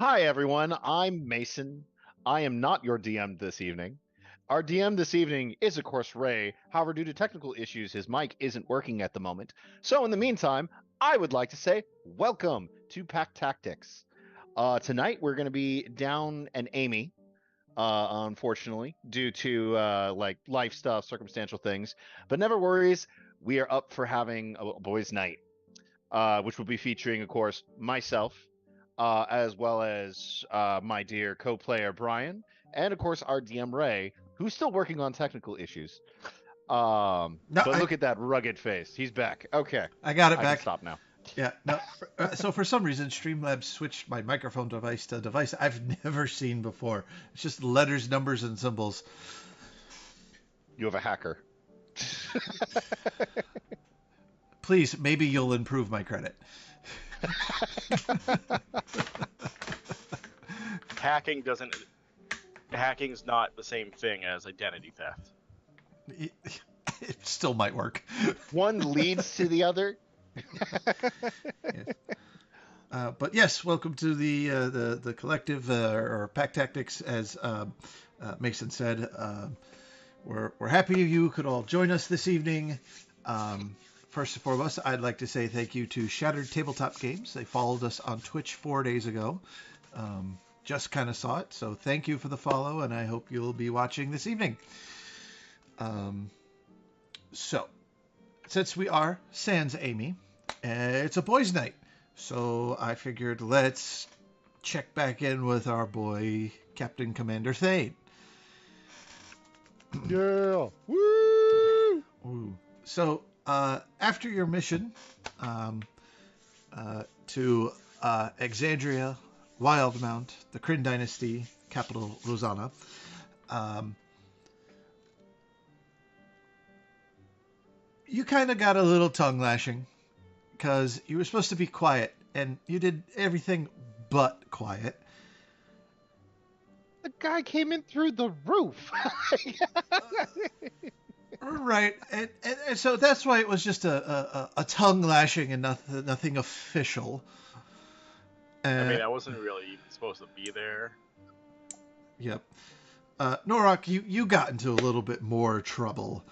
Hi, everyone. I'm Mason. I am not your DM this evening. Our DM this evening is, of course, Ray. However, due to technical issues, his mic isn't working at the moment. So, in the meantime, I would like to say welcome to Pack Tactics. Tonight, we're going to be down an Amy, unfortunately, due to like life stuff, circumstantial things. But never worries, we are up for having a boys' night, which will be featuring, of course, myself, as well as my dear co-player Brian, and of course our DM Ray, who's still working on technical issues. No, But I look at that rugged face. He's back. Okay, I got it I can back. stop now. Yeah. No. So for some reason, Streamlabs switched my microphone device to a device I've never seen before. It's just letters, numbers, and symbols. You have a hacker. Please, maybe you'll improve my credit. hacking doesn't Hacking's not the same thing as identity theft. It, it still might work. One leads to the other. Yes. But yes, welcome to the collective or Pack Tactics, as Mason said. We're happy you could all join us this evening. First and foremost, I'd like to say thank you to Shattered Tabletop Games. They followed us on Twitch 4 days ago. Just kind of saw it, so thank you for the follow, and I hope you'll be watching this evening. So, since we are Sans Amy, it's a boys' night, so I figured let's check back in with our boy Captain Commander Thane. Yeah. Woo! Ooh. So, after your mission to Exandria, Wildmount, the Kryn Dynasty, capital Rosanna, you kind of got a little tongue lashing because you were supposed to be quiet and you did everything but quiet. The guy came in through the roof. Right, and so that's why it was just a tongue lashing and nothing official. I wasn't really even supposed to be there. Yep. Norok, you got into a little bit more trouble.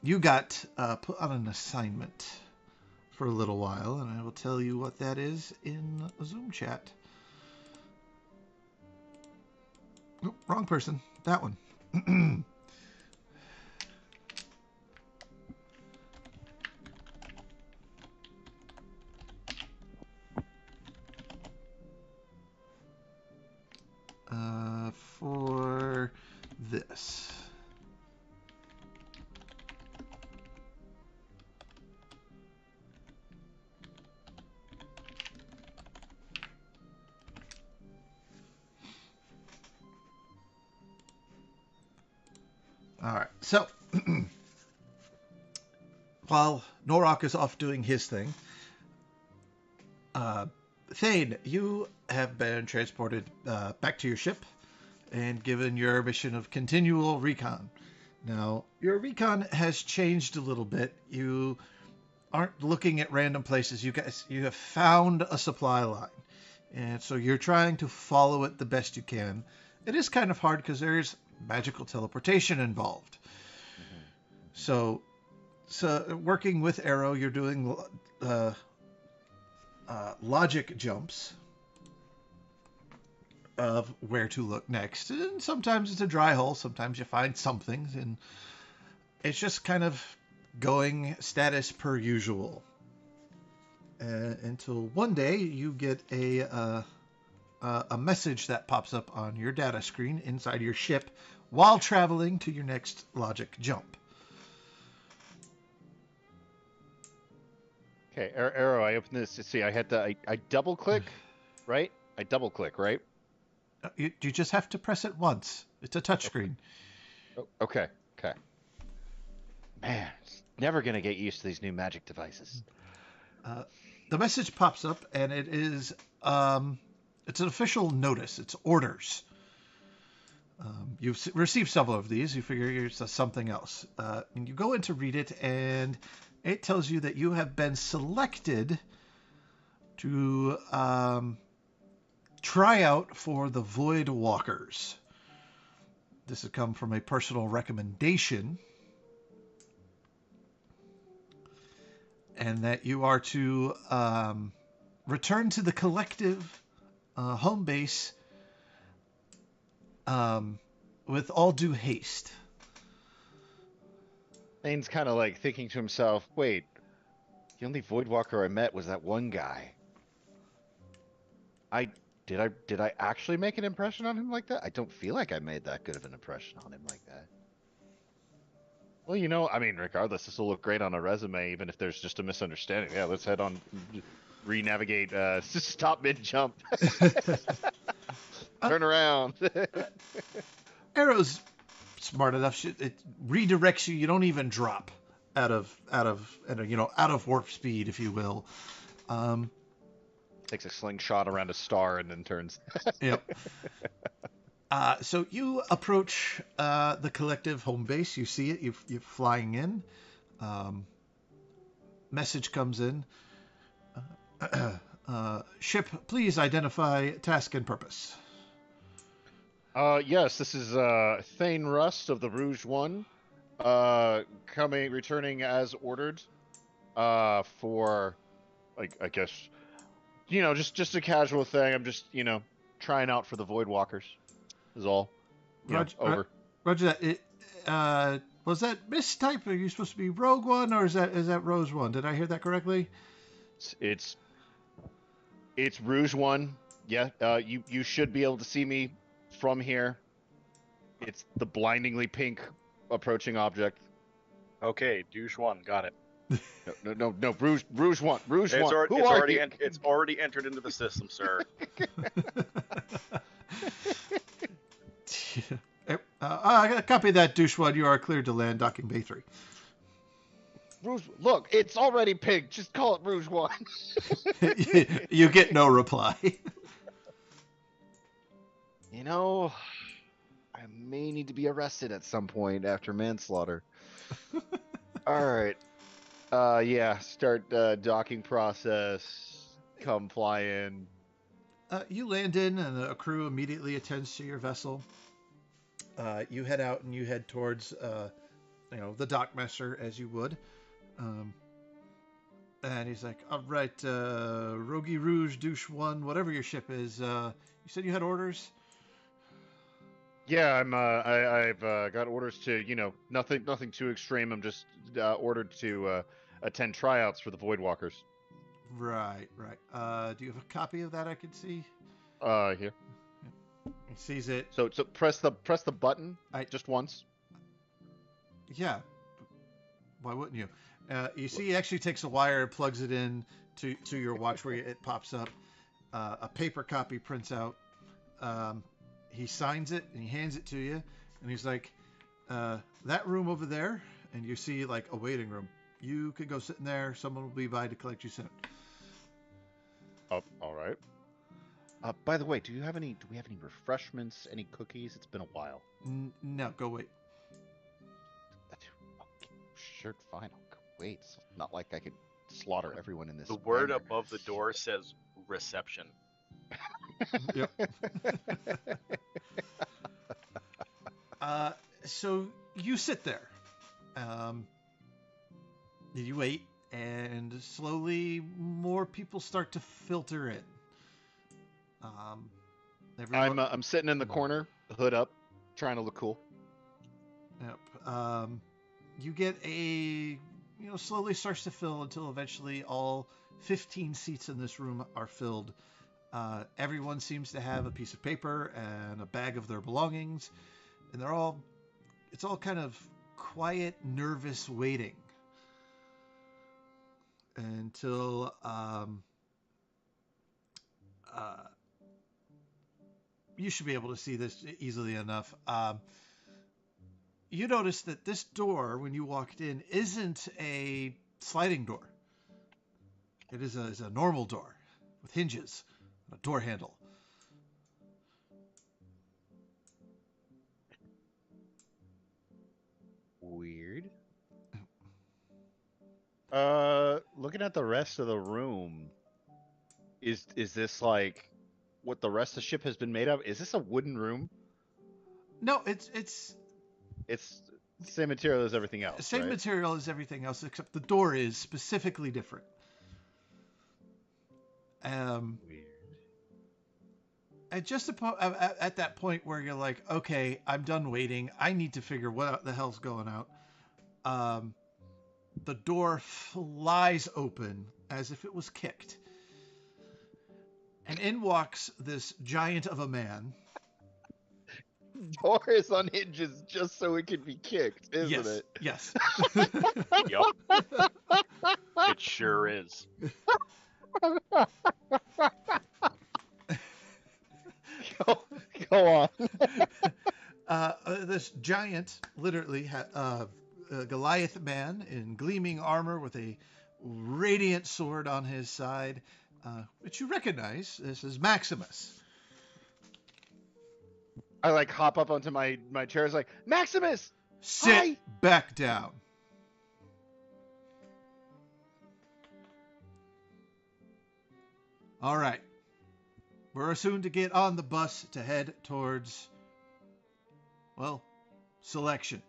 You got put on an assignment for a little while, and I will tell you what that is in Zoom chat. Oh, wrong person. That one. For this. All right. So, while Norok is off doing his thing, Thane, you have been transported back to your ship and given your mission of continual recon. Now, your recon has changed a little bit. You aren't looking at random places. You have found a supply line, and so you're trying to follow it the best you can. It is kind of hard because there's magical teleportation involved. Mhm. So working with Arrow, you're doing logic jumps of where to look next. And sometimes it's a dry hole, sometimes you find something, and it's just kind of going status per usual. Until one day you get a message that pops up on your data screen inside your ship while traveling to your next logic jump. Okay, Arrow. I opened this to see. I had to. I double click, right? I double click, right? You just have to press it once. It's a touchscreen. Okay. Okay. Man, it's never gonna get used to these new magic devices. The message pops up, and it's an official notice. It's orders. You've received several of these. You figure it's something else. And you go in to read it, and it tells you that you have been selected to tryout for the Voidwalkers. This has come from a personal recommendation, and that you are to return to the collective home base with all due haste. Thane's kind of like thinking to himself, wait, the only Voidwalker I met was that one guy. I actually make an impression on him like that? I don't feel like I made that good of an impression on him like that. Well, I mean, regardless, this will look great on a resume, even if there's just a misunderstanding. Yeah, let's head on, re-navigate, stop mid-jump, turn around. Arrow's smart enough; it redirects you. You don't even drop out of warp speed, if you will. Takes a slingshot around a star and then turns. Yep. So you approach the collective home base. You see it. You're flying in. Message comes in. Ship, please identify task and purpose. Yes, this is Thane Rust of the Rouge One, returning as ordered, for, like, I guess, just a casual thing. I'm just, trying out for the Voidwalkers. Is all. Over. Roger that. Was that mistype? Are you supposed to be Rogue One, or is that Rose One? Did I hear that correctly? It's Rouge One. Yeah. You should be able to see me from here. It's the blindingly pink approaching object. Okay, douche one, got it. No. Rouge One. Rouge One. It's already entered into the system, sir. Copy that, douche one. You are cleared to land docking bay 3. Rouge, look, it's already pink. Just call it Rouge One. You get no reply. I may need to be arrested at some point after manslaughter. All right. Yeah. Start docking process. Come fly in. You land in, and a crew immediately attends to your vessel. You head out, and you head towards, the dockmaster, as you would. And he's like, all right, Rogie Rouge, Douche 1, whatever your ship is. You said you had orders? Yeah, I've got orders to, nothing too extreme. I'm just ordered to attend tryouts for the Voidwalkers. Right. Do you have a copy of that I can see? Here. He sees it. So press the button just once. Yeah. Why wouldn't you? You see, he actually takes a wire and plugs it in to your watch where it pops up. A paper copy prints out. He signs it and he hands it to you, and he's like, that room over there, and you see like a waiting room. You could go sit in there. Someone will be by to collect you soon. Oh, all right. By the way, do we have any refreshments, any cookies? It's been a while. No, go wait. Okay, sure, fine. I'll go wait. It's not like I could slaughter everyone in this. The word manner. above the door says reception. Yep. So you sit there. You wait, and slowly more people start to filter in. I'm sitting in the corner, hood up, trying to look cool. Yep. You get slowly starts to fill until eventually all 15 seats in this room are filled. Everyone seems to have a piece of paper and a bag of their belongings, and it's all kind of quiet, nervous waiting until you should be able to see this easily enough. You notice that this door, when you walked in, isn't a sliding door. It is a normal door with hinges, a door handle. Weird. Looking at the rest of the room, is this like what the rest of the ship has been made of? Is this a wooden room? No, it's It's the same material as everything else, same right? material as everything else, except the door is specifically different. Weird. And just at that point where you're like, okay, I'm done waiting. I need to figure what the hell's going out. The door flies open as if it was kicked. And in walks this giant of a man. Door is on hinges just so it can be kicked, isn't it? Yes. Yep. It sure is. Go on. This giant, literally, Goliath man in gleaming armor with a radiant sword on his side, which you recognize. This is Maximus. I like hop up onto my chair. It's like, Maximus, Sit hi! back down. All right. We're soon to get on the bus to head towards, well, selection.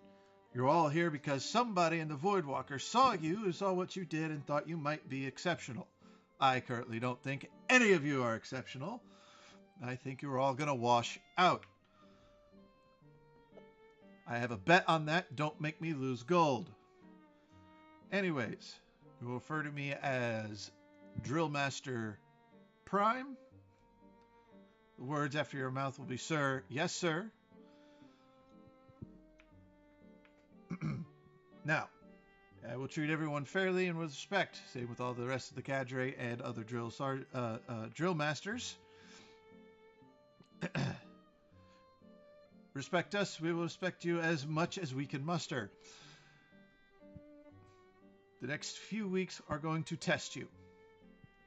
You're all here because somebody in the Voidwalkers saw you, saw what you did, and thought you might be exceptional. I currently don't think any of you are exceptional. I think you're all going to wash out. I have a bet on that. Don't make me lose gold. Anyways, you will refer to me as Drill Master Prime. The words after your mouth will be, sir, yes, sir. Now, I will treat everyone fairly and with respect, same with all the rest of the cadre and other drill masters. Respect us, we will respect you as much as we can muster. The next few weeks are going to test you,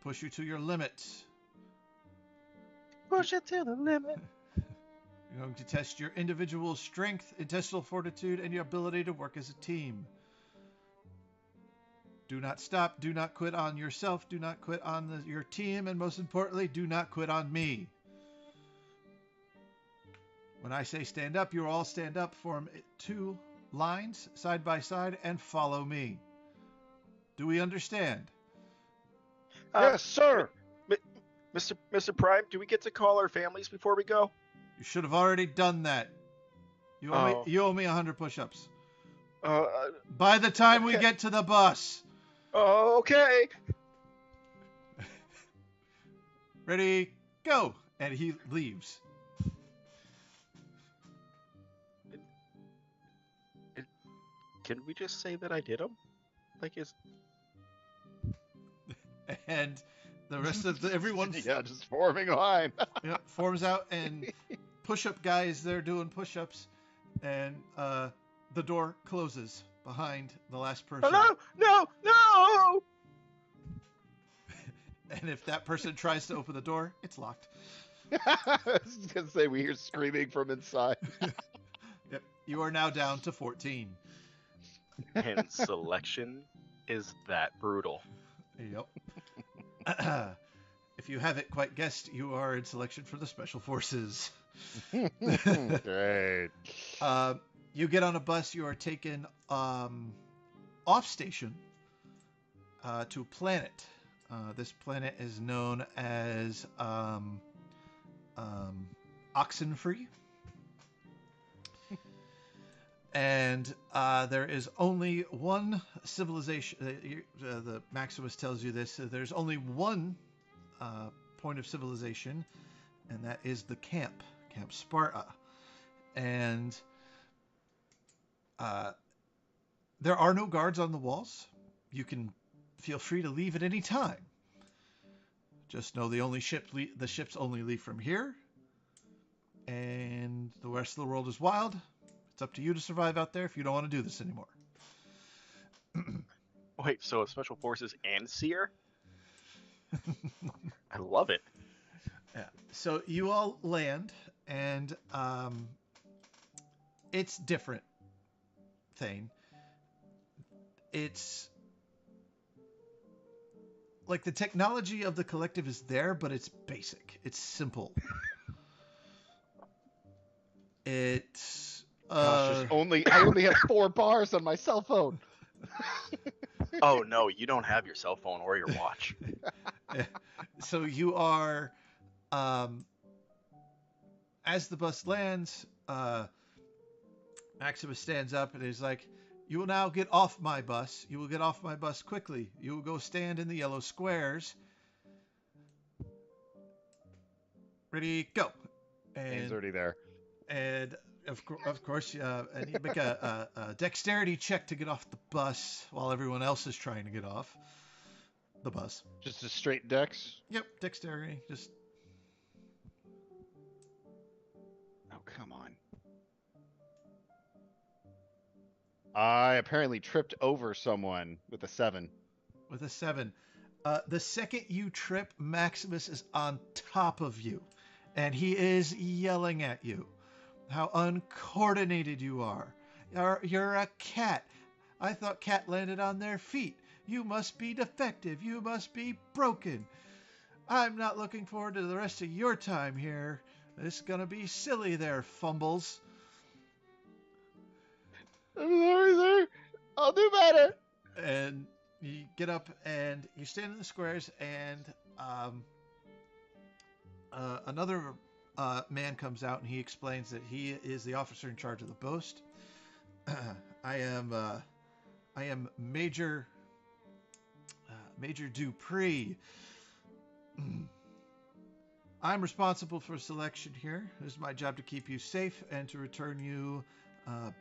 push you to your limits. Push it to the limit. You're going to test your individual strength, intestinal fortitude, and your ability to work as a team. Do not stop. Do not quit on yourself. Do not quit on your team. And most importantly, do not quit on me. When I say stand up, you all stand up, form 2 lines side by side, and follow me. Do we understand? Yes, sir. Mr. Prime, do we get to call our families before we go? You should have already done that. You owe me 100 push-ups. By the time we get to the bus. Okay. Ready, go. And he leaves. Can we just say that I did them? Like, And the rest of everyone just forming a line. Forms out, and push-up guys, they're doing push-ups, and the door closes behind the last person. Oh, no! And if that person tries to open the door, it's locked. I was going to say, we hear screaming from inside. Yep. You are now down to 14. And selection is that brutal. Yep. If you haven't quite guessed, you are in selection for the Special Forces. Great. You get on a bus. You are taken off station to a planet. This planet is known as Oxenfree. And there is only one civilization. The Maximus tells you this. There's only one point of civilization, and that is the Camp Sparta. And there are no guards on the walls. You can feel free to leave at any time. Just know the ships only leave from here, and the rest of the world is wild. It's up to you to survive out there if you don't want to do this anymore. Wait, so Special Forces and Seer? I love it. Yeah. So you all land, and it's different, Thane. It's like the technology of the collective is there, but it's basic. It's simple. It's Gosh, I only have 4 bars on my cell phone. Oh no, you don't have your cell phone or your watch. so you are as the bus lands, Maximus stands up and is like, "You will now get off my bus. You will get off my bus quickly. You will go stand in the yellow squares. Ready, go." Name's already there. And of course, and you make a dexterity check to get off the bus while everyone else is trying to get off the bus. Just a straight dex? Yep, dexterity. Just. Oh, come on. I apparently tripped over someone with a 7. With a 7. The second you trip, Maximus is on top of you, and he is yelling at you. How uncoordinated you are. You're a cat. I thought cat landed on their feet. You must be defective. You must be broken. I'm not looking forward to the rest of your time here. This is gonna be silly there, Fumbles. I'm sorry, sir. I'll do better. And you get up and you stand in the squares, and another man comes out and he explains that he is the officer in charge of the boast. I am Major Dupree. I'm responsible for selection here. It is my job to keep you safe and to return you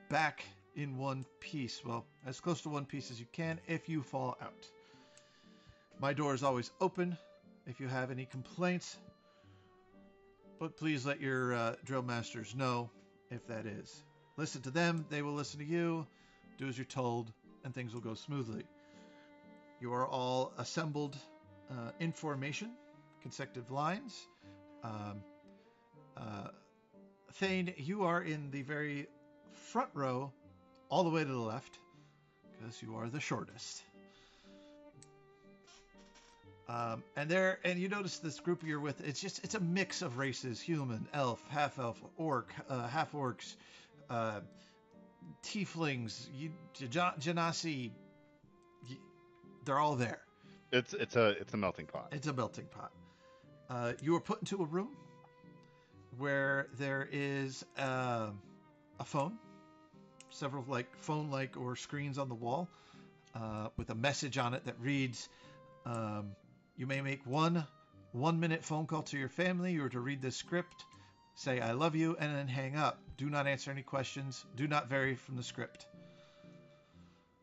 back in one piece. Well, as close to one piece as you can if you fall out. My door is always open if you have any complaints. But please let your drill masters know if that is. Listen to them, they will listen to you. Do as you're told, and things will go smoothly. You are all assembled in formation, consecutive lines. Thane, you are in the very front row, all the way to the left, because you are the shortest. And you notice this group you're with, it's a mix of races: human, elf, half-elf, orc, half-orcs, tieflings, genasi. They're all there. It's a melting pot. It's a melting pot. You are put into a room where there is a phone, several phone-like or screens on the wall, with a message on it that reads, you may make one 1-minute phone call to your family. You are to read this script, say "I love you," and then hang up. Do not answer any questions. Do not vary from the script.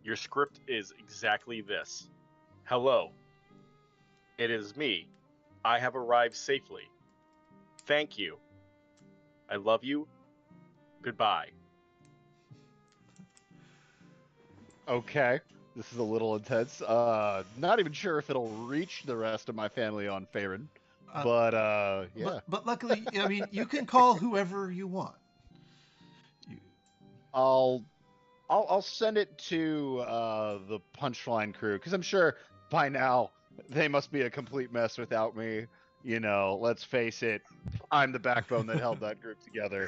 Your script is exactly this. Hello. It is me. I have arrived safely. Thank you. I love you. Goodbye. Okay. This is a little intense. Not even sure if it'll reach the rest of my family on Faerun. But yeah. But luckily, I mean, you can call whoever you want. I'll send it to the Punchline crew, because I'm sure by now they must be a complete mess without me. You know, let's face it, I'm the backbone that held that group together.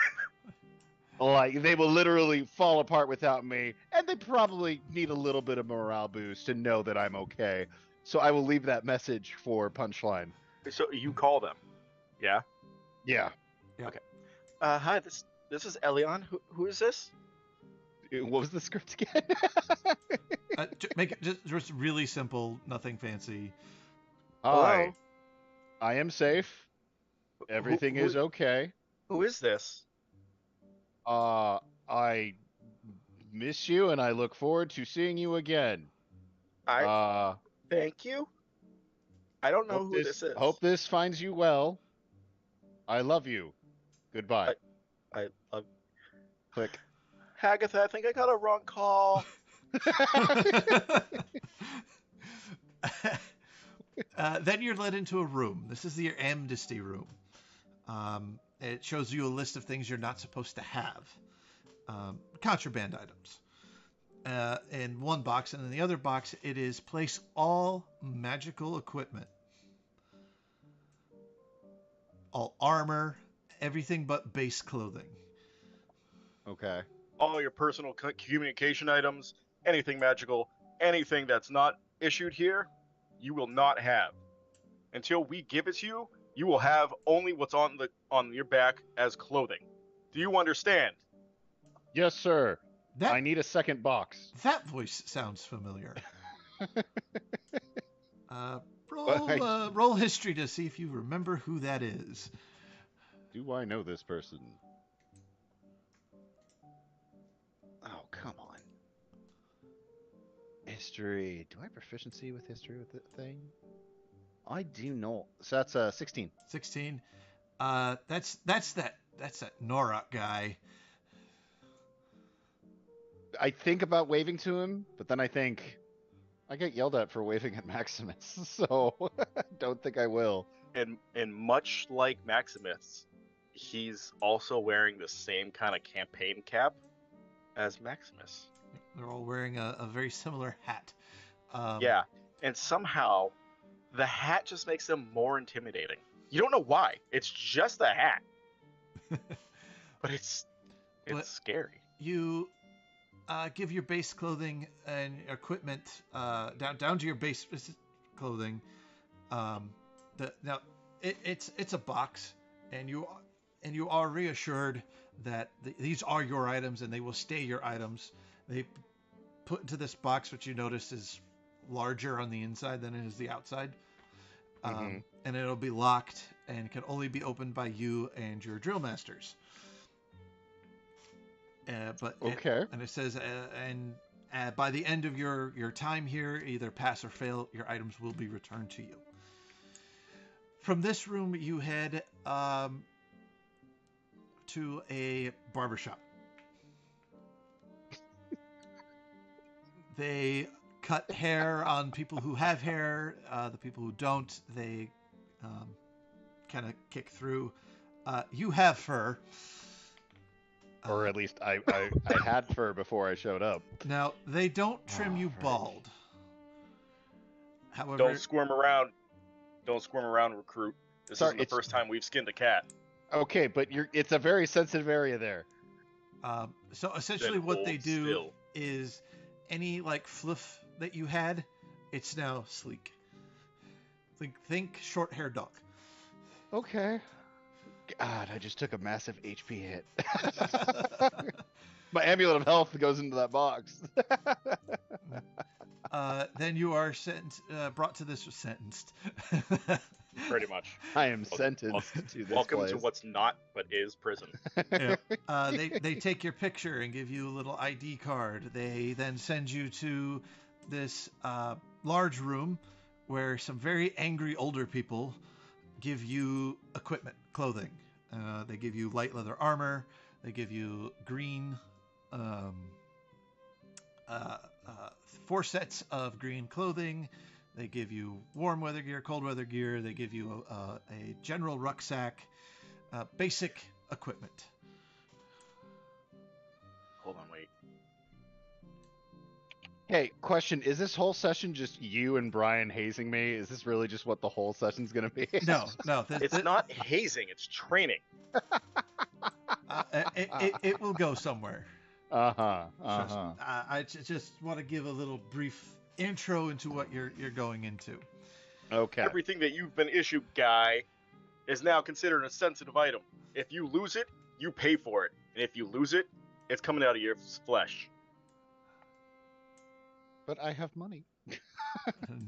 Like, they will literally fall apart without me, and they probably need a little bit of morale boost to know that I'm okay. So I will leave that message for Punchline. So you call them, yeah? Yeah. Okay. Hi, this is Elion. Who is this? What was the script again? Make it just really simple, nothing fancy. Hi. I am safe. Everything is okay. Who is this? I miss you, and I look forward to seeing you again. Thank you. I don't know who this is. Hope this finds you well. I love you. Goodbye. I love. Click. Hagatha, I think I got a wrong call. Then you're led into a room. This is your amnesty room. It shows you a list of things you're not supposed to have. Contraband items. in one box, and in the other box it is place all magical equipment, all armor, everything but base clothing. Okay. All your personal communication items, anything magical, anything that's not issued here, you will not have. Until we give it to you, you will have only what's on your back as clothing. Do you understand? Yes, sir. That I need a second box. that voice sounds familiar. But Roll history to see if you remember who that is. do I know this person? Oh, come on. History. Do I have proficiency with history with the thing? I do not. So that's 16. 16. That's that Norak guy. I think about waving to him, but then I think I get yelled at for waving at Maximus, so don't think I will. And much like Maximus, he's also wearing the same kind of campaign cap as Maximus. They're all wearing a very similar hat. Yeah, and somehow the hat just makes them more intimidating. You don't know why. It's just the hat, but it's scary. You give your base clothing and equipment down to your base clothing. Now it's a box, and you are reassured that these are your items and they will stay your items. They put into this box, which you notice is larger on the inside than it is the outside. And it'll be locked and can only be opened by you and your drill masters. Okay. It says, by the end of your time here, either pass or fail, your items will be returned to you. From this room, you head to a barbershop. They cut hair on people who have hair. The people who don't, they kind of kick through. You have fur. Or at least I had fur before I showed up. Now, they don't trim you bald. However, Don't squirm around. Don't squirm around, recruit. This isn't the first time we've skinned a cat. Okay, but it's a very sensitive area there. So essentially Then what hold they do still. is any like fluff that you had, it's now sleek. Think short-haired dog. Okay. God, I just took a massive HP hit. My amulet of health goes into that box. Then you are brought to this sentenced. Pretty much. I am sentenced to this Welcome place. to what's not but is prison. Yeah. They take your picture and give you a little ID card. They then send you to this large room where some very angry older people give you equipment, clothing. They give you light leather armor. They give you green, 4 sets of green clothing. They give you warm weather gear, cold weather gear. They give you a general rucksack, basic equipment. Hold on, wait. Hey, question: is this whole session just you and Brian hazing me? Is this really just what the whole session's gonna be? No. It's not hazing, it's training. It will go somewhere. Uh-huh. I just want to give a little brief intro into what you're going into. Okay. Everything that you've been issued, guy, is now considered a sensitive item. If you lose it, you pay for it. And if you lose it, it's coming out of your flesh. But I have money.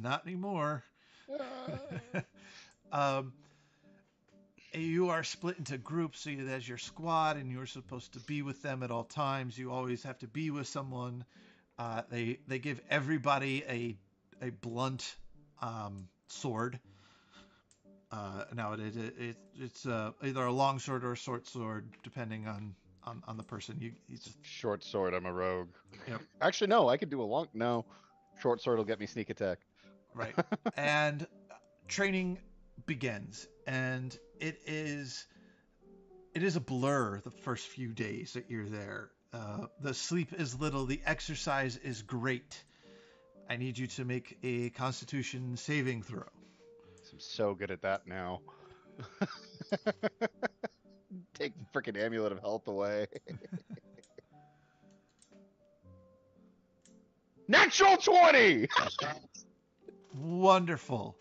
Not anymore. You are split into groups, so there's your squad, and you're supposed to be with them at all times. You always have to be with someone. They give everybody a blunt sword. Now it's either a long sword or a short sword, depending on the person. You just Short sword, I'm a rogue. Yep. Actually, no, I could do a long... No. Short sword will get me sneak attack. right. And training begins, and it is a blur the first few days that you're there. The sleep is little. The exercise is great. I need you to make a Constitution saving throw. I'm so good at that now. Take the freaking amulet of health away. Natural 20! Wonderful.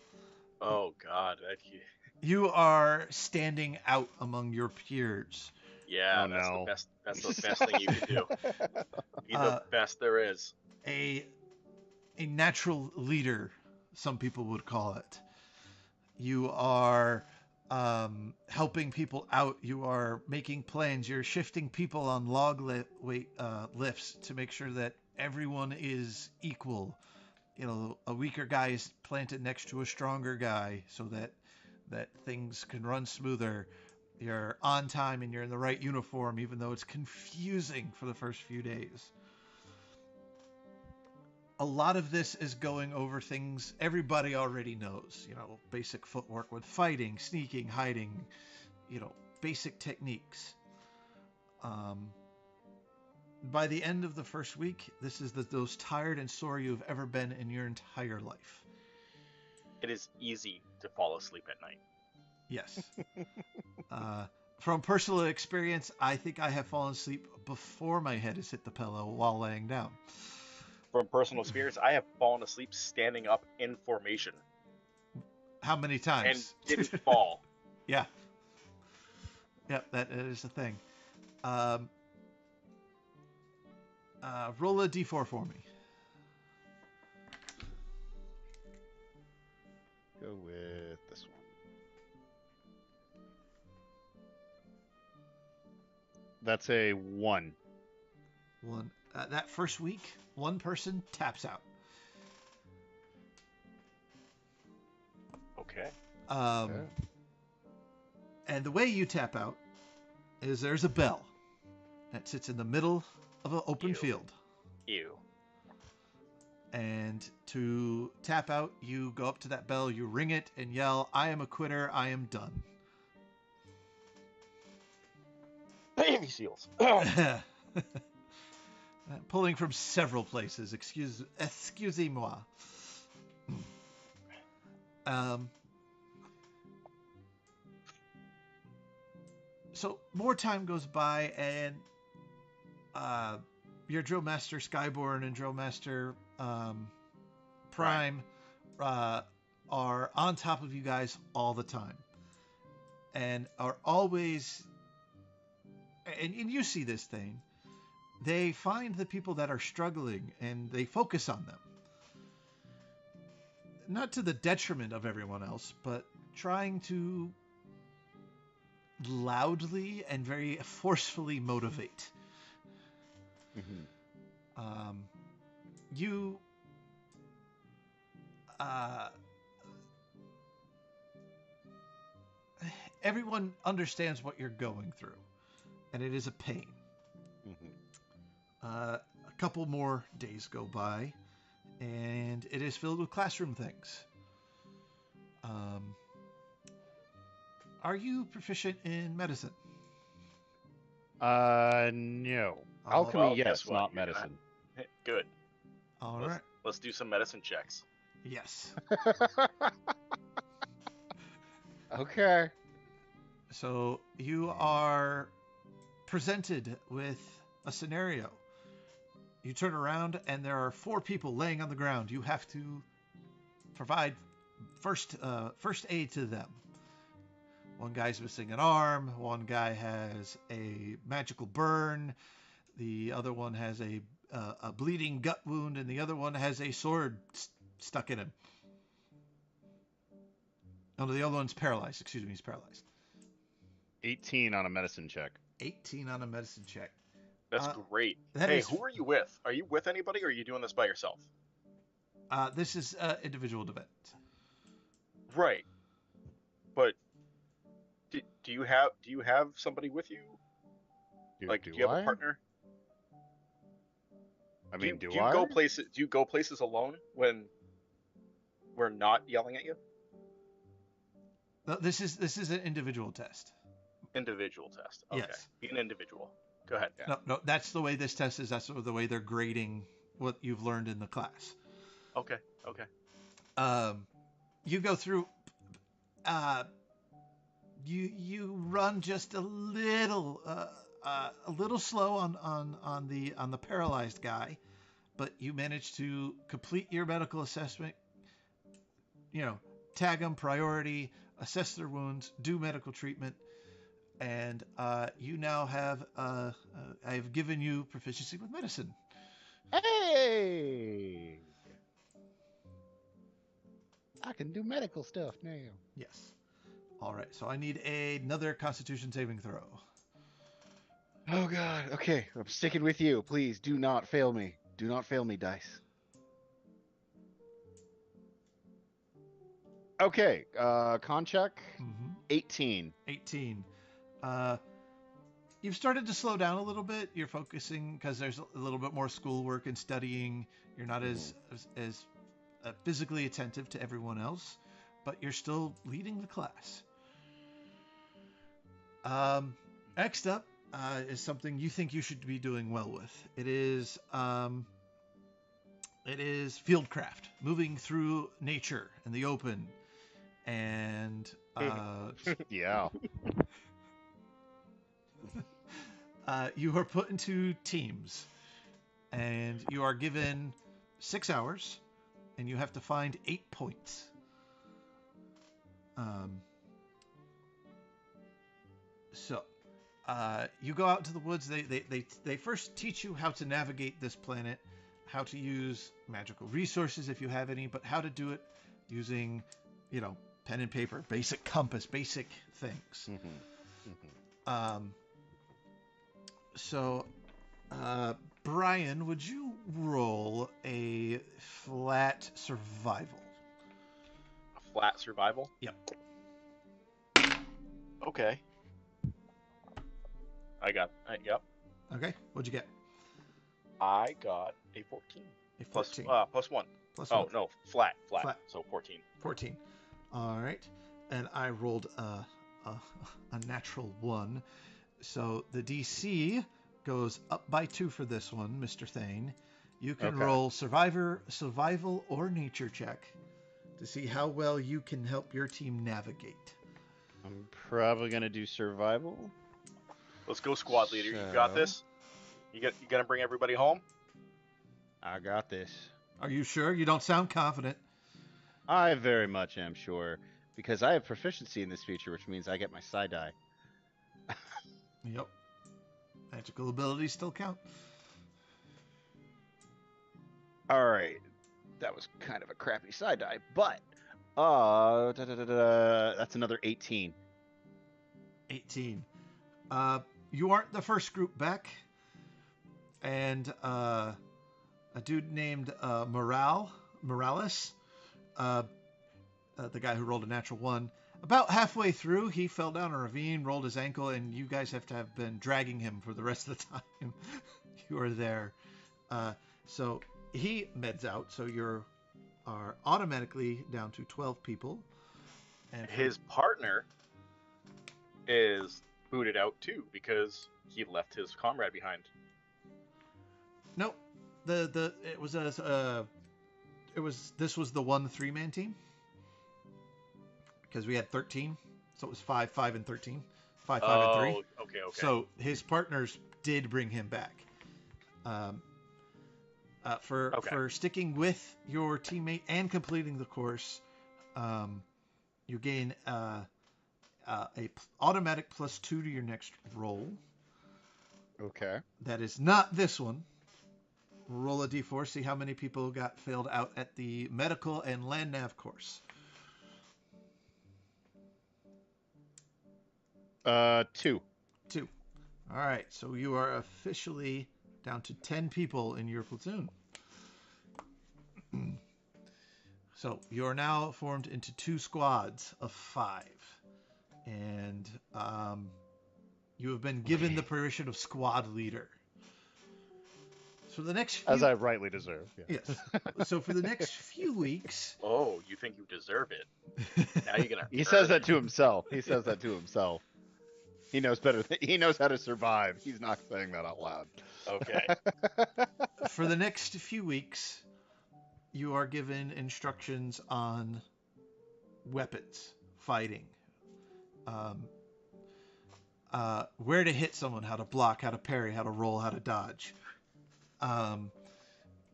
Oh God, You are standing out among your peers. yeah, Oh, that's no. the best. That's the best thing you can do. Be the best there is. A natural leader, some people would call it. You are helping people out. You are making plans. You're shifting people on log lifts to make sure that everyone is equal. You know, a weaker guy is planted next to a stronger guy so that things can run smoother. You're on time and you're in the right uniform, even though it's confusing for the first few days. A lot of this is going over things everybody already knows, you know, basic footwork with fighting, sneaking, hiding, you know, basic techniques. By the end of the first week, this is the most tired and sore you've ever been in your entire life. It is easy to fall asleep at night. Yes. From personal experience, I think I have fallen asleep before my head has hit the pillow while laying down. From personal experience, I have fallen asleep standing up in formation How many and times? didn't fall. Yeah. Yep, that is the thing. Roll a d4 for me. Go with this one. That's a 1. One. That first week, one person taps out. Okay. Okay. And the way you tap out is there's a bell that sits in the middle of an open Ew. field. Ew. And to tap out, you go up to that bell, you ring it, and yell, "I am a quitter, I am done." Baby seals. Pulling from several places. Excusez-moi. So more time goes by, and your Drill Master Skyborn and Drill Master Prime are on top of you guys all the time, and are always. And you see this thing. They find the people that are struggling and they focus on them. Not to the detriment of everyone else, but trying to loudly and very forcefully motivate. Mm-hmm. You everyone understands what you're going through, and it is a pain. Mm-hmm. A couple more days go by, and it is filled with classroom things. Are you proficient in medicine? No. Alchemy, Well, yes, guess what? not You're gonna- medicine. Good. All right. Let's do some medicine checks. Yes. Okay. So you are presented with a scenario. You turn around and there are 4 people laying on the ground. You have to provide first aid to them. One guy's missing an arm. One guy has a magical burn. The other one has a bleeding gut wound, and the other one has a sword stuck in him. Oh, no, the other one's paralyzed. Excuse me, he's paralyzed. 18 on a medicine check. 18 on a medicine check. That's great. that Hey, is- who are you with? Are you with anybody, or are you doing this by yourself? This is individual event. Right. But do you have somebody with you? Do you have a partner? I mean, do you I? go places? Do you go places alone when we're not yelling at you? No, this is an individual test. Individual test. Okay. Yes. Be an individual. Go ahead. No, that's the way this test is. That's the way they're grading what you've learned in the class. Okay. You go through. You run just a little slow on the paralyzed guy, but you manage to complete your medical assessment. Tag them, priority, assess their wounds, do medical treatment, and you now have I've given you proficiency with medicine. Hey! I can do medical stuff now. Yes. All right. So I need another Constitution saving throw. Oh god. Okay, I'm sticking with you. Please do not fail me. Do not fail me, dice. Okay, con check. 18. 18. You've started to slow down a little bit. You're focusing because there's a little bit more schoolwork and studying. You're not as physically attentive to everyone else, but you're still leading the class. Next up is something you think you should be doing well with. It is fieldcraft, moving through nature in the open, and Yeah. You are put into teams, and you are given 6 hours, and you have to find 8 points. So you go out into the woods. They first teach you how to navigate this planet, how to use magical resources if you have any, but how to do it using, pen and paper, basic compass, basic things. So, Brian, would you roll a flat survival? A flat survival? Yep. Okay. Yep. Okay, what'd you get? I got a 14. A 14. Plus 1. Plus Oh, 1. no, flat. Flat. So 14. 14. All right. And I rolled a natural 1. So the DC goes up by 2 for this one, Mr. Thane. You can roll survival or nature check to see how well you can help your team navigate. I'm probably gonna do survival. Let's go, squad leader. You got this? You gonna bring everybody home? I got this. Are you sure? You don't sound confident. I very much am sure, because I have proficiency in this feature, which means I get my side die. Yep. Magical abilities still count. All right, that was kind of a crappy side die, but that's another 18. 18. You aren't the first group back, and a dude named Morales, the guy who rolled a natural 1. About halfway through, he fell down a ravine, rolled his ankle, and you guys have to have been dragging him for the rest of the time you were there. So he meds out, so you are automatically down to 12 people. And his partner is booted out too because he left his comrade behind. Nope. This was the 1 3-man team. Because we had 13, so it was 5, 5, and 13. 5, 5, and 3. Okay. So his partners did bring him back. For sticking with your teammate and completing the course, you gain a automatic +2 to your next roll. Okay. That is not this one. Roll a d4, see how many people got failed out at the medical and land nav course. 2. 2. All right, so you are officially down to 10 people in your platoon. So you are now formed into 2 squads of 5, and you have been given the position of squad leader. So the next few... As I rightly deserve. Yeah. Yes. So for the next few weeks... Oh, you think you deserve it? Now you're gonna. He says that to himself. He says that to himself. He knows better. He knows how to survive. He's not saying that out loud. Okay. For the next few weeks, you are given instructions on weapons, fighting, um, where to hit someone, how to block, how to parry, how to roll, how to dodge.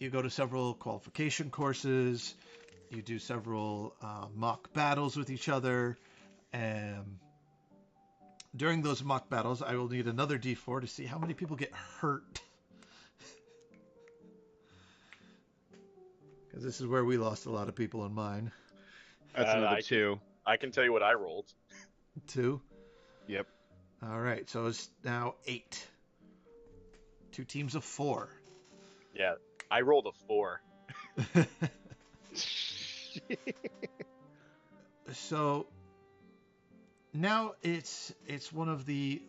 You go to several qualification courses. You do several mock battles with each other. During those mock battles, I will need another D4 to see how many people get hurt. Because this is where we lost a lot of people in mine. That's another 2. I can tell you what I rolled. 2. Yep. All right, so it's now 8. 2 teams of 4. Yeah, I rolled a 4. So now it's one of the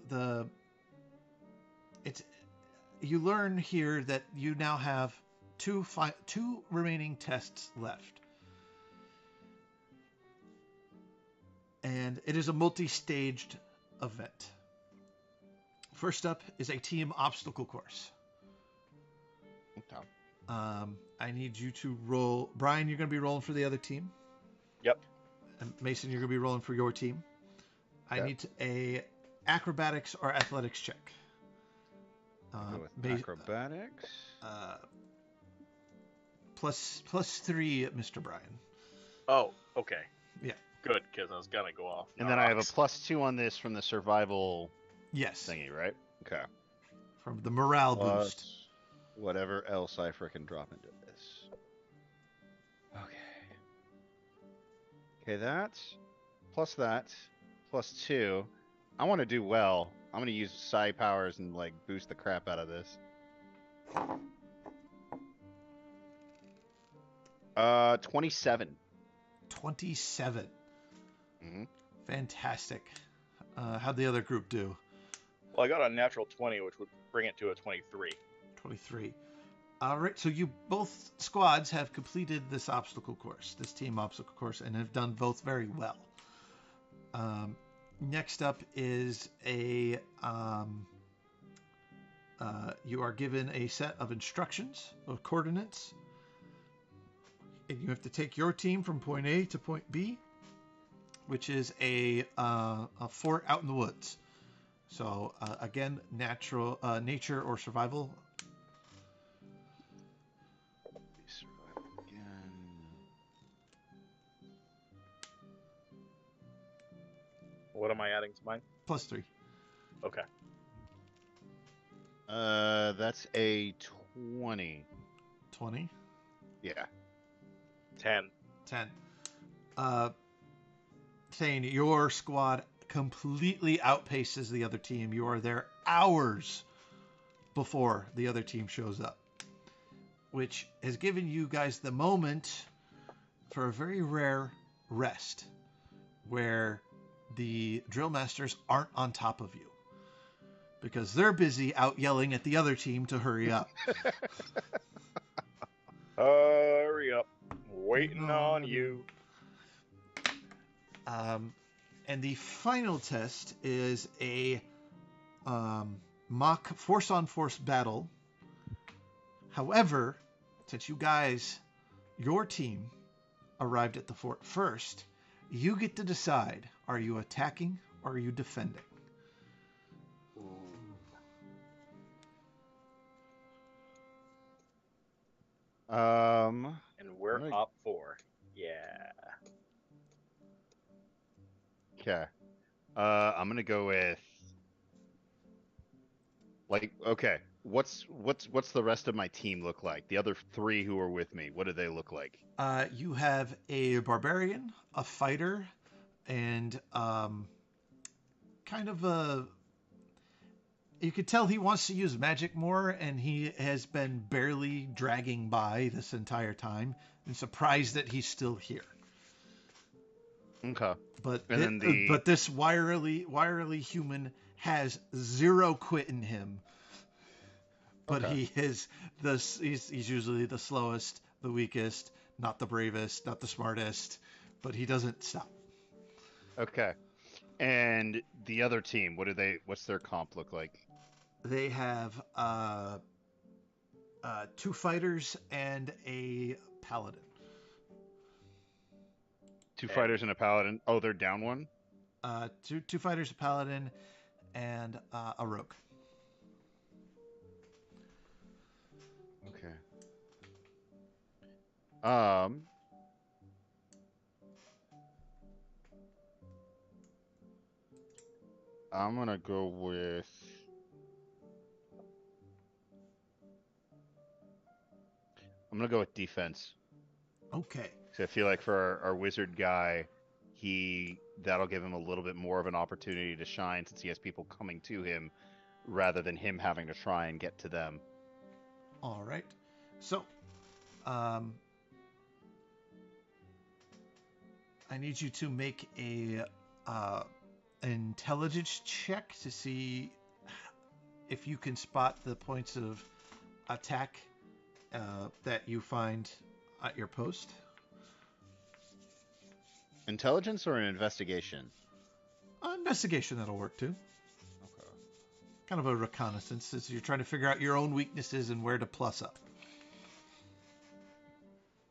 it's you learn here that you now have two remaining tests left, and it is a multi-staged event. First up is a team obstacle course. Okay. I need you to roll. Brian, you're going to be rolling for the other team. Yep. And Mason, you're going to be rolling for your team. I need a acrobatics or athletics check. Go with acrobatics. Plus 3, Mr. Brian. Oh, okay. Yeah. Good, because I was gonna go off. And then I have a +2 on this from the survival thingy, right? Okay. From the morale boost. Whatever else I frickin' drop into this. Okay, that's that +2. I want to do well. I'm gonna use psi powers and like boost the crap out of this. 27. 27. Mm-hmm. Fantastic. How'd the other group do? Well, I got a natural 20, which would bring it to a 23. 23. All right, so you both squads have completed this obstacle course, this team obstacle course, and have done both very well. Next up is you are given a set of instructions of coordinates. And you have to take your team from point A to point B, which is a fort out in the woods. So again, nature or survival. Survival again. What am I adding to mine? +3. Okay. That's a 20. 20. Yeah. 10. 10. Thane, your squad completely outpaces the other team. You are there hours before the other team shows up, which has given you guys the moment for a very rare rest where the drill masters aren't on top of you because they're busy out yelling at the other team to hurry up. Hurry up. Waiting on you. And the final test is a mock force-on-force battle. However, since your team arrived at the fort first, you get to decide, are you attacking or are you defending? And we're up 4. Yeah. Okay. I'm gonna go with okay. What's the rest of my team look like? The other 3 who are with me, what do they look like? You have a barbarian, a fighter, and kind of a... You could tell he wants to use magic more, and he has been barely dragging by this entire time. I'm surprised that he's still here. Okay. But And but this wirily human has 0 quit in him. But okay. he's usually the slowest, the weakest, not the bravest, not the smartest, but he doesn't stop. Okay. And the other team, what's their comp look like? They have 2 fighters and a paladin. Two fighters and a paladin. Oh, they're down one? Two fighters, a paladin, and a rogue. Okay. I'm gonna go with. I'm gonna go with defense. Okay. So I feel like for our wizard guy, that'll give him a little bit more of an opportunity to shine since he has people coming to him rather than him having to try and get to them. All right. So, I need you to make a intelligence check to see if you can spot the points of attack that you find at your post. Intelligence or an investigation? Investigation, that'll work too. Okay. Kind of a reconnaissance as you're trying to figure out your own weaknesses and where to plus up.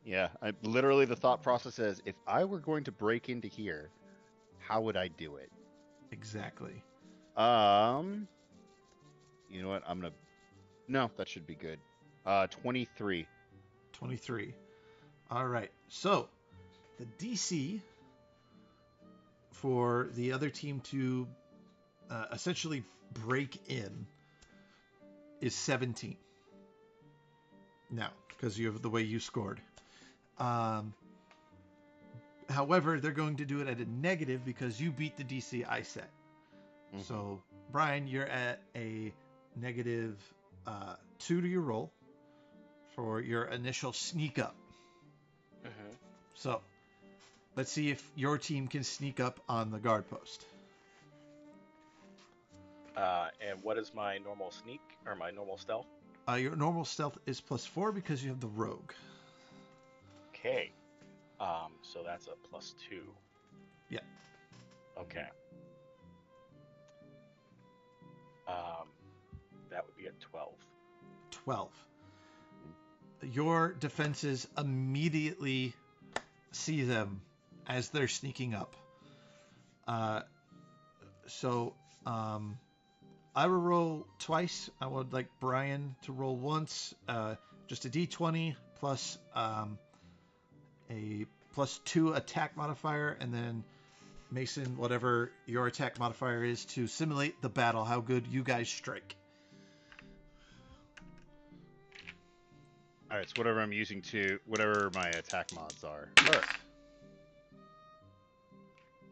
Yeah, literally the thought process is, if I were going to break into here, how would I do it? Exactly. You know what? No, that should be good. 23. 23. All right. So, the DC for the other team to essentially break in is 17. Now, because you have the way you scored. However, they're going to do it at a negative because you beat the DC I set. Mm-hmm. So, Brian, you're at a negative 2 to your roll for your initial sneak up. Mm-hmm. So, let's see if your team can sneak up on the guard post. And what is my normal sneak or my normal stealth? Your normal stealth is +4 because you have the rogue. Okay. So that's a +2. Yeah. Okay. That would be a 12. 12. Your defenses immediately see them as they're sneaking up. So I will roll twice. I would like Brian to roll once. Just a d20 plus a +2 attack modifier, and then Mason, whatever your attack modifier is, to simulate the battle, how good you guys strike. All right, so whatever my attack mods are. Yes.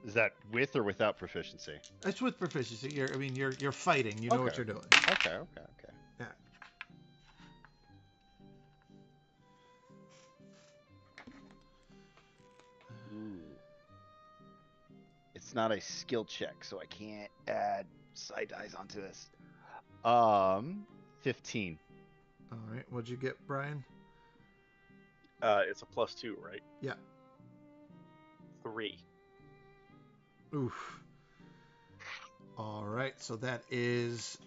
Is that with or without proficiency? It's with proficiency. You're fighting. You know what you're doing. Okay. Yeah. Ooh. It's not a skill check, so I can't add side dice onto this. 15. All right. What'd you get, Brian? It's a +2, right? Yeah. 3. Oof. All right. So that is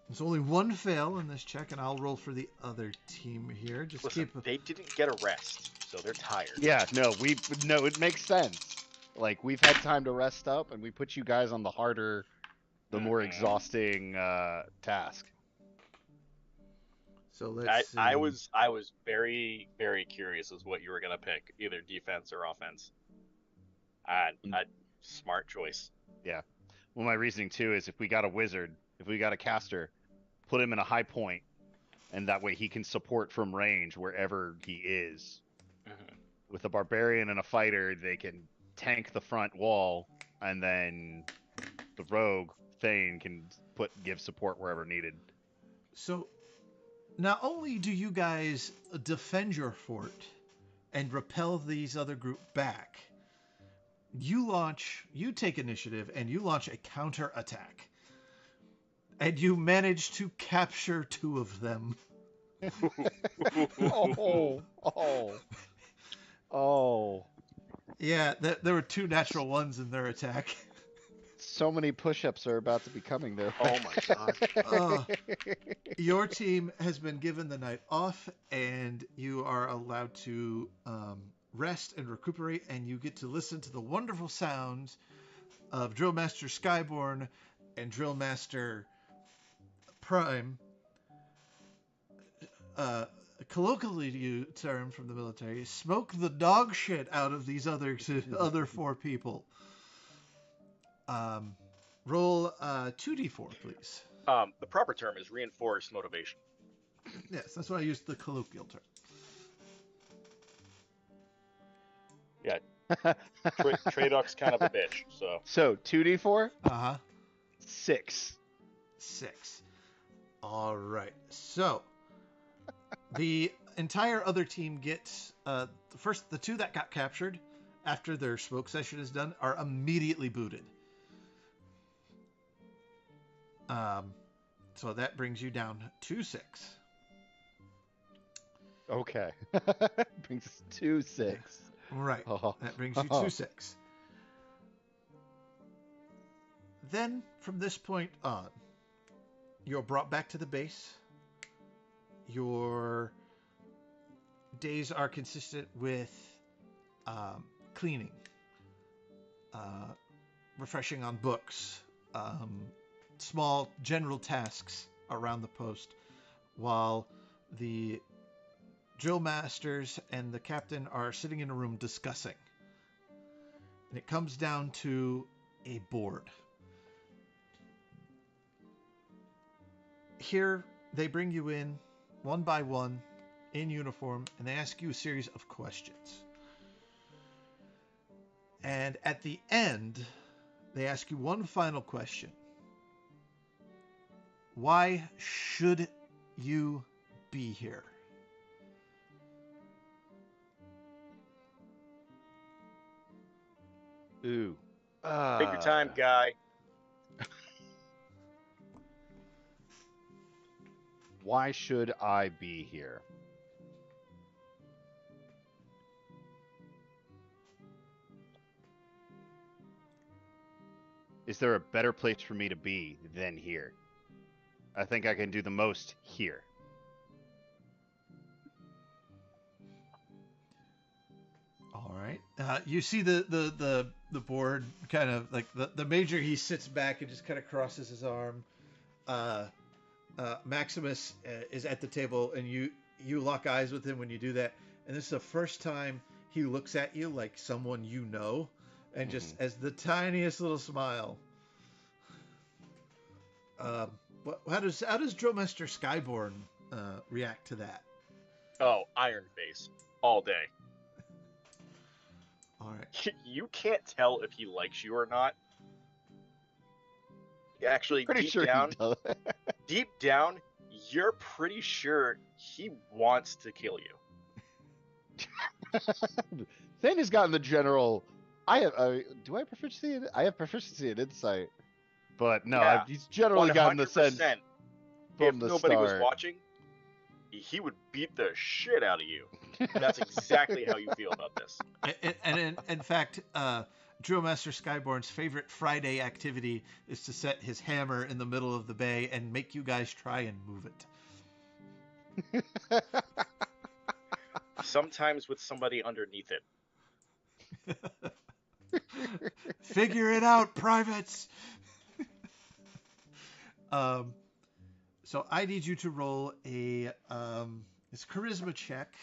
there's only one fail in this check, and I'll roll for the other team here. Just Listen, they didn't get a rest, so they're tired. Yeah, no, it makes sense. Like, we've had time to rest up, and we put you guys on the harder, the more exhausting task. So let's see. I was very, very curious as what you were gonna pick, either defense or offense. Smart choice. Yeah. Well, my reasoning too is if we got a wizard, if we got a caster, put him in a high point, and that way he can support from range wherever he is. Mm-hmm. With a barbarian and a fighter, they can tank the front wall, and then the rogue Thane can give support wherever needed. So, not only do you guys defend your fort and repel these other group back, you take initiative and you launch a counter attack, and you manage to capture 2 of them. Oh. Yeah, there were 2 natural ones in their attack. So many push-ups are about to be coming their way. Oh my god. Your team has been given the night off, and you are allowed to rest and recuperate, and you get to listen to the wonderful sounds of Drillmaster Skyborn and Drillmaster Prime, colloquially term from the military, smoke the dog shit out of these other 4 people. Roll 2d4, please. The proper term is reinforced motivation. Yes, that's why I used the colloquial term. Yeah. Tradock's kind of a bitch, so. So 2d4, Uh-huh. 6. 6. All right. So the entire other team gets the 2 that got captured after their smoke session is done are immediately booted. So that brings you down to 6. Okay. Brings us to 6. Right. Oh. That brings you to 6. Then from this point on, you're brought back to the base. Your days are consistent with cleaning, refreshing on books, small general tasks around the post, while the drill masters and the captain are sitting in a room discussing. And it comes down to a board. Here, they bring you in one by one in uniform, and they ask you a series of questions. And at the end, they ask you one final question. Why should you be here? Ooh. Take your time, guy. Why should I be here? Is there a better place for me to be than here? I think I can do the most here. All right. You see the board kind of like the major. He sits back and just kind of crosses his arm. Maximus is at the table, and you lock eyes with him when you do that. And this is the first time he looks at you like someone you know, and just as the tiniest little smile. How does Drillmaster Skyborn react to that? Oh, Iron Face. All day. All right. You can't tell if he likes you or not. Actually, Pretty deep sure down, he does. deep down, you're pretty sure he wants to kill you. Thane has gotten the general. I have. Do I have proficiency? I have proficiency in insight, but no, Yeah, he's generally gotten the sense 100%. from If the nobody was start. watching, he would beat the shit out of you. That's exactly how you feel about this. And in fact, Drillmaster Skyborn's favorite Friday activity is to set his hammer in the middle of the bay and make you guys try and move it. Sometimes with somebody underneath it. Figure it out, privates. So I need you to roll a it's charisma check.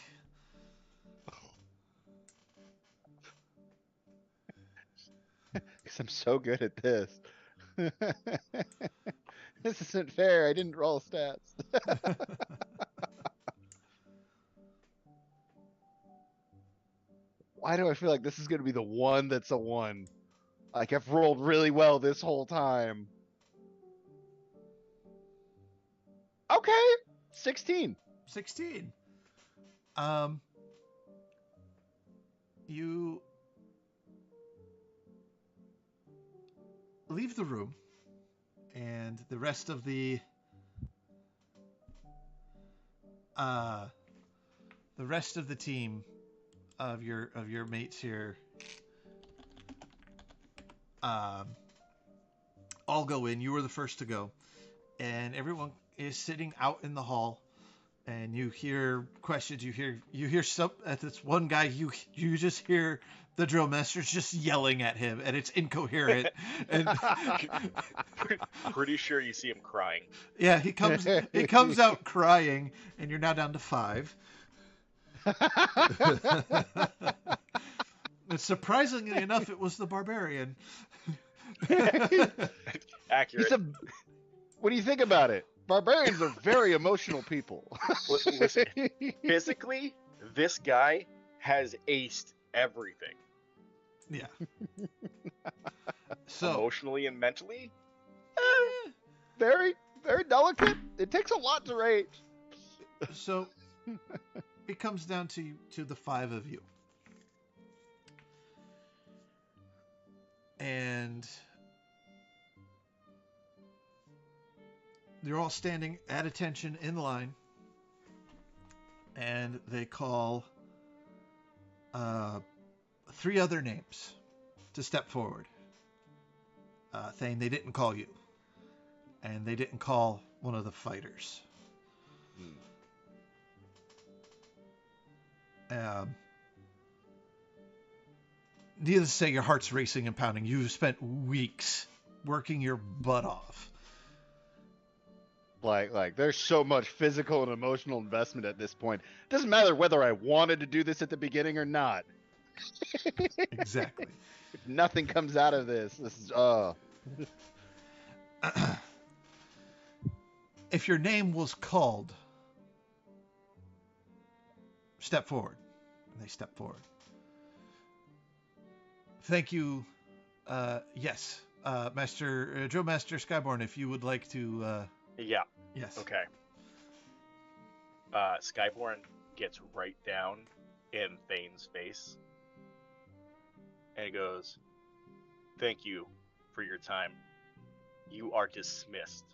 Because I'm so good at this. This isn't fair. I didn't roll stats. Why do I feel like this is going to be the one that's a 1? Like, I've rolled really well this whole time. Okay. 16. 16. You leave the room, and the rest of the team of your mates here all go in. You were the first to go, and everyone is sitting out in the hall. And you hear questions. You hear some at this one guy. You just hear the drill master's just yelling at him, and it's incoherent. And Pretty sure you see him crying. yeah, he comes out crying, and you're now down to 5. And surprisingly enough, it was the barbarian. Accurate. When you think about it, barbarians are very emotional people. Listen, physically, this guy has aced everything. Yeah. So emotionally and mentally, very, very delicate. It takes a lot to rage. So it comes down to the 5 of you. And they're all standing at attention in line. And they call 3 other names to step forward. Thane, they didn't call you. And they didn't call one of the fighters. Needless to say, your heart's racing and pounding. You've spent weeks working your butt off. Like, there's so much physical and emotional investment at this point. Doesn't matter whether I wanted to do this at the beginning or not. Exactly. If nothing comes out of this is If your name was called, step forward. And they step forward. Thank you. Yes, Master Joe Master Skyborn, if you would like to. Yeah. Yes. Okay. Skyborn gets right down in Thane's face, and he goes, "Thank you for your time. You are dismissed."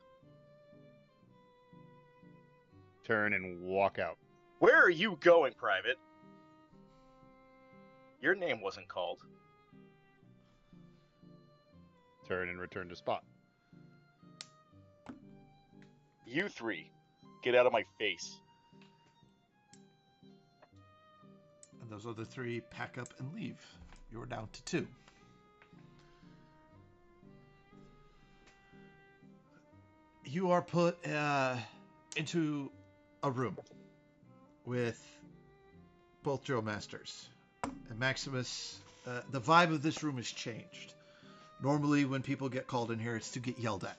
turn and walk out. Where are you going, Private? Your name wasn't called. Turn and return to spot. You 3, get out of my face. And those other 3 pack up and leave. You're down to 2. You are put into a room with both drill masters. And Maximus, the vibe of this room has changed. Normally, when people get called in here, it's to get yelled at.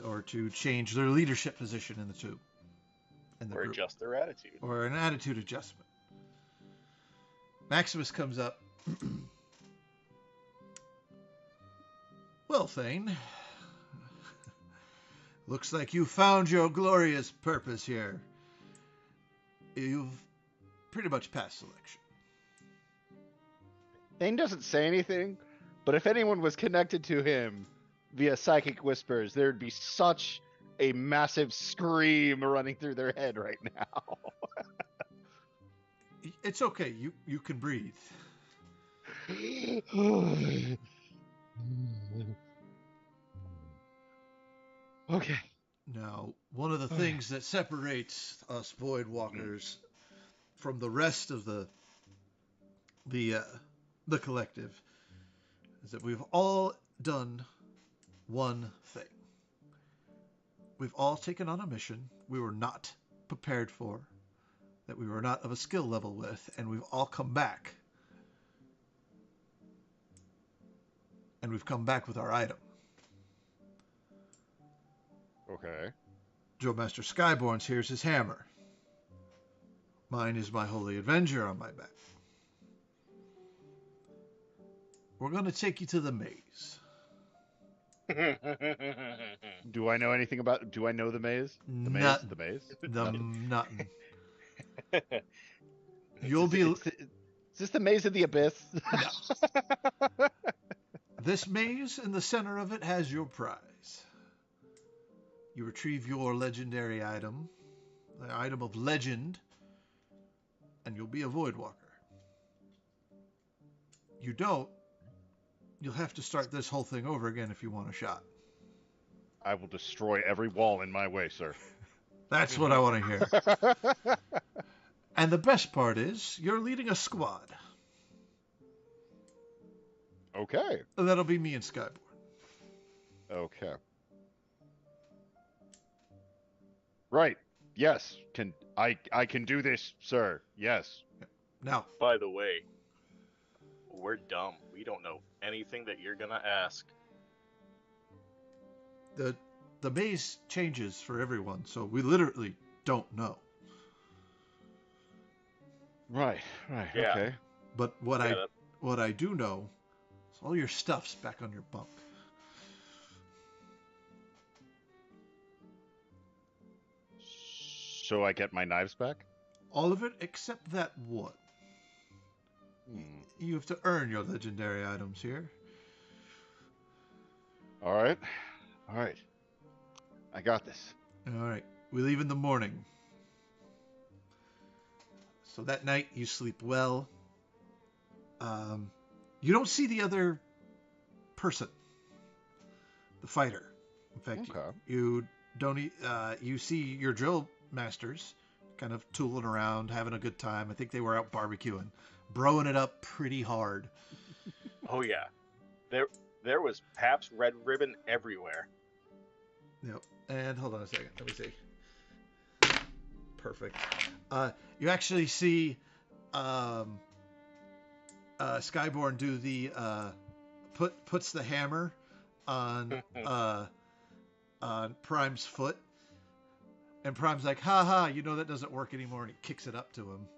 Or to change their leadership position in the group. Or adjust their attitude. Or an attitude adjustment. Maximus comes up. Well, Thane. Looks like you found your glorious purpose here. You've pretty much passed selection. Thane doesn't say anything, but if anyone was connected to him via psychic whispers, there'd be such a massive scream running through their head right now. It's okay. You can breathe. Okay. Now, one of the things that separates us Voidwalkers from the rest of the collective is that we've all done one thing. We've all taken on a mission we were not prepared for, that we were not of a skill level with, and we've all come back. And we've come back with our item. Okay. Joe Master Skyborn's here's his hammer. Mine is my holy avenger on my back. We're going to take you to the maze. Do I know anything about? Do I know the maze? The maze. Nothing. The maze. Nothing. You'll be. Is this the maze of the abyss? No. This maze in the center of it has your prize. You retrieve your legendary item, the item of legend, and you'll be a Voidwalker. You don't, You'll have to start this whole thing over again if you want a shot. I will destroy every wall in my way, sir. That's what I want to hear. And the best part is, you're leading a squad. Okay. That'll be me and Skyborn. Okay. Right. Yes. I can do this, sir. Yes. Now, By the way, we're dumb. We don't know anything that you're gonna ask. the maze changes for everyone, so we literally don't know. Right. Yeah. Okay. But Yeah, what I do know is all your stuff's back on your bunk. So I get my knives back? All of it except that one. Hmm. You have to earn your legendary items here. All right. I got this. All right. We leave in the morning. So that night you sleep well. You don't see the other person, the fighter. In fact, Okay. you don't. You see your drill masters kind of tooling around, having a good time. I think they were out barbecuing, broing it up pretty hard. Oh yeah, there was Pabst Red Ribbon everywhere. Yep. And hold on a second. Let me see. Perfect. You actually see Skyborn do the puts the hammer on Prime's foot, and Prime's like, "Ha ha! You know that doesn't work anymore," and he kicks it up to him.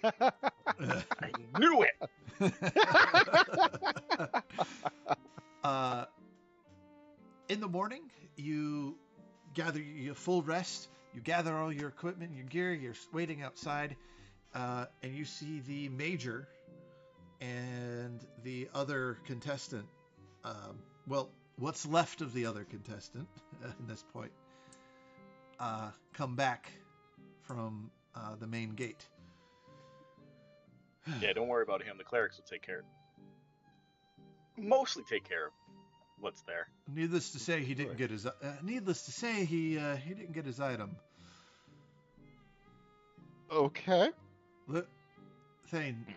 I knew it. In the morning, you gather your full rest. You gather all your equipment, your gear. You're waiting outside, and you see the major and the other contestant. Well, what's left of the other contestant at this point, come back from the main gate. Yeah, don't worry about him. The clerics will take care. Mostly take care of what's there. Needless to say, he didn't get his. Needless to say, he didn't get his item. Okay. Thane,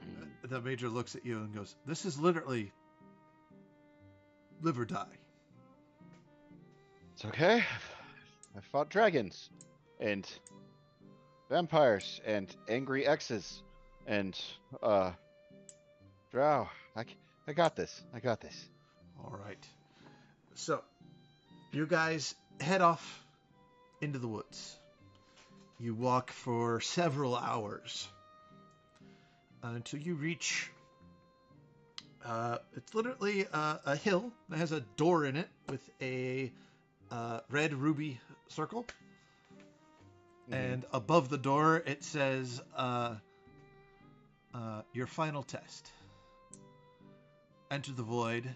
the major looks at you and goes, "This is literally live or die." It's okay. I fought dragons and vampires and angry exes and drow. I got this. All right. So, you guys head off into the woods. You walk for several hours until you reach. It's literally a hill that has a door in it with a red ruby circle. Mm-hmm. And above the door, it says, your final test. Enter the void.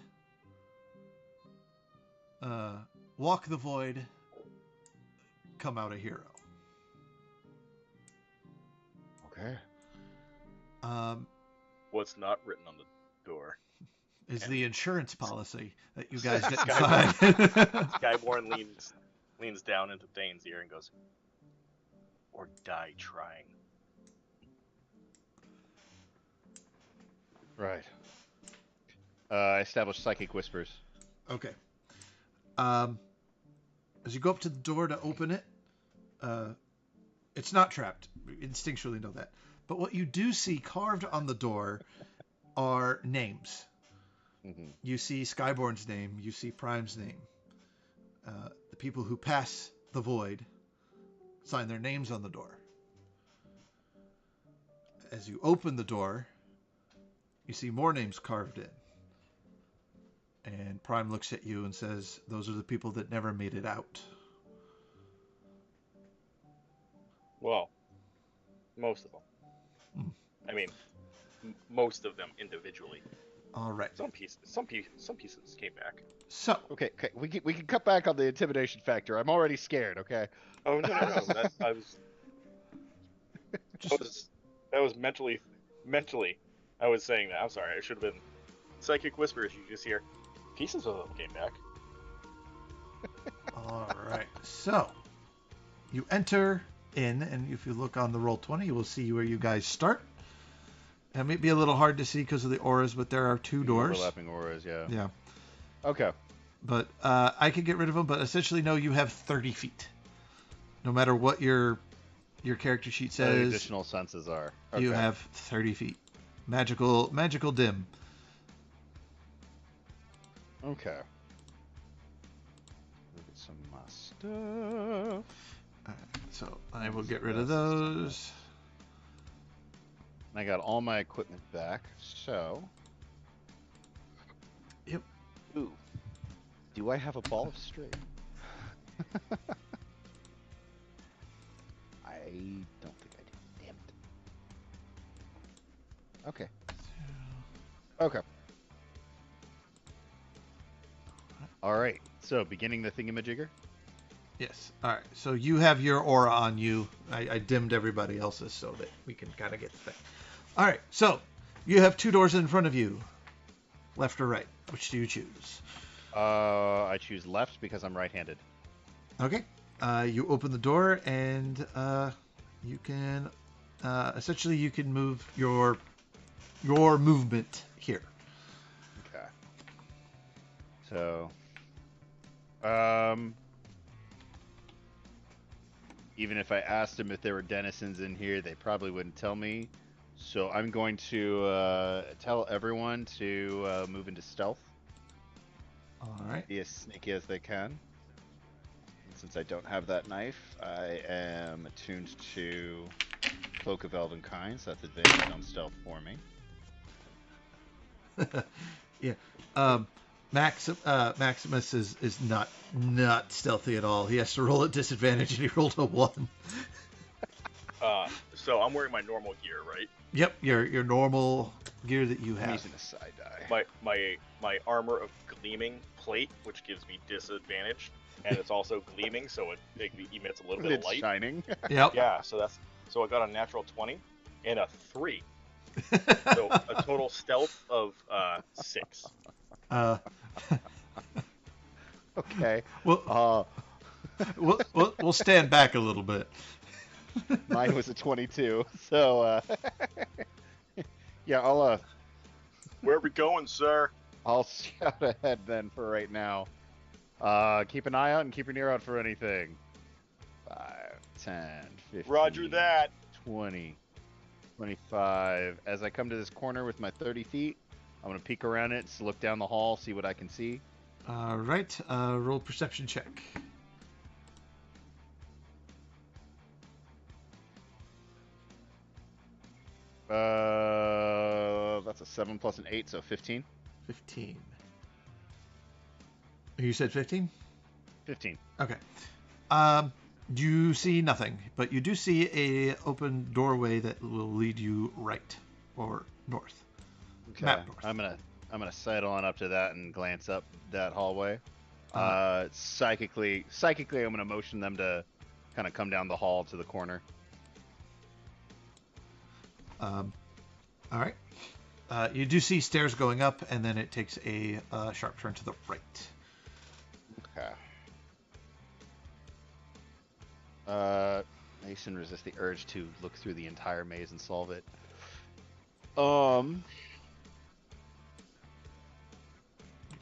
Walk the void. Come out a hero. Okay. What's not written on the door? Is the insurance policy that you guys didn't Skyborn. sign. Skyborn leans down into Thane's ear and goes, "Or die trying." Right. I established psychic whispers. Okay. As you go up to the door to open it, it's not trapped. You instinctually know that. But what you do see carved on the door are names. Mm-hmm. You see Skyborn's name. You see Prime's name. The people who pass the void sign their names on the door. As you open the door, you see more names carved in. And Prime looks at you and says, "Those are the people that never made it out." Well, most of them. I mean, most of them individually. All right. Some pieces came back. So, Okay. We can cut back on the intimidation factor. I'm already scared. Okay. Oh no! That was mentally. I was saying that. I'm sorry. I should have been Psychic whispers. You just hear pieces of them came back. All right. So you enter in, and if you look on the Roll20, you will see where you guys start. It may be a little hard to see because of the auras, but there are two doors. Overlapping auras, yeah. Yeah. Okay. But I could get rid of them, but essentially, no, you have 30 feet. No matter what your character sheet So the says, additional senses are. Okay. you have 30 feet. Magical dim. Okay. Look at some of my stuff. So I will get rid of those. I got all my equipment back, so. Yep. Ooh. Do I have a ball of string? I don't think I do. Damn it. Okay. Okay. All right. So, beginning the thingamajigger? Yes. All right. So you have your aura on you. I dimmed everybody else's so that we can kind of get the thing. All right. So you have two doors in front of you. Left or right? Which do you choose? I choose left because I'm right-handed. Okay. You open the door and you can essentially you can move your movement here. Okay. So, even if I asked them if there were denizens in here, they probably wouldn't tell me. So I'm going to tell everyone to move into stealth. All right. Be as sneaky as they can. And since I don't have that knife, I am attuned to Cloak of Elvenkind, so that's advantage on stealth for me. Yeah. Maximus is not stealthy at all. He has to roll at disadvantage, and he rolled a 1. So I'm wearing my normal gear, right? Yep, your normal gear that you I'm have. using a side die. My armor of gleaming plate, which gives me disadvantage, and it's also gleaming, so it emits a little bit of It's light. shining. Yep. Yeah, so I got a natural 20 and a 3, so a total stealth of 6. Okay. Well, we'll stand back a little bit. Mine was a 22, so yeah, Where are we going, sir? I'll scout ahead then for right now. Keep an eye out and keep your ear out for anything. 5, 10, 15. Roger that. 20, 25. As I come to this corner with my 30 feet, I'm gonna peek around it, look down the hall, see what I can see. All right. Roll perception check. That's a 7 plus an 8, so 15. 15. You said 15? 15. Okay. You see nothing, but you do see a open doorway that will lead you right or north. Okay. Map north. I'm gonna sidle on up to that and glance up that hallway. Psychically, I'm gonna motion them to kind of come down the hall to the corner. All right. You do see stairs going up, and then it takes a sharp turn to the right. Okay. Mason resists the urge to look through the entire maze and solve it.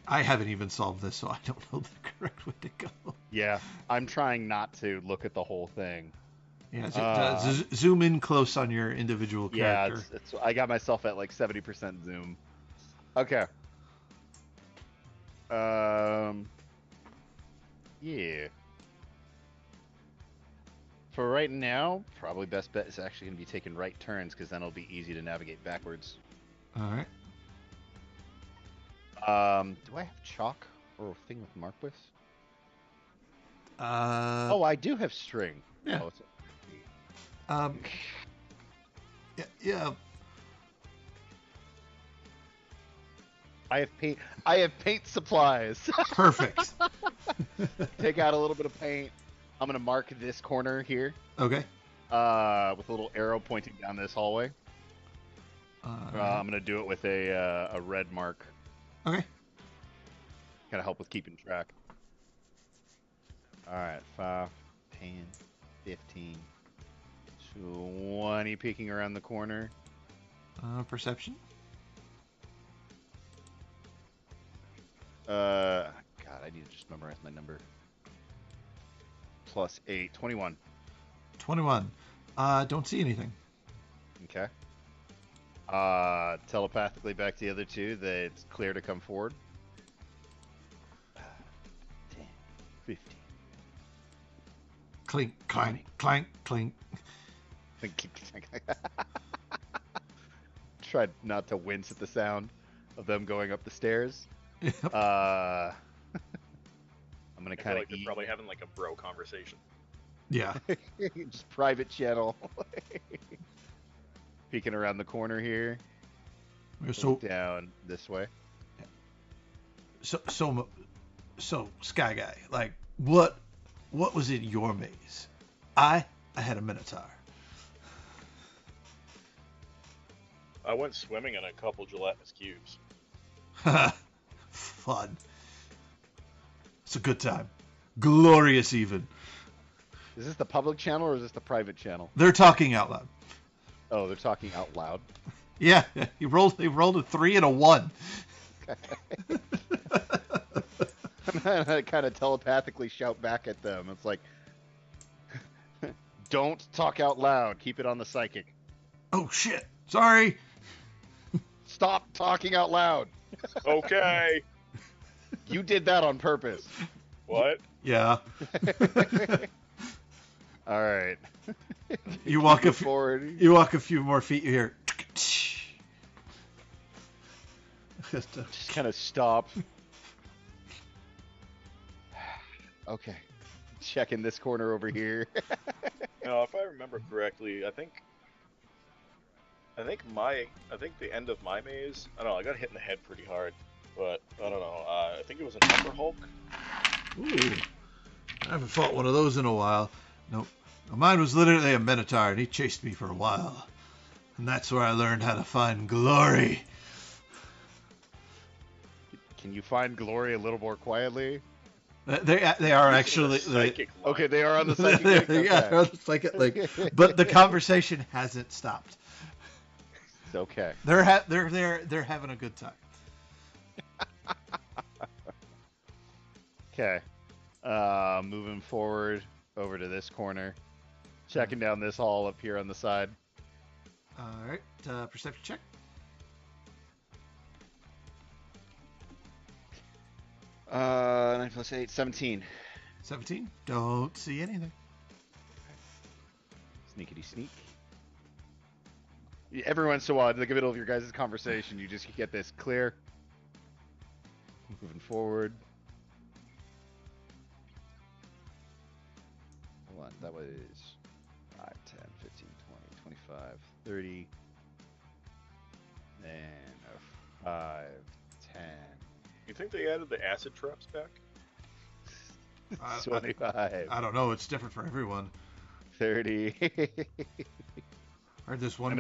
I haven't even solved this, so I don't know the correct way to go. Yeah, I'm trying not to look at the whole thing. Yeah, zoom in close on your individual character. Yeah, I got myself at like 70% zoom. Okay. Yeah. For right now, probably best bet is actually going to be taking right turns, because then it'll be easy to navigate backwards. All right. Do I have chalk or a thing with mark with? Oh, I do have string. Yeah. Oh, Yeah. I have paint supplies. Perfect. Take out a little bit of paint. I'm gonna mark this corner here. Okay. With a little arrow pointing down this hallway. Right. I'm gonna do it with a red mark Okay. Gotta help with keeping track. All right, 5, 10, 15, 20 peeking around the corner. Perception. God, I need to just memorize my number. Plus 8, 21. 21. Don't see anything. Okay. Telepathically back to the other two that it's clear to come forward. 10, 15. Clink, clank, clank, clink. Tried not to wince at the sound of them going up the stairs. Yep. I'm gonna I feel kind of like they're probably having like a bro conversation. Yeah. just private channel. Peeking around the corner here. So, Down this way. so, Sky Guy, like, what was in your maze? I had a Minotaur. I went swimming in a couple gelatinous cubes. Fun. It's a good time. Glorious, even. Is this the public channel or is this the private channel? They're talking out loud. Oh, they're talking out loud. Yeah, he rolled a 3 and a 1. I kind of telepathically shout back at them. It's like, don't talk out loud. Keep it on the psychic. Oh shit! Sorry. Stop talking out loud. Okay. You did that on purpose. What? Yeah. All right. You walk forward. You walk a few more feet. You hear. Just kind of stop. Okay. Checking this corner over here. No, if I remember correctly, I think the end of my maze. I don't know. I got hit in the head pretty hard, but I don't know. I think it was an upper Hulk. Ooh. I haven't fought one of those in a while. Nope. Mine was literally a Minotaur, and he chased me for a while. And that's where I learned how to find glory. Can you find glory a little more quietly? They are actually Psychic line. Okay, they are on the psychic link. Okay. yeah, they're on the psychic link. But the conversation hasn't stopped. It's okay. They're having a good time. Okay. Moving forward over to this corner. Checking down this hall up here on the side. All right, perception check. Uh, 9 plus 8, 17. 17. Don't see anything. Sneakity sneak. Every once in a while, in the middle of your guys' conversation, you just get this clear. Moving forward. Hold on, that was 5, 10, 15, 20, 25, 30. Then 5, 10. You think they added the acid traps back? 25. I don't know. It's different for everyone. 30. Heard this one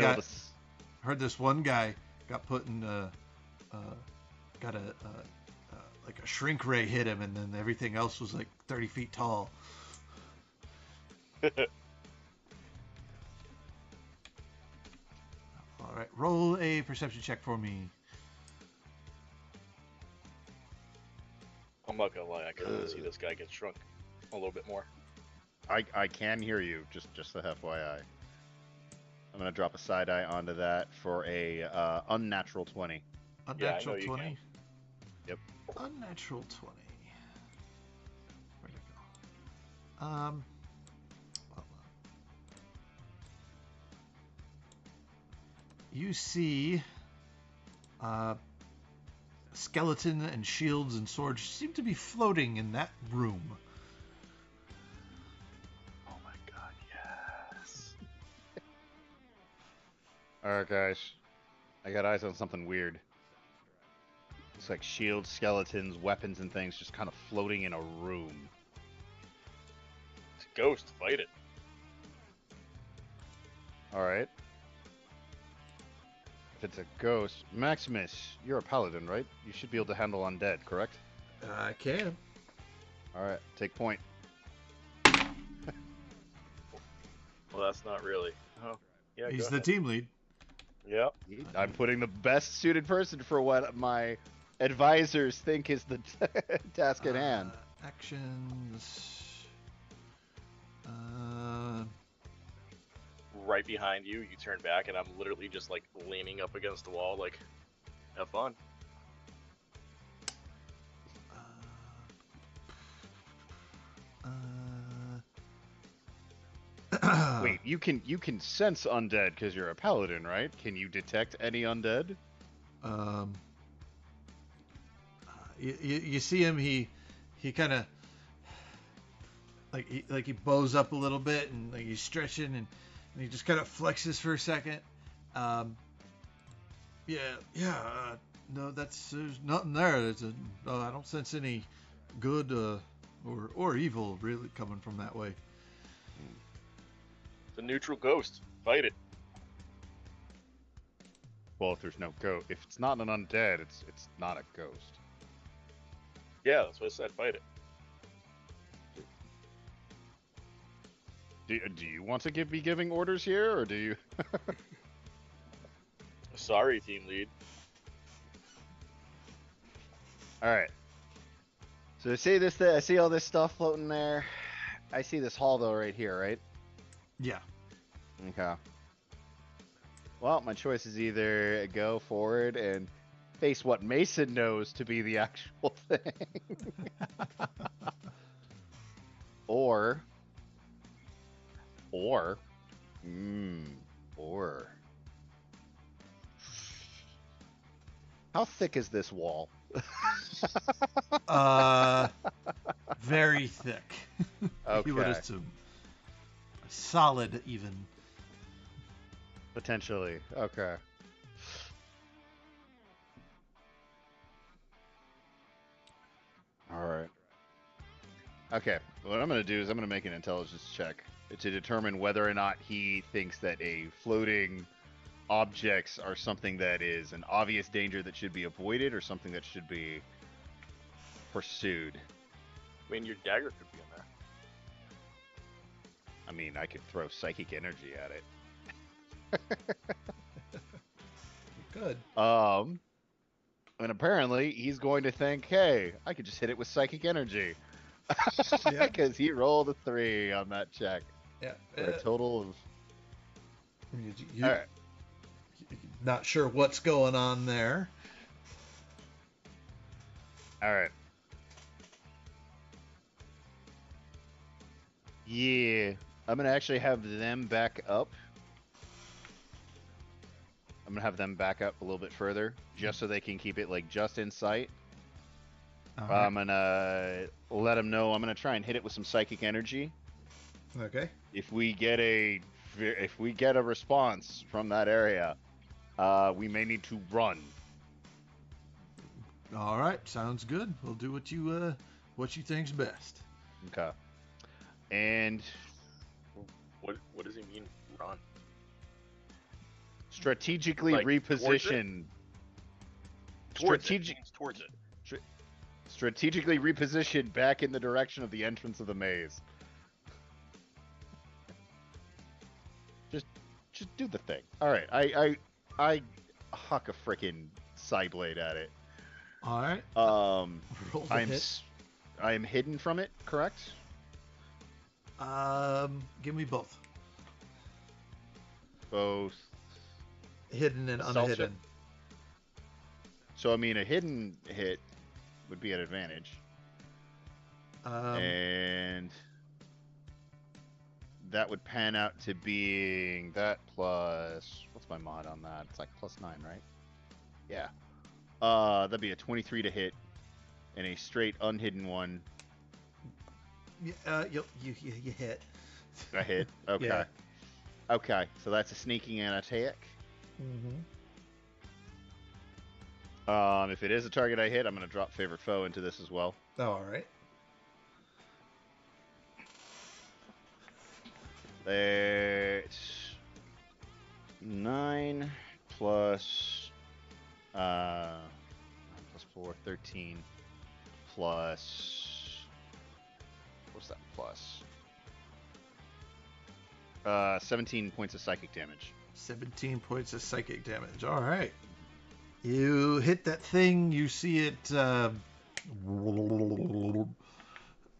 guy got put in got a like a shrink ray hit him, and then everything else was like 30 feet tall. All right, roll a perception check for me. I'm not gonna lie, I kind of see this guy get shrunk a little bit more. I can hear you, just the FYI. I'm gonna drop a side eye onto that for a unnatural 20. Unnatural you 20. can. Yep. Unnatural 20. Where'd it go? Hold on. You see skeleton and shields and swords seem to be floating in that room. Oh my god, yes. Alright, guys. I got eyes on something weird. It's like shields, skeletons, weapons, and things just kind of floating in a room. It's a ghost. Fight it. Alright. If it's a ghost, Maximus, you're a paladin, right? You should be able to handle undead, correct? I can. All right, take point. Well, that's not really. Oh, yeah, He's go the ahead. team lead. Yep. I'm putting the best suited person for what my advisors think is the task at hand. Actions. Right behind you, you turn back, and I'm literally just like leaning up against the wall, like, have fun. Wait, you can sense undead because you're a paladin, right? Can you detect any undead? You see him. He kind of he bows up a little bit and like he's stretching and he just kind of flexes for a second. No, there's nothing there. I don't sense any good or evil really coming from that way. It's a neutral ghost. Fight it. Well, if there's no ghost, if it's not an undead, it's not a ghost. Yeah, that's what I said. Fight it. Do you want to be giving orders here, or do you? Sorry, team lead. All right. So I see this. I see all this stuff floating there. I see this hall though right here, right? Yeah. Okay. Well, my choice is either go forward and face what Mason knows to be the actual thing, or, or, or. How thick is this wall? Very thick. You would Okay. assume. Solid, even. Potentially. Okay. All right. Okay. What I'm going to do is I'm going to make an intelligence check to determine whether or not he thinks that a floating objects are something that is an obvious danger that should be avoided or something that should be pursued. I mean, your dagger could be in there. I mean, I could throw psychic energy at it. Good. And apparently he's going to think, hey, I could just hit it with psychic energy. Yeah. Because he rolled a 3 on that check. Yeah. For a total of. All right. Not sure what's going on there. All right. Yeah. I'm going to actually have them back up. I'm going to have them back up a little bit further just so they can keep it like just in sight. Right. I'm going to let them know I'm going to try and hit it with some psychic energy. Okay. If we get a response from that area, we may need to run. All right. Sounds good. We'll do what you think's best. Okay. And What does he mean, run? strategically Like, reposition. Towards it. Strategically reposition back in the direction of the entrance of the maze. Just do the thing. All right. I huck a freaking Psyblade at it. All right. Roll the hit. I am hidden from it, correct? Give me both. Both. Hidden and unhidden. So I mean, a hidden hit would be an advantage. And that would pan out to being that plus, what's my mod on that? It's like +9, right? Yeah. That'd be a 23 to hit, and a straight unhidden one. You hit. I hit. Okay. Yeah. Okay, so that's a sneaking and attack. If it is a target I hit, I'm going to drop favorite foe into this as well. All right. It's 9 plus 4, 13 plus what's that plus? 17 points of psychic damage. 17 points of psychic damage. All right. You hit that thing. You see it,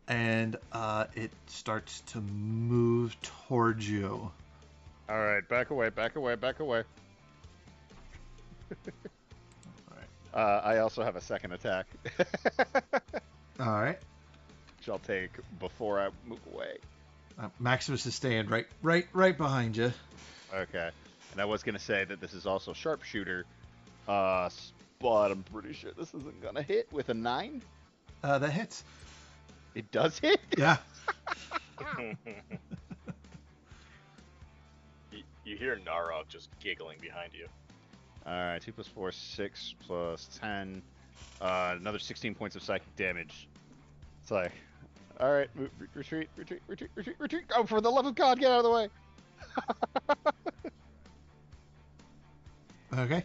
and it starts to move towards you. All right, back away, back away, back away. All right. I also have a second attack, All right. which I'll take before I move away. Maximus is staying right behind you. Okay. And I was gonna say that this is also sharpshooter, but I'm pretty sure this isn't gonna hit with a 9. That hits. It does hit. Yeah. You hear Narok just giggling behind you. All right, 2 plus 4, 6 plus 10, another 16 points of psychic damage. It's like, all right, retreat, retreat, retreat, retreat, retreat. Oh, for the love of God, get out of the way. Okay.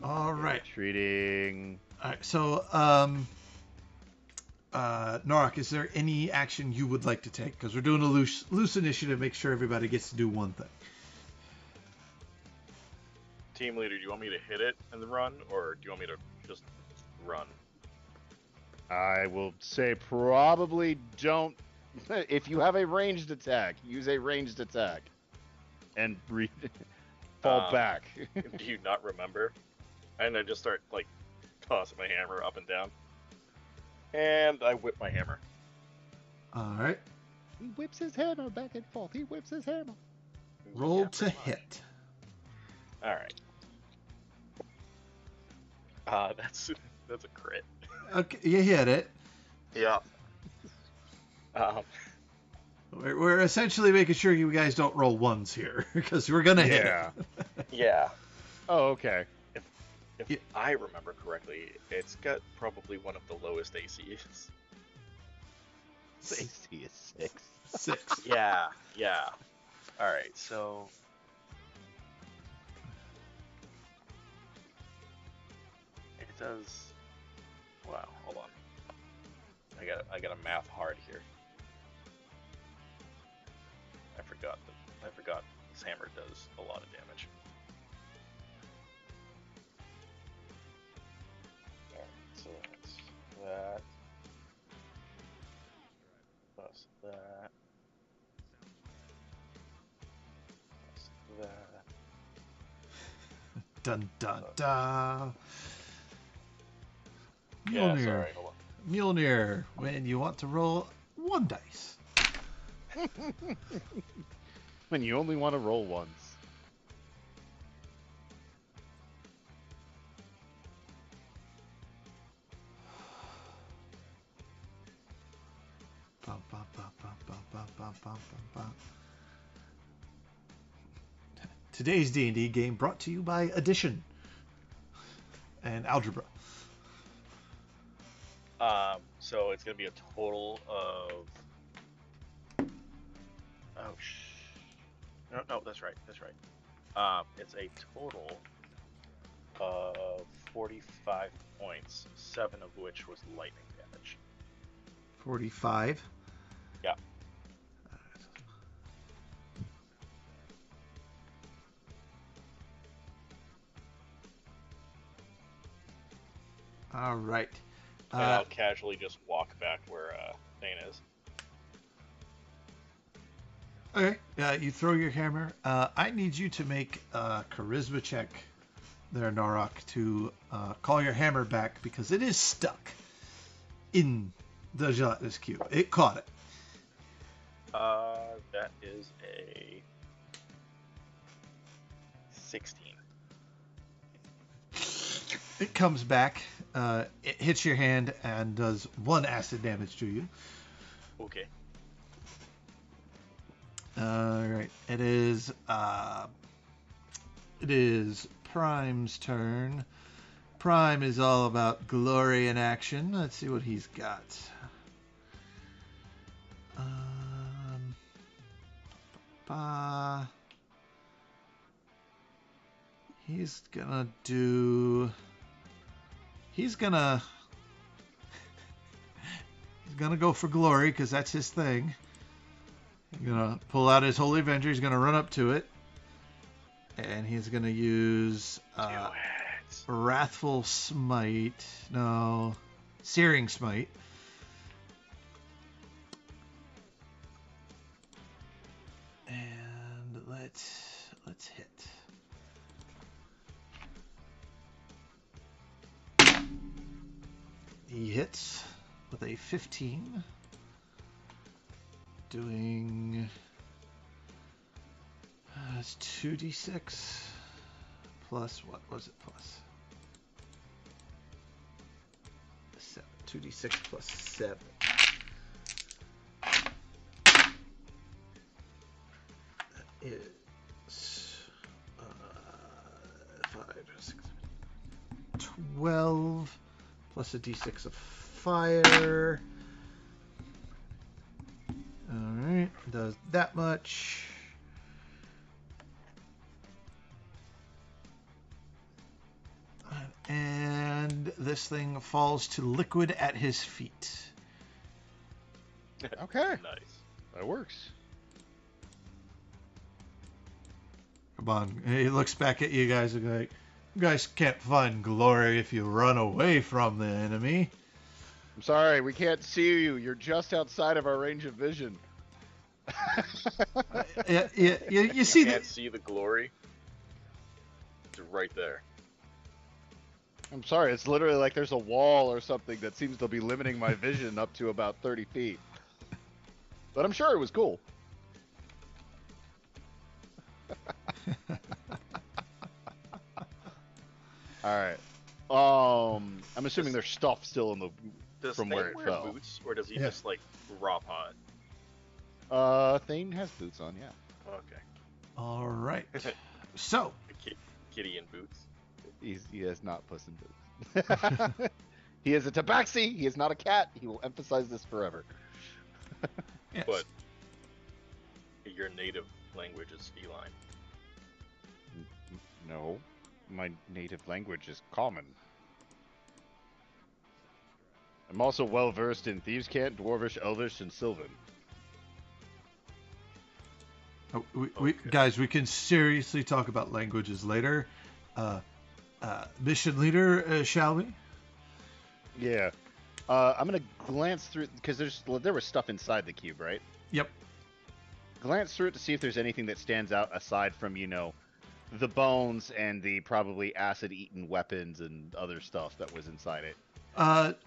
All right. Retreating. All right. So, Norak, is there any action you would like to take? Because we're doing a loose initiative. Make sure everybody gets to do one thing. Team leader, do you want me to hit it and then run, or do you want me to just run? I will say probably don't. If you have a ranged attack, use a ranged attack, and fall back. Do you not remember? And I just start like tossing my hammer up and down, and I whip my hammer. All right. He whips his hammer back and forth. He whips his hammer. Roll Yeah, to pretty much. hit. All right. That's a crit. Okay, you hit it. Yeah. We're essentially making sure you guys don't roll ones here because we're gonna hit it. Yeah. Oh, okay. If Yeah. I remember correctly, it's got probably one of the lowest ACs. The AC is 6. 6. Yeah. All right, so it does. Wow, hold on. I got a math hard here. I forgot this hammer does a lot of damage. Alright, so that's that. Plus that. Plus that. Dun dun dun. Yeah, Mjolnir. sorry, hold on. Mjolnir. When you want to roll one dice. When you only want to roll once. Bum, bum, bum, bum, bum, bum, bum, bum, bum. Today's D&D game brought to you by addition and algebra. So it's gonna be a total of. No, that's right. It's a total of 45 points, 7 of which was lightning damage. 45. Yeah. All right. And I'll casually just walk back where Thane is. Okay. You throw your hammer. I need you to make a charisma check there, Narok, to call your hammer back because it is stuck in the gelatinous cube. It caught it. That is a 16. It comes back. It hits your hand and does 1 acid damage to you. Okay. All right. It is Prime's turn. Prime is all about glory in action. Let's see what he's got. he's gonna do. He's gonna go for glory because that's his thing. He's gonna pull out his Holy Avenger. He's gonna run up to it, and he's gonna use Wrathful Smite. No, Searing Smite. And let's hit. He hits with a 15, doing it's 2d6 plus what was it plus 7. 2d6 plus 7. It's 5, 6, 12 plus a d6 of fire. Alright, does that much. And this thing falls to liquid at his feet. Okay. Nice. That works. Come on. He looks back at you guys and like, you guys can't find glory if you run away from the enemy. I'm sorry, we can't see you. You're just outside of our range of vision. You see Can't see the glory. It's right there. I'm sorry, it's literally like there's a wall or something that seems to be limiting my vision up to about 30 feet. But I'm sure it was cool. Alright. I'm assuming there's stuff still in the Does from Thane where it wear fell. boots, or does he Yeah. just like raw pot? Thane has boots on, yeah. Okay. All right. So, Kitty in boots. He has not Puss in Boots. He is a tabaxi. He is not a cat. He will emphasize this forever. yes. But your native language is feline. No, my native language is common. I'm also well versed in Thieves' Cant, Dwarvish, Elvish, and Sylvan. Guys, we can seriously talk about languages later. Mission leader, shall we? Yeah. I'm gonna glance through because there was stuff inside the cube, right? Yep. Glance through it to see if there's anything that stands out aside from the bones and the probably acid-eaten weapons and other stuff that was inside it.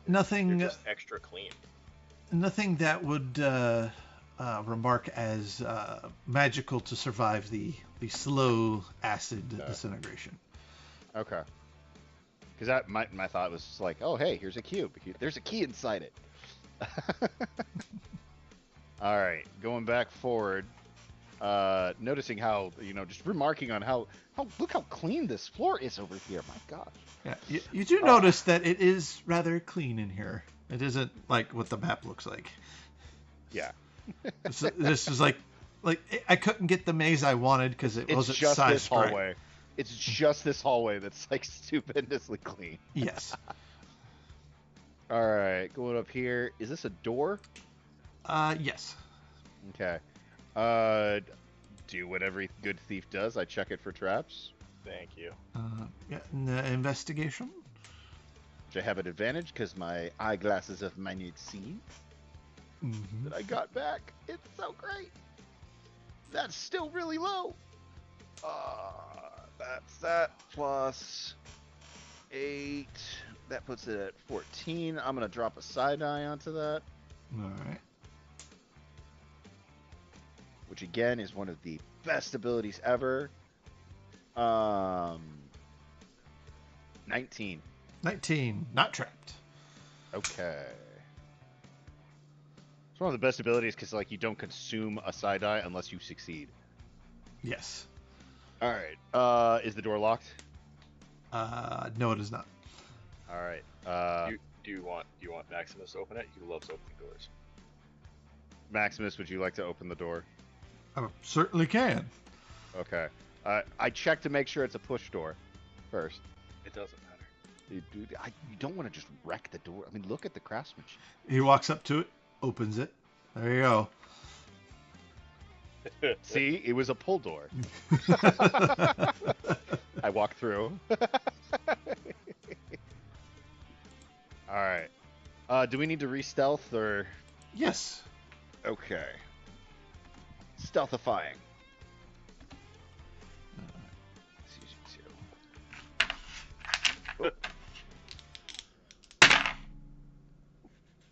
Nothing. They're just extra clean. Nothing that would remark as magical to survive the slow acid disintegration. Okay. Because my thought was just like, oh hey, here's a cube. There's a key inside it. All right, going back forward, noticing how just remarking on how look how clean this floor is over here. My gosh. Yeah, you do notice that it is rather clean in here. It isn't like what the map looks like. Yeah. This is like I couldn't get the maze I wanted because it wasn't just size this right. hallway. It's just this hallway that's like stupendously clean. Yes. All right, going up here. Is this a door? Yes. Okay. Do what every good thief does. I check it for traps. Thank you. Investigation. Which I have an advantage because my eyeglasses of minute seeing that I got back. It's so great. That's still really low. That's that plus 8. That puts it at 14. I'm gonna drop a side eye onto that. All right. Which again is one of the best abilities ever. 19. 19. Not trapped. Okay. It's one of the best abilities because you don't consume a side eye unless you succeed. Yes. All right. Is the door locked? No, it is not. All right. Do you want Maximus to open it? He loves opening doors. Maximus, would you like to open the door? I certainly can. Okay. I check to make sure it's a push door. first. It doesn't matter. You don't want to just wreck the door. I mean, look at the craftsmanship. He walks up to it, opens it. There you go. See, it was a pull door. I walk through. All right. Do we need to re-stealth or? Yes. Okay. Stealthifying.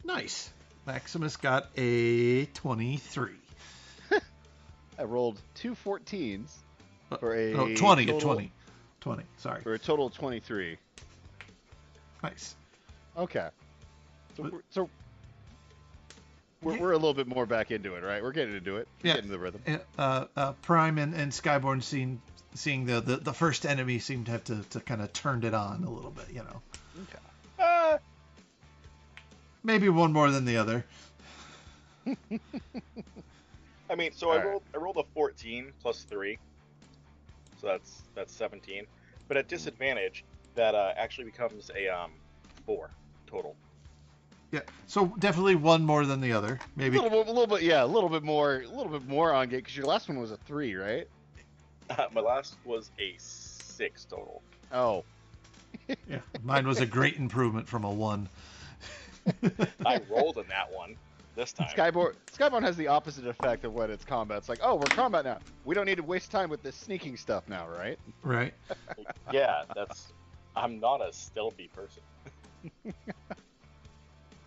Nice. Maximus got a 23. I rolled 2 14s for a 20, total, 20, sorry. for a total of 23. Nice. Okay. So we're a little bit more back into it, right? We're getting into it. We're getting the rhythm. Prime and Skyborn seeing the first enemy seem to have to kind of turned it on a little bit, you know. Okay. Maybe one more than the other. I mean, so I rolled a 14 plus 3, so that's 17. But at disadvantage, that actually becomes a 4 total. Yeah. So definitely one more than the other. Maybe a little bit more on gate because your last one was a 3, right? My last was a 6 total. Oh. Yeah. Mine was a great improvement from a 1. I rolled in that one this time. Skyborn has the opposite effect of when it's combat. It's like, oh, we're combat now. We don't need to waste time with this sneaking stuff now, right? Right. Yeah, I'm not a stealthy person.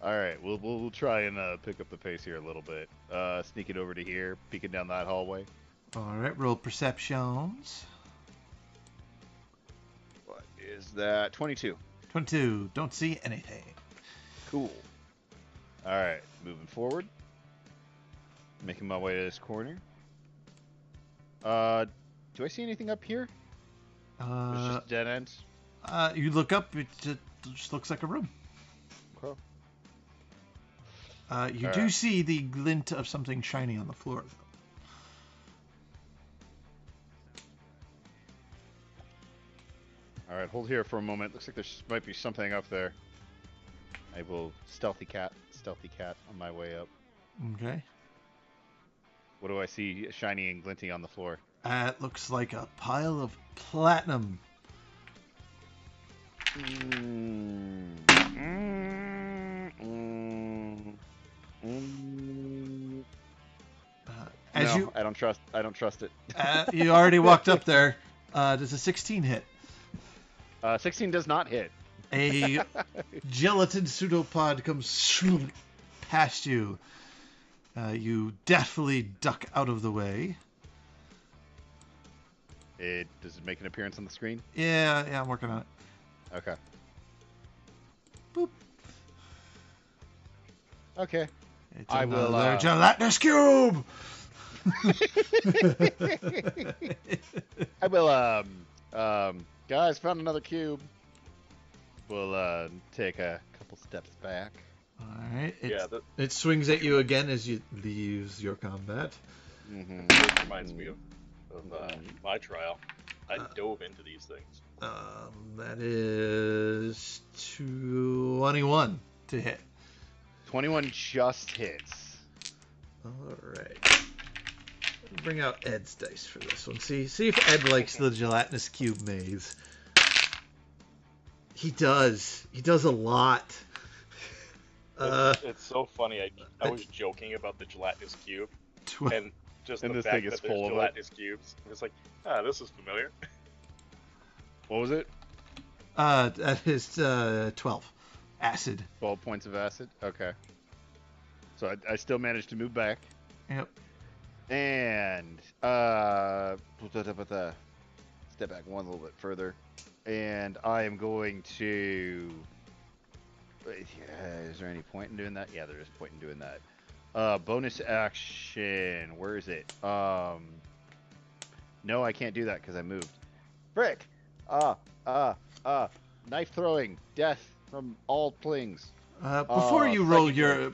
All right, we'll try and pick up the pace here a little bit. Sneaking over to here, peeking down that hallway. All right, roll perceptions. What is that? 22. 22. Don't see anything. Cool. All right, moving forward. Making my way to this corner. Do I see anything up here? It's just dead ends. You look up. It just looks like a room. Okay. You do see the glint of something shiny on the floor, though. All right, hold here for a moment. Looks like there might be something up there. I will stealthy cat on my way up. Okay. What do I see shiny and glinting on the floor? It looks like a pile of platinum. I don't trust it. You already walked up there. Does a 16 hit? 16 does not hit. A gelatin pseudopod comes past you. You deftly duck out of the way. Does it make an appearance on the screen? Yeah, I'm working on it. Okay. Boop. Okay. It's I will. Gelatinous cube. I will. Guys, found another cube. We'll take a couple steps back. All right. It swings at you again as you leave your combat. Mm-hmm. It reminds me of my trial. I dove into these things. That is 21 to hit. 21 just hits. All right. Bring out Ed's dice for this one. See if Ed likes the gelatinous cube maze. He does. He does a lot. It's so funny. I was joking about the gelatinous cube, and just the this fact thing is that there's full of gelatinous cubes. It's like, this is familiar. What was it? That is 12. Acid. 12 points of acid? Okay. So I still managed to move back. Yep. And step back one little bit further. And I am going to... is there any point in doing that? Yeah, there is a point in doing that. Bonus action. Where is it? No, I can't do that because I moved. Frick! Knife throwing. Death from all things. Before you roll your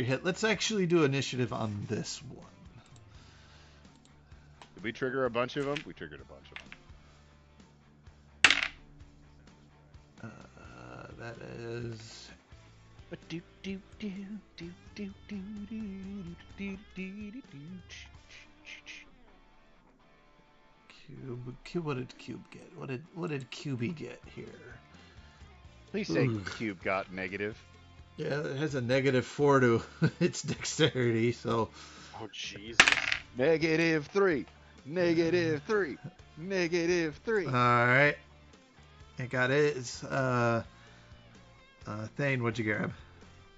hit, let's actually do initiative on this one. Did we trigger a bunch of them? We triggered a bunch of them. that is cube. What did cube get? What did QB get here? Please say Ooh. cube got negative. Yeah, it has a -4 to its dexterity, so. Oh Jesus. -3. -3. -3. All right. I got it. It's Thane, what'd you grab?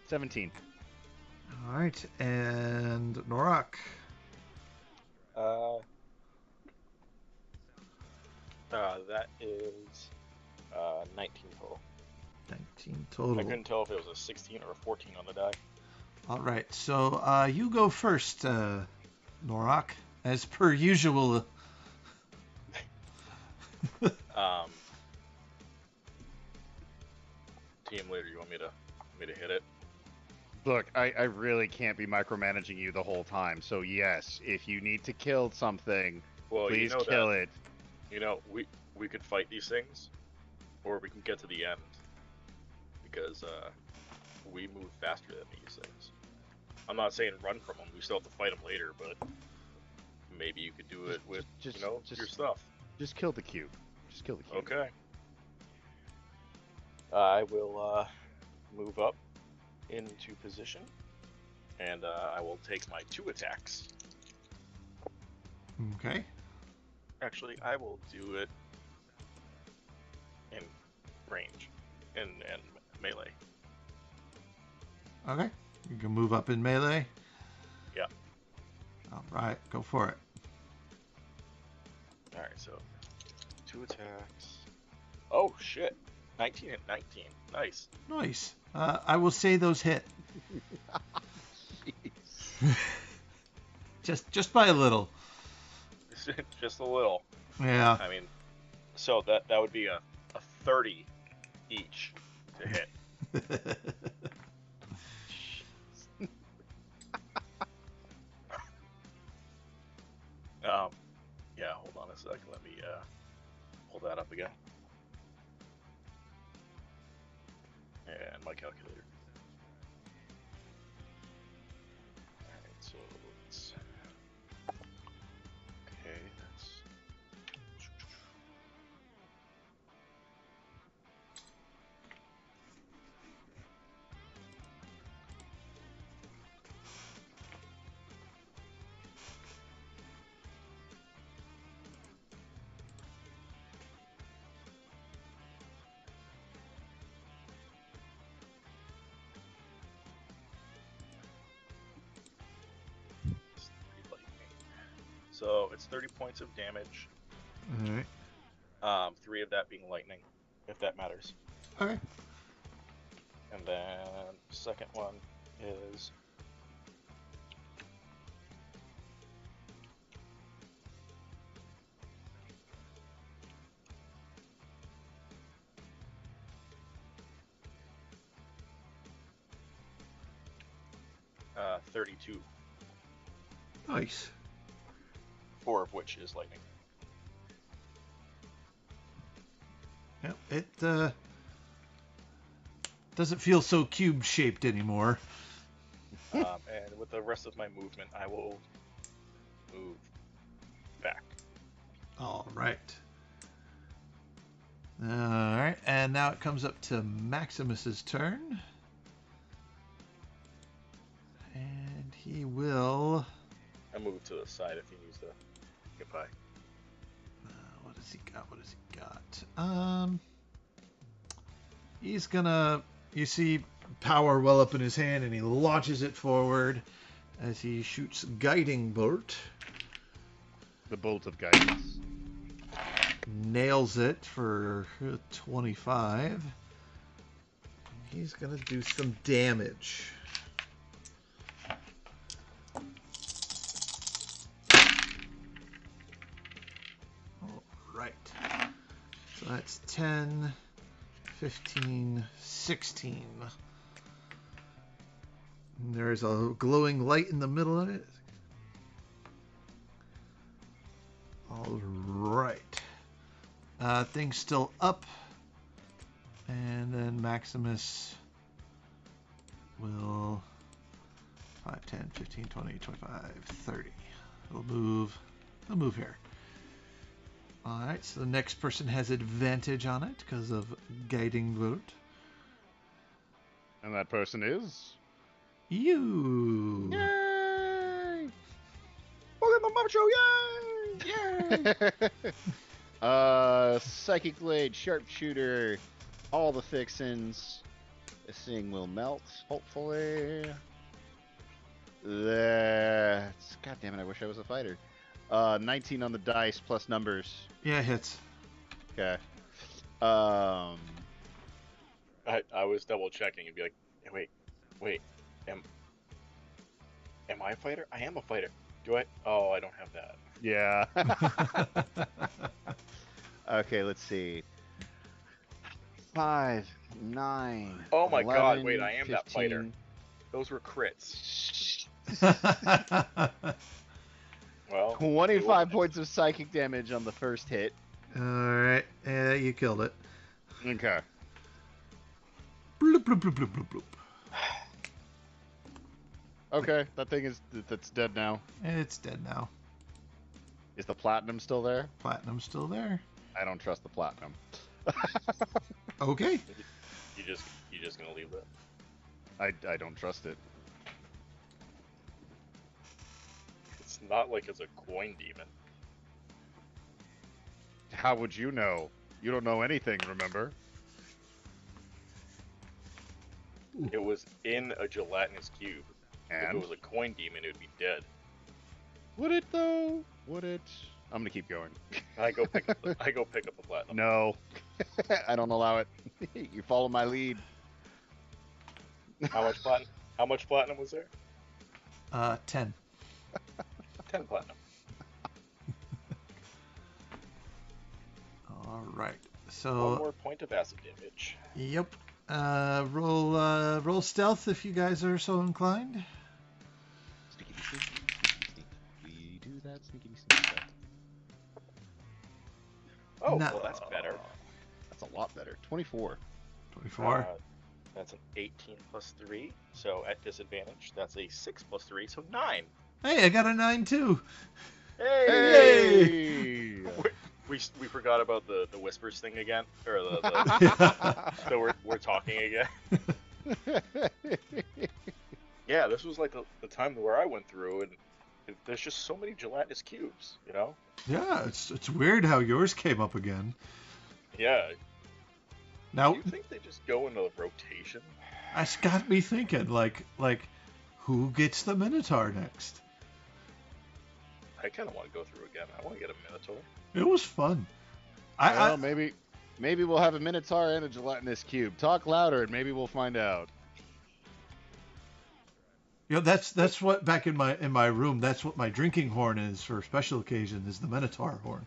17. All right, and Norak. That is 19 total. 19 total. I couldn't tell if it was a 16 or a 14 on the die. All right, so you go first, Norak, as per usual. Team leader, you want me to hit it? Look, I really can't be micromanaging you the whole time. So yes, if you need to kill something, Well, please you know kill that, it. You know, we could fight these things, or we can get to the end, because we move faster than these things. I'm not saying run from them. We still have to fight them later, but maybe you could do it with your stuff. Just kill the cube. Just kill the cube. Okay. I will move up into position, and I will take my 2 attacks. Okay. Actually, I will do it in range and melee. Okay. You can move up in melee. Yeah. All right, go for it. All right, so 2 attacks. Oh shit! 19 and 19. Nice. Nice. I will say those hit. just by a little. Just a little. Yeah. I mean, so that would be a 30 each to hit. Yeah. Hold on a second. Let me pull that up again. And my calculator. Alright, so it's... Okay, that's... So it's 30 points of damage. All right. 3 of that being lightning, if that matters. Okay. And then second one is 32. Nice. 4 of which is lightning. Yeah, it doesn't feel so cube-shaped anymore. And with the rest of my movement, I will move back. All right. All right, and now it comes up to Maximus's turn. And he will... I move to the side if he needs to get by. What has he got? What has he got? He's gonna... You see power well up in his hand, and he launches it forward as he shoots Guiding Bolt. The bolt of guidance. Nails it for 25. He's gonna do some damage. All right. So that's 10, 15, 16. And there's a glowing light in the middle of it. All right. Thing's still up. And then Maximus will 5, 10, 15, 20, 25, 30. He'll move here. Alright, so the next person has advantage on it because of guiding bolt. And that person is... You! Yay! Look at the Muppet Show! Yay! Yay! Psychic Blade, Sharpshooter, all the fixins. This thing will melt, hopefully. That's... God damn it, I wish I was a fighter. 19 on the dice plus numbers. Yeah, hits. Okay. I was double checking and be like, hey, wait, am I a fighter? I am a fighter. Do I? Oh, I don't have that. Yeah. Okay, let's see. 5, 9. Oh my 11, god, wait, I am 15. that fighter. Those were crits. Well, 25 points of psychic damage on the first hit. Alright, yeah, you killed it. Okay. Bloop, bloop, bloop, bloop, bloop, bloop. Okay, that's dead now. It's dead now. Is the platinum still there? Platinum's still there. I don't trust the platinum. Okay. you just gonna leave that? I don't trust it. It's not like it's a coin demon. How would you know? You don't know anything, remember? It was in a gelatinous cube. If And? it was a coin demon, it would be dead. Would it though? Would it? I'm gonna keep going. I go pick up the platinum. No. I don't allow it. You follow my lead. How much platinum? How much platinum was there? 10. 10 platinum. Alright. One So, more point of acid damage. yep. Roll stealth if you guys are so inclined. Sneaky, sneaky, sneaky. We do that sneaky, sneaky stuff. Oh, No. well, that's better. That's a lot better. 24. 24. That's an 18 plus 3, so at disadvantage, that's a 6 plus 3, so 9. Hey, I got a 9 too. Hey! We forgot about the whispers thing again, or the we're talking again. Yeah, this was like the time where I went through, and there's just so many gelatinous cubes, you know? Yeah, it's weird how yours came up again. Yeah. Now, Do you think they just go into rotation? that's got me thinking, like, who gets the Minotaur next? I kind of want to go through again. I want to get a Minotaur. It was fun. Well, maybe we'll have a Minotaur and a gelatinous cube. Talk louder, and maybe we'll find out. You know, that's what back in my room. That's what my drinking horn is for special occasion. Is the Minotaur horn.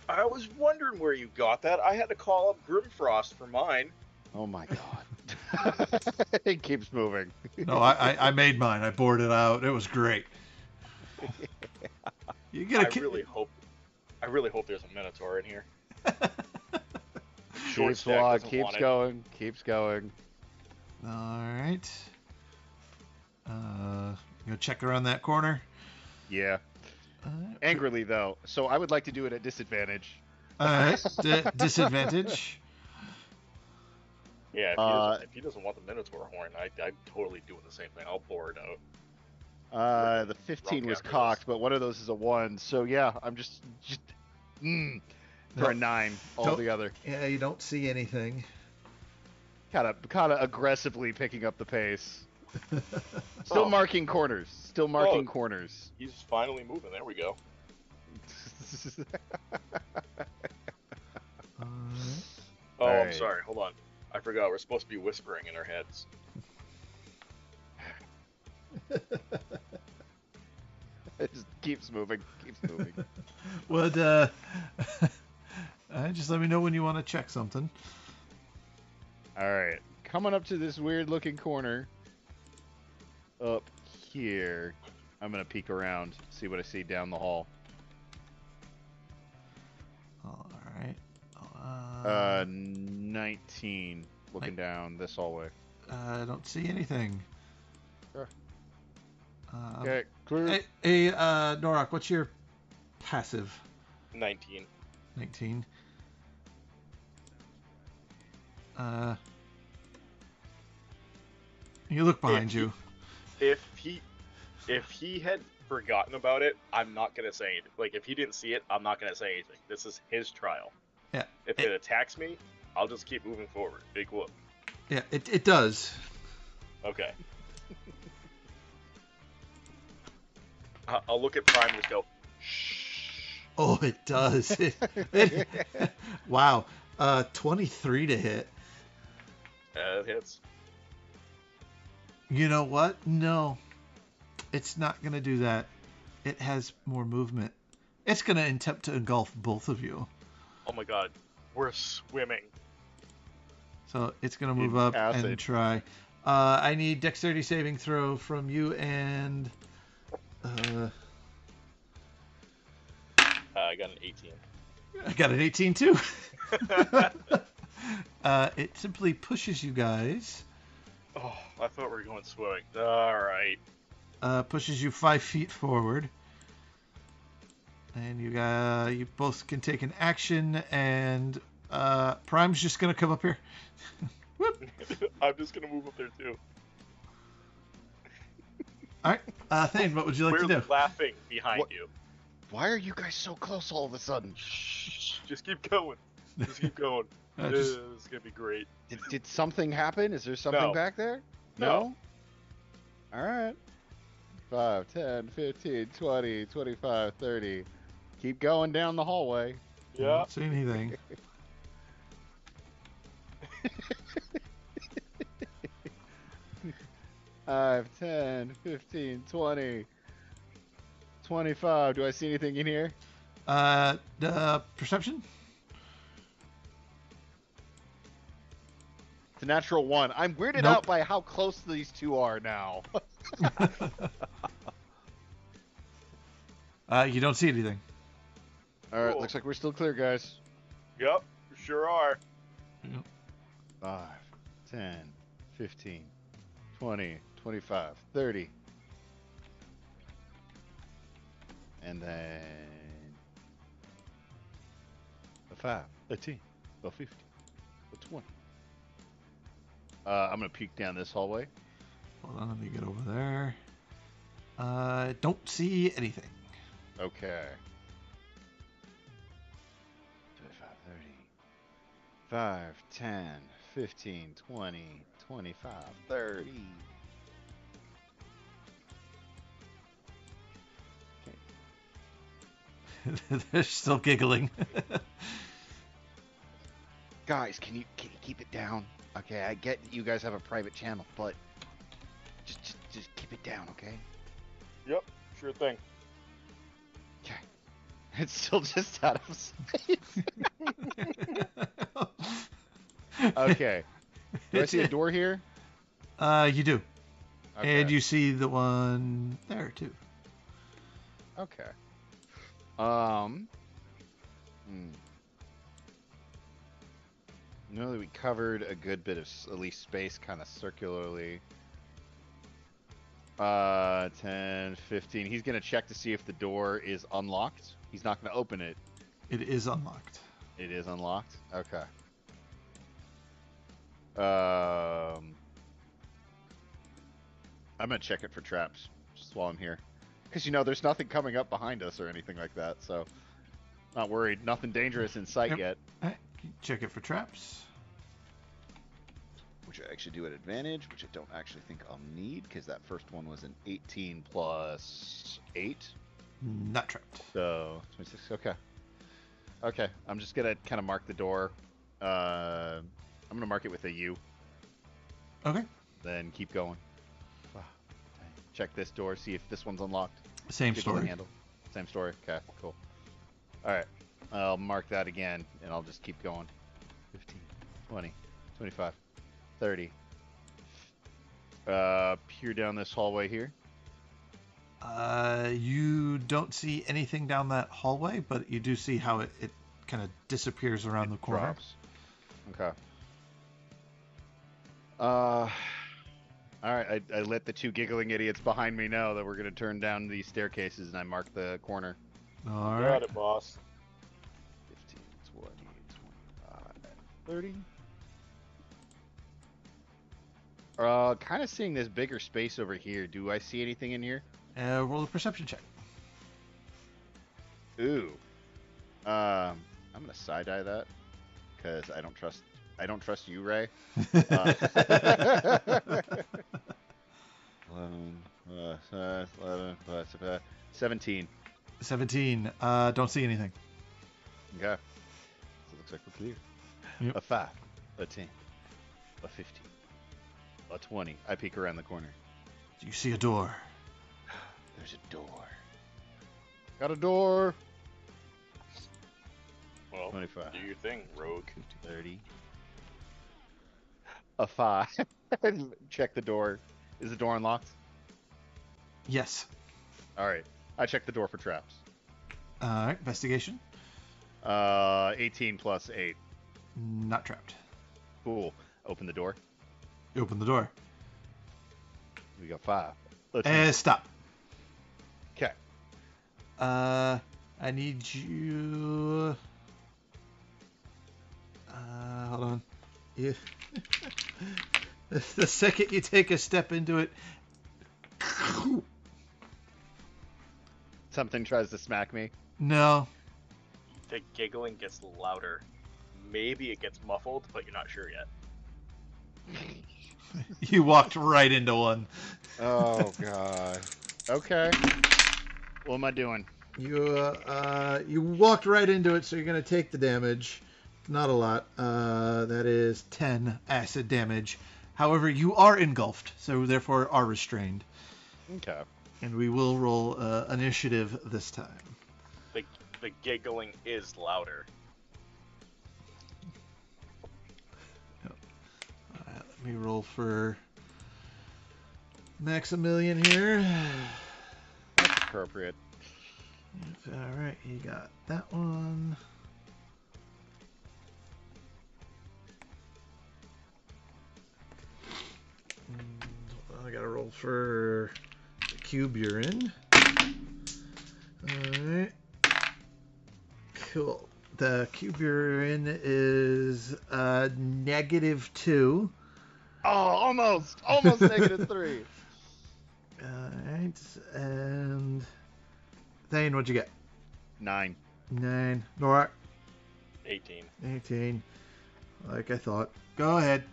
I was wondering where you got that. I had to call up Grimfrost for mine. Oh my god. It keeps moving. No, I made mine. I bored it out. It was great. You get a I really hope there's a Minotaur in here. Short stack slog doesn't keeps want it. going, keeps going. All right. You check around that corner. Yeah. Angrily though. So I would like to do it at disadvantage. All right. Disadvantage. Yeah, if he doesn't want the Minotaur horn, I'm totally doing the same thing. I'll bore it out. The 15 was after cocked, but one of those is a 1. So yeah, I'm just for a 9 altogether. Yeah, you don't see anything. Kind of aggressively picking up the pace. Still marking corners. Still marking corners. He's finally moving. There we go. Oh, All I'm right. sorry. Hold on. I forgot. We're supposed to be whispering in our heads. It just keeps moving. Would just let me know when you want to check something. All right, coming up to this weird-looking corner up here. I'm gonna peek around, see what I see down the hall. All right. 19. Looking down this hallway. I don't see anything. Sure. Okay, clear. Hey, Norak, what's your passive? 19. 19. You look behind you. If he had forgotten about it, I'm not gonna say anything. Like, if he didn't see it, I'm not gonna say anything. This is his trial. Yeah. If it attacks me, I'll just keep moving forward. Big whoop. Yeah, it does. Okay. I'll look at Prime and just go, shh. Oh, it does. Wow. 23 to hit. It hits. You know what? No. It's not going to do that. It has more movement. It's going to attempt to engulf both of you. Oh my god. We're swimming. So it's going to move In up acid. and try. I need dexterity saving throw from you and... I got an 18. I got an 18 too. It simply pushes you guys. Oh, I thought we were going swimming. Alright. Pushes you 5 feet forward. And you both can take an action, and Prime's just going to come up here. Whoop. I'm just gonna move up there too. Alright, Thane, what would you like We're to do? laughing behind What? you. Why are you guys so close all of a sudden? Shh. Just keep going. Just keep going. This is gonna be great. Did something happen? Is there something No. back there? No. All right. 5, 10, 15, 20, 25, 30. Keep going down the hallway. I Yeah. don't see anything. 5, 10, 15, 20, 25. Do I see anything in here? Perception? It's a natural 1. I'm weirded Nope. out by how close these two are now. You don't see anything. All right, Cool. looks like we're still clear, guys. Yep. Sure are. 5, 10, 15, 20, 25, 30. And then a 5, a 10, a 15, a 20. I'm going to peek down this hallway. Hold on, let me get over there. Don't see anything. Okay. 25, 30, 5, 10, 15, 20, 25, 30. They're still giggling. Guys, can you keep it down? Okay, I get you guys have a private channel, but just keep it down, okay? Yep. Sure thing. Okay. It's still just out of space. Okay. Do I see a door here? You do. Okay. And you see the one there too. Okay. Know that we covered a good bit of at least space kind of circularly. 10, 15. He's going to check to see if the door is unlocked. He's not going to open it. It is unlocked. It is unlocked? Okay. I'm going to check it for traps just while I'm here. Because, there's nothing coming up behind us or anything like that, so not worried. Nothing dangerous in sight Yep. yet. Alright, check it for traps. Which I actually do at advantage, which I don't actually think I'll need, because that first one was an 18 plus 8. Not trapped. So, 26, okay. Okay, I'm just going to kind of mark the door. I'm going to mark it with a U. Okay. Then keep going. Check this door, see if this one's unlocked. Same Give it a story. handle. Same story. Okay, cool. Alright, I'll mark that again, and I'll just keep going. 15, 20, 25, 30. Peer down this hallway here. You don't see anything down that hallway, but you do see how it kind of disappears around the corner. Drops. Okay. All right, I let the two giggling idiots behind me know that we're gonna turn down these staircases, and I mark the corner. All You right. got it, boss. 15, 20, 25, 30. Kind of seeing this bigger space over here. Do I see anything in here? Roll a perception check. Ooh. I'm gonna side eye that because I don't trust you, Ray. 11, 11, 17. 17. Don't see anything. Okay. So it looks like we're clear. Yep. A 5, a 10, a 15, a 20. I peek around the corner. You see a door. There's a door. Got a door. Well, 25, do your thing, rogue. 30. A 5. Check the door. Is the door unlocked? Yes. All right. I check the door for traps. All right. Investigation. 18 plus 8. Not trapped. Cool. Open the door. You open the door. We got 5. Let's Stop. Okay. I need you. Hold on. You... the second you take a step into it, Something tries to smack me. no. The giggling gets louder. Maybe it gets muffled, but you're not sure yet. You walked right into one. Oh god. Okay. What am I doing? You walked right into it, so you're gonna take the damage. Not a lot. That is 10 acid damage. However, you are engulfed, so therefore are restrained. Okay. And we will roll initiative this time. The giggling is louder. Let me roll for Maximilian here. That's appropriate. All right, you got that one. I gotta roll for the cube you're in. Alright. Cool. The cube you're in is -2. Oh, almost -3. Alright. And Thane, what'd you get? 9. 9. Nora? 18. 18. Like I thought. Go ahead.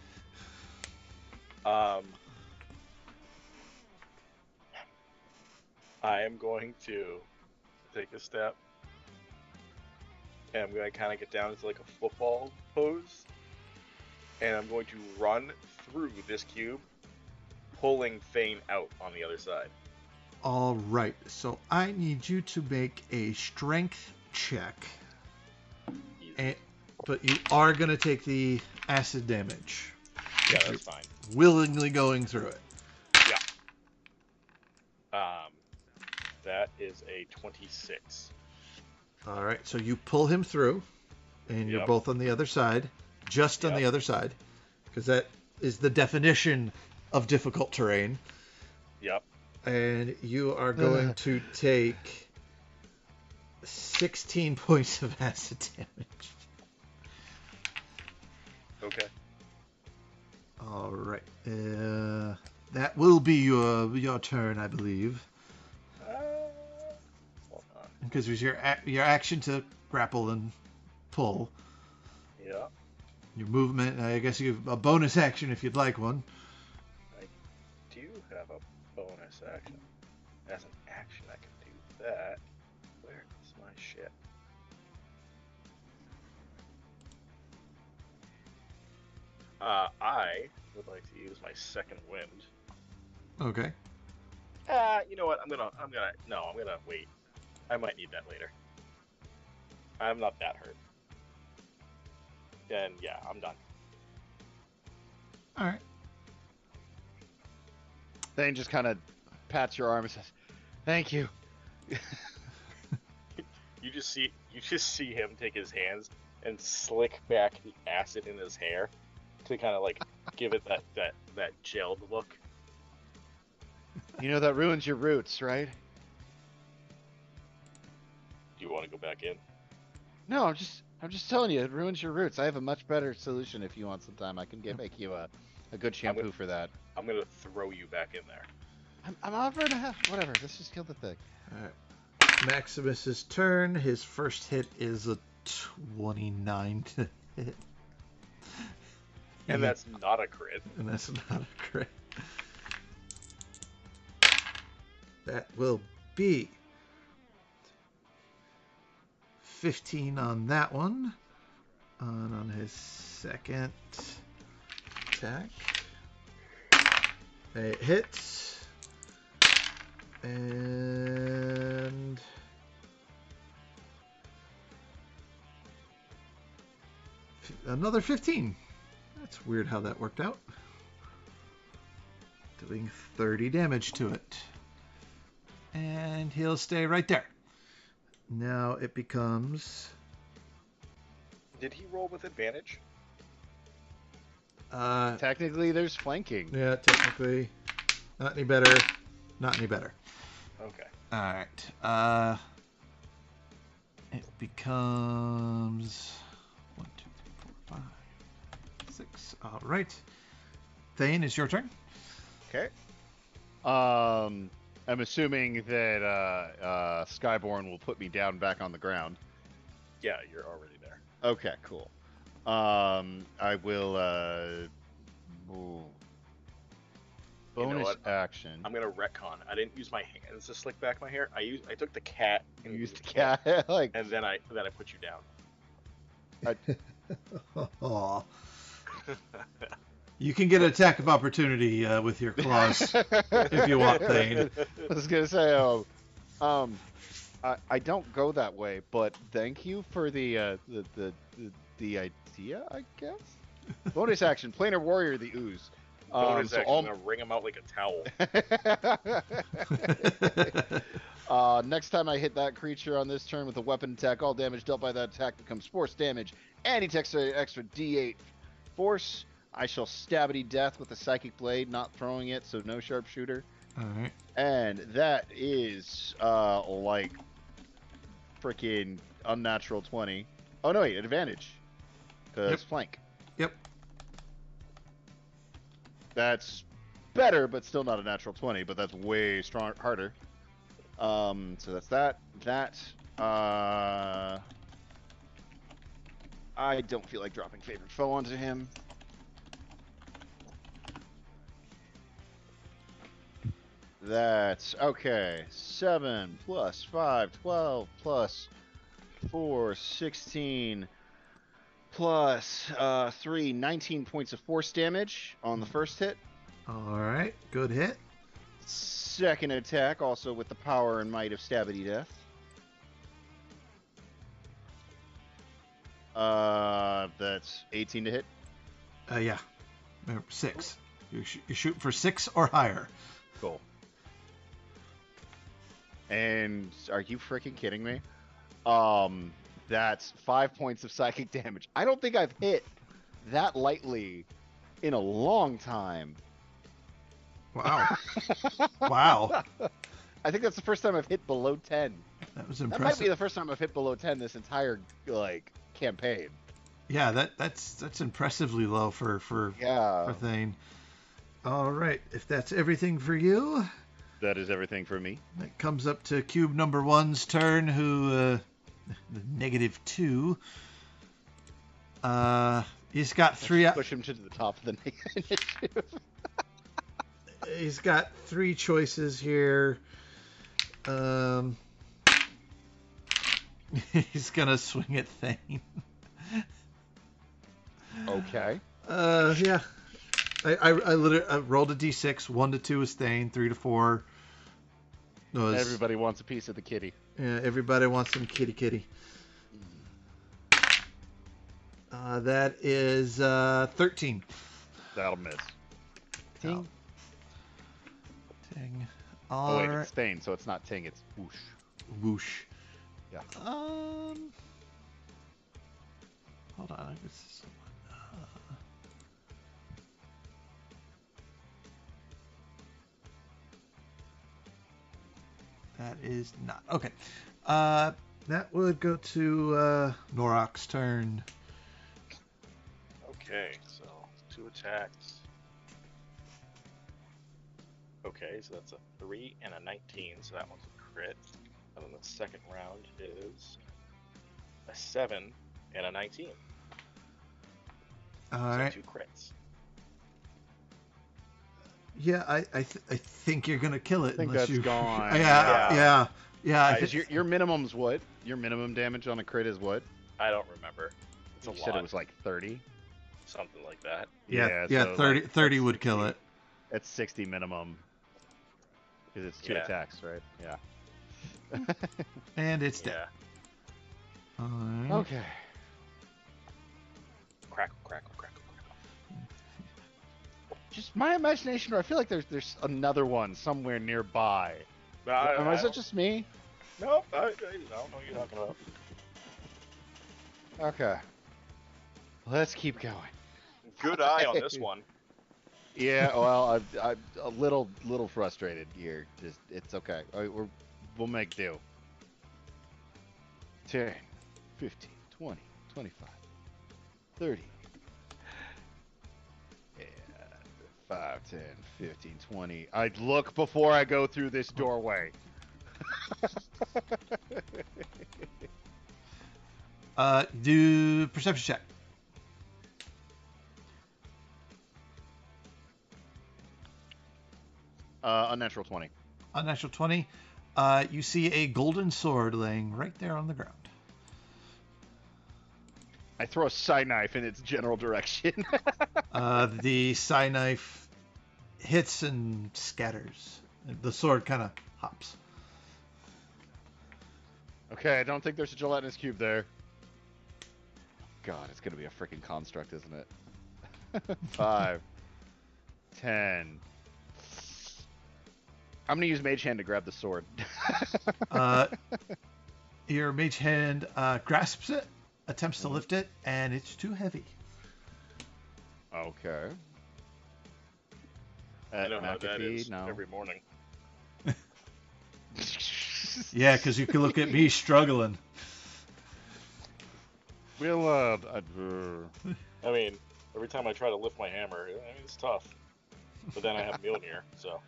I am going to take a step, and I'm going to kind of get down into like a football pose, and I'm going to run through this cube, pulling Thane out on the other side. All right. So I need you to make a strength check. Easy. But you are going to take the acid damage. Yeah, that's fine. Willingly going through it. Yeah. That is a 26. All right. So you pull him through, and you're Yep. both on the other side, just on Yep. the other side, because that is the definition of difficult terrain. Yep. And you are going to take 16 points of acid damage. Okay. All right. That will be your turn, I believe, Hold on. because it was your action to grapple and pull. Yeah. Your movement, I guess you have a bonus action if you'd like one. Do you have a bonus action? As an action, I can do that. Where is my shit? I would like to use my second wind. Okay. You know what? I'm gonna wait. I might need that later. I'm not that hurt. Then yeah, I'm done. All right. Thane just kind of pats your arm and says, "Thank you." You just see him take his hands and slick back the acid in his hair to kind of like give it that jailed look. You know that ruins your roots, right? Do you want to go back in? No, I'm just telling you, it ruins your roots. I have a much better solution if you want some time. I can make you a good shampoo for that. I'm gonna throw you back in there. I'm offering a half. Whatever. Let's just kill the thing. All right. Maximus's turn. His first hit is a 29 to hit. And that's not a crit. And that's not a crit. That will be 15 on that one. And on his second attack, it hits. And another 15. That's weird how that worked out. Doing 30 damage to it. And he'll stay right there. Now it becomes... Did he roll with advantage? Technically, there's flanking. Yeah, technically. Not any better. Not any better. Okay. Alright. It becomes 1, 2, 3, 4, 5, 6. Alright. Thane, it's your turn. Okay. I'm assuming that Skyborn will put me down back on the ground. Yeah, you're already there. Okay, cool. I will bonus action. I'm gonna retcon. I didn't use my hands to slick back my hair. I took the cat and Used the cat like, and then I put you down. Aw. You can get an attack of opportunity with your claws if you want, Thane. I was gonna say, I don't go that way, but thank you for the idea, I guess. Bonus action, Planar Warrior, the ooze. Bonus action, I'm gonna wring him out like a towel. Next time I hit that creature on this turn with a weapon attack, all damage dealt by that attack becomes force damage, and he takes an extra D8 force. I shall stabity death with a psychic blade, not throwing it, so no sharpshooter. All right. And that is like freaking unnatural 20. Oh no, wait, advantage. Because flank. Yep. That's better, but still not a natural 20, but that's way harder. So that's that. I don't feel like dropping favorite foe onto him. That's okay. 7 plus 5, 12 plus 4, 16 plus 3, 19 points of force damage on the first hit. All right. Good hit. Second attack, also with the power and might of Stabity Death. That's 18 to hit. Yeah. 6. You're shooting for 6 or higher. Cool. And are you freaking kidding me? That's 5 points of psychic damage. I don't think I've hit that lightly in a long time. Wow. Wow. I think that's the first time I've hit below 10. That was That might impressive. be the first time I've hit below 10 this entire campaign. Yeah, that's impressively low for Thane. All right, if that's everything for you, That is everything for me. that comes up to cube number 1's turn, who -2. He's got 3. Push him to the top of the initiative. He's got 3 choices here. He's gonna swing at Thane. Okay. Yeah. I literally rolled a d6. 1 to 2 is Thane. 3 to 4 was... Everybody wants a piece of the kitty. Yeah, everybody wants some kitty. That is 13. That'll miss. Ting. Ting. Oh, All wait, right. it's Thane, so it's not Ting, it's whoosh. Whoosh. Yeah. Hold on. I guess this one. That is not. Okay. That would go to Norok's turn. Okay, so 2 attacks. Okay, so that's a 3 and a 19, so that one's a crit. And then the second round is a 7 and a 19. All So right. 2 crits. Yeah, I think you're gonna kill it. I think unless that's you... gone. Yeah. Because your minimum's what? Your minimum damage on a crit is what? I don't remember. It's a You lot. said it was like 30. Something like that. Yeah, so 30, like, 30 would kill it. That's 60 minimum. Because it's 2 Yeah. attacks, right? Yeah. And it's dead. Yeah. All right. Okay. Crackle, crackle, crackle, crackle. Just my imagination, or I feel like there's another one somewhere nearby. Is it just me? Nope, I don't know what you're talking about. Okay. Let's keep going. Good eye on this one. Yeah, well, I'm a little frustrated here. Just it's okay. All right, we'll make do. 10, 15, 20, 25, 30. Yeah, 5, 10, 15, 20. I'd look before I go through this doorway. Do perception check. Unnatural 20. Unnatural 20. You see a golden sword laying right there on the ground. I throw a side knife in its general direction. The side knife hits and scatters. The sword kind of hops. Okay, I don't think there's a gelatinous cube there. God, it's gonna be a freaking construct, isn't it? 5, 10. I'm gonna use Mage Hand to grab the sword. Your mage hand grasps it, attempts to lift it, and it's too heavy. Okay. I know how that is no. every morning. Yeah, because you can look at me struggling. We'll, I mean, every time I try to lift my hammer, it's tough. But then I have Mjolnir, so.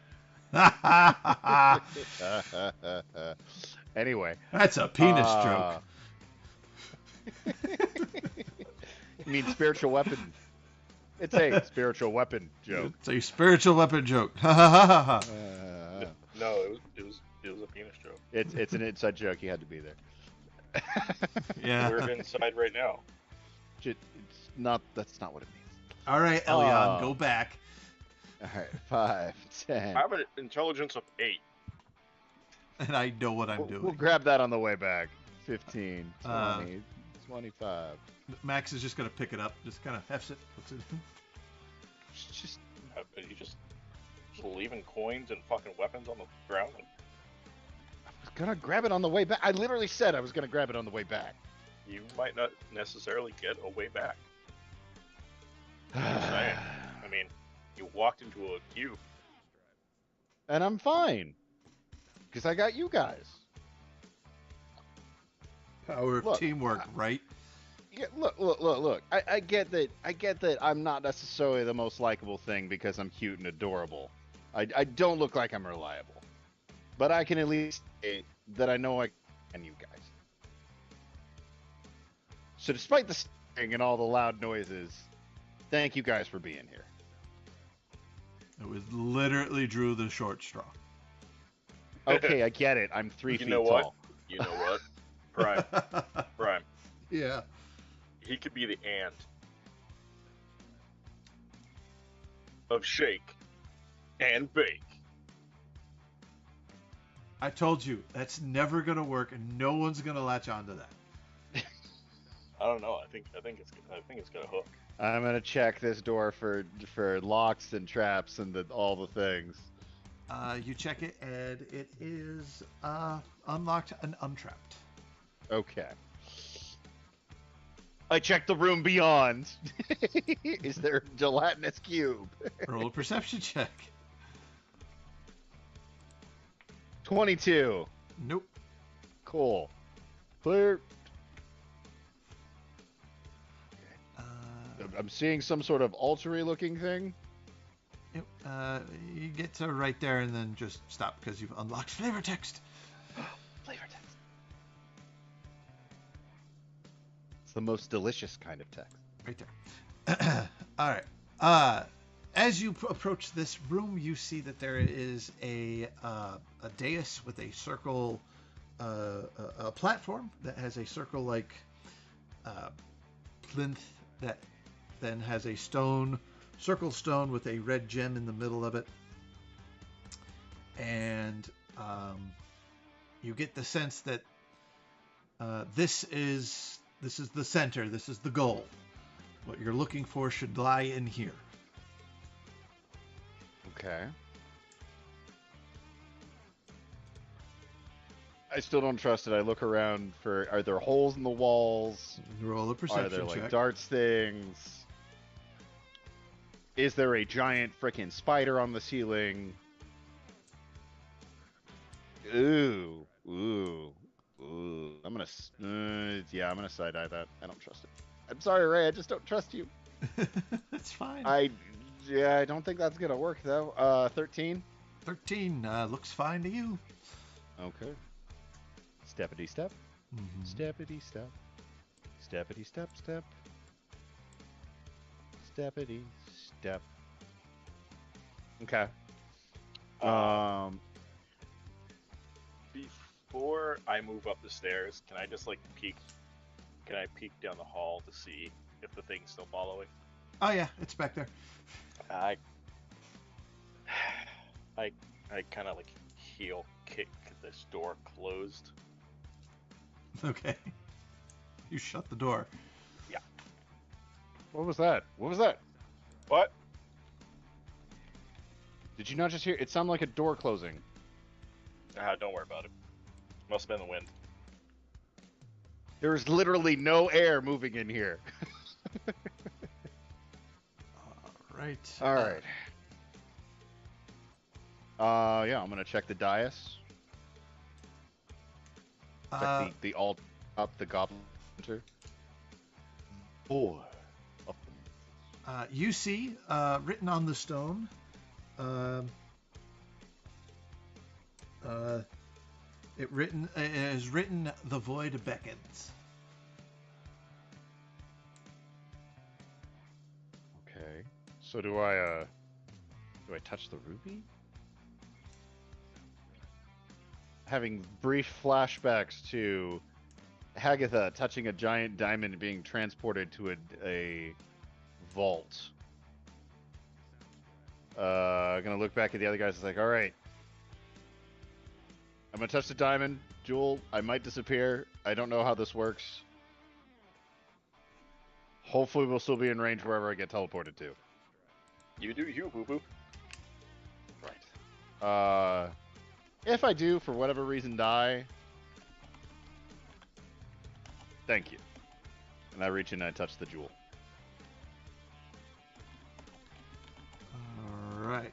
Anyway. That's a penis joke. You mean spiritual weapon? It's a spiritual weapon joke. It's a spiritual weapon joke. No, it was a penis joke. It's an inside joke. You had to be there. Yeah. We're inside right now. It's not. That's not what it means. All right, Elion, go back. All right, 5, 10. I have an intelligence of 8. And I know what I'm doing. We'll grab that on the way back. 15, 20, 25. Max is just going to pick it up. Just kind of hefts it. Puts it in. Just You just leaving coins and fucking weapons on the ground. I was gonna grab it on the way back. I literally said I was gonna grab it on the way back. You might not necessarily get a way back. Just saying. I mean, you walked into a cube. And I'm fine. Because I got you guys. Power of teamwork, right? Yeah, look. I get that I'm not necessarily the most likable thing because I'm cute and adorable. I don't look like I'm reliable. But I can at least say that I know I can you guys. So despite the staring and all the loud noises, thank you guys for being here. It was literally Drew the short straw. Okay, I get it. I'm 3 You feet know what? tall. You know what? Prime. Yeah. He could be the ant of shake and bake. I told you, that's never going to work, and no one's going to latch onto that. I don't know. I think it's got a hook. I'm gonna check this door for locks and traps and all the things. You check it, and it is unlocked and untrapped. Okay. I checked the room beyond. Is there a gelatinous cube? Roll a perception check. 22. Nope. Cool. Clear. Uh, I'm seeing some sort of altar-y looking thing. you get to right there and then just stop because you've unlocked flavor text. Flavor text. It's the most delicious kind of text. Right there. All right. As you approach this room, you see that there is a dais with a circle, a platform that has a circle-like plinth that then has a circle stone with a red gem in the middle of it, and you get the sense that this is the center. This is the goal. What you're looking for should lie in here. Okay. I still don't trust it. I look around for, are there holes in the walls? Roll a perception Are there like check. darts things? Is there a giant freaking spider on the ceiling? Ooh. I'm gonna side eye that. I don't trust it. I'm sorry, Ray. I just don't trust you. That's fine. I don't think that's gonna work though. 13. 13 looks fine to you. Okay. Steppity step. Mm-hmm. Steppity step. Steppity step step. Steppity step. Okay. Before I move up the stairs, can I just like peek? Can I peek down the hall to see if the thing's still following? Oh yeah, it's back there. I kind of like heel kick this door closed. Okay. You shut the door. Yeah. What was that? What was that? What? Did you not just hear? It sounded like a door closing. Don't worry about it. Must have been the wind. There is literally no air moving in here. All right. All right. Yeah, I'm gonna check the dais. Check the alt up the goblin center. You see written on the stone. It is written, "The void beckons." Okay. So do I touch the ruby? Having brief flashbacks to Hagatha touching a giant diamond and being transported to a vault. Gonna look back at the other guys. It's like, all right, I'm gonna touch the diamond, Jewel. I might disappear. I don't know how this works. Hopefully, we'll still be in range wherever I get teleported to. You do you, boo boo. Right. If I do, for whatever reason, die, thank you. And I reach in and I touch the jewel. All right.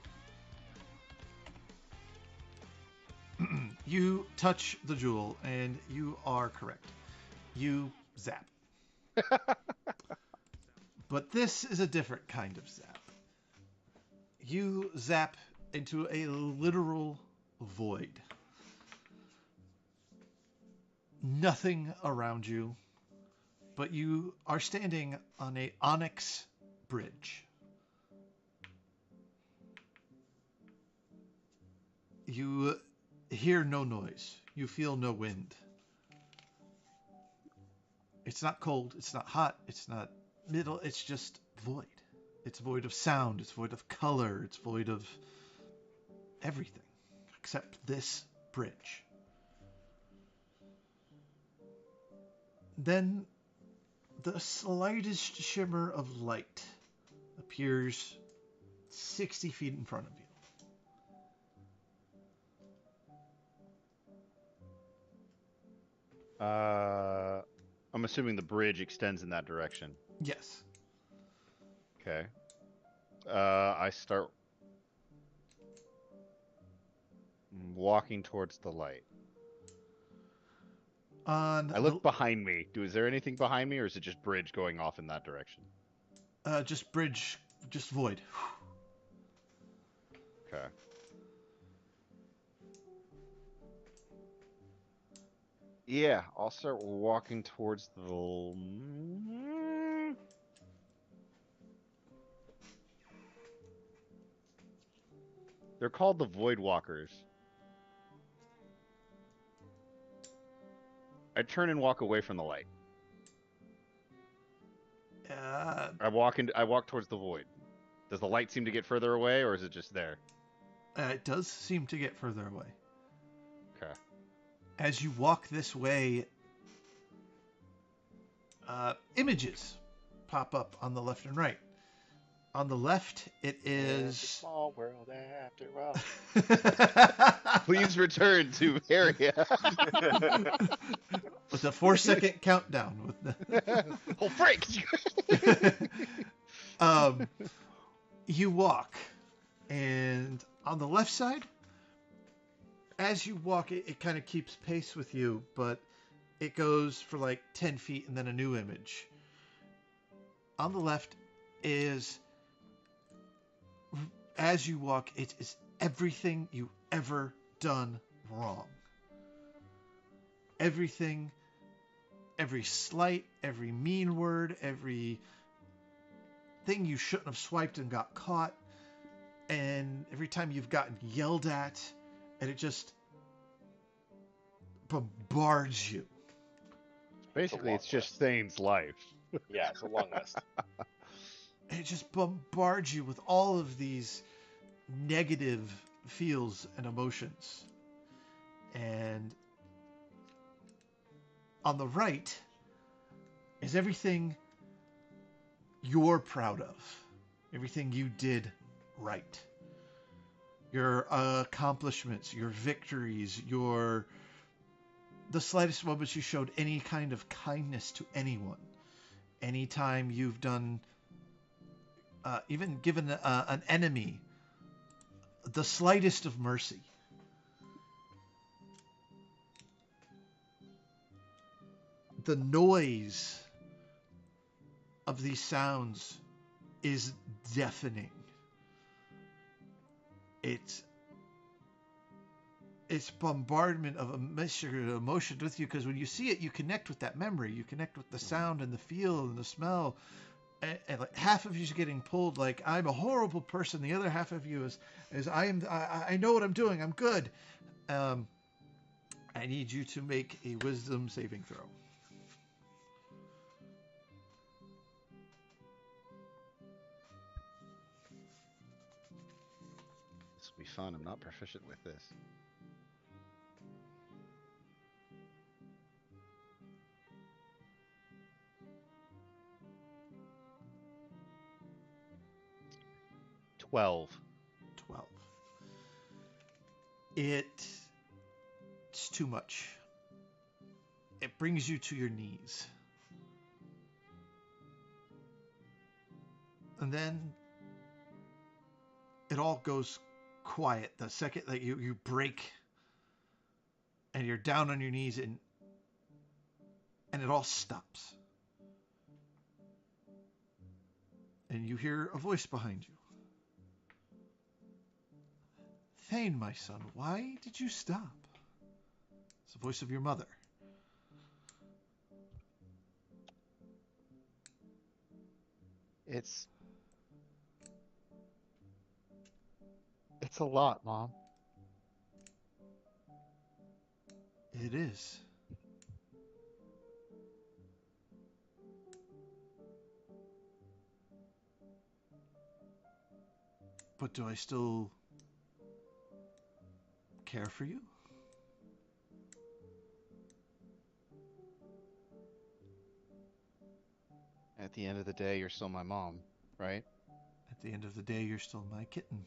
You touch the jewel, and you are correct. You zap. But this is a different kind of zap. You zap into a literal void. Nothing around you, but you are standing on a onyx bridge. You hear no noise. You feel no wind. It's not cold. It's not hot. It's not middle. It's just void. It's void of sound. It's void of color. It's void of everything except this bridge. Then the slightest shimmer of light appears 60 feet in front of you. I'm assuming the bridge extends in that direction. Yes. Okay. I start walking towards the light. On I look behind me. Is there anything behind me, or is it just bridge going off in that direction? Just bridge, just void. Okay. Yeah, I'll start walking towards the. They're called the Voidwalkers. I turn and walk away from the light. I walk towards the void. Does the light seem to get further away, or is it just there? It does seem to get further away. Okay. As you walk this way, images pop up on the left and right. On the left, it is It's a small world after all. Please return to area. with a 4-second countdown. With the Oh, frick! You walk, and on the left side, as you walk, it kind of keeps pace with you, but it goes for like 10 feet and then a new image. On the left is, as you walk, it is everything you've ever done wrong. Everything, every slight, every mean word, every thing you shouldn't have swiped and got caught, and every time you've gotten yelled at, and it just bombards you. Basically, it's just Thane's life. Yeah, it's a long list. And it just bombards you with all of these negative feels and emotions. And on the right is everything you're proud of. Everything you did right. Your accomplishments, your victories, the slightest moments you showed any kind of kindness to anyone. Anytime you've done, even given an enemy the slightest of mercy. The noise of these sounds is deafening. It's bombardment of a mixture of emotion with you, because when you see it, you connect with that memory. You connect with the sound and the feel and the smell. And like half of you is getting pulled like, I'm a horrible person. The other half of you is I know what I'm doing. I'm good. I need you to make a wisdom saving throw. This will be fun. I'm not proficient with this. $12. 12. It's too much. It brings you to your knees. And then it all goes quiet the second that you break and you're down on your knees, and it all stops. And you hear a voice behind you. Thane, my son, why did you stop? It's the voice of your mother. It's a lot, Mom. It is. But do I still care for you? At the end of the day, you're still my mom, right? At the end of the day, you're still my kitten.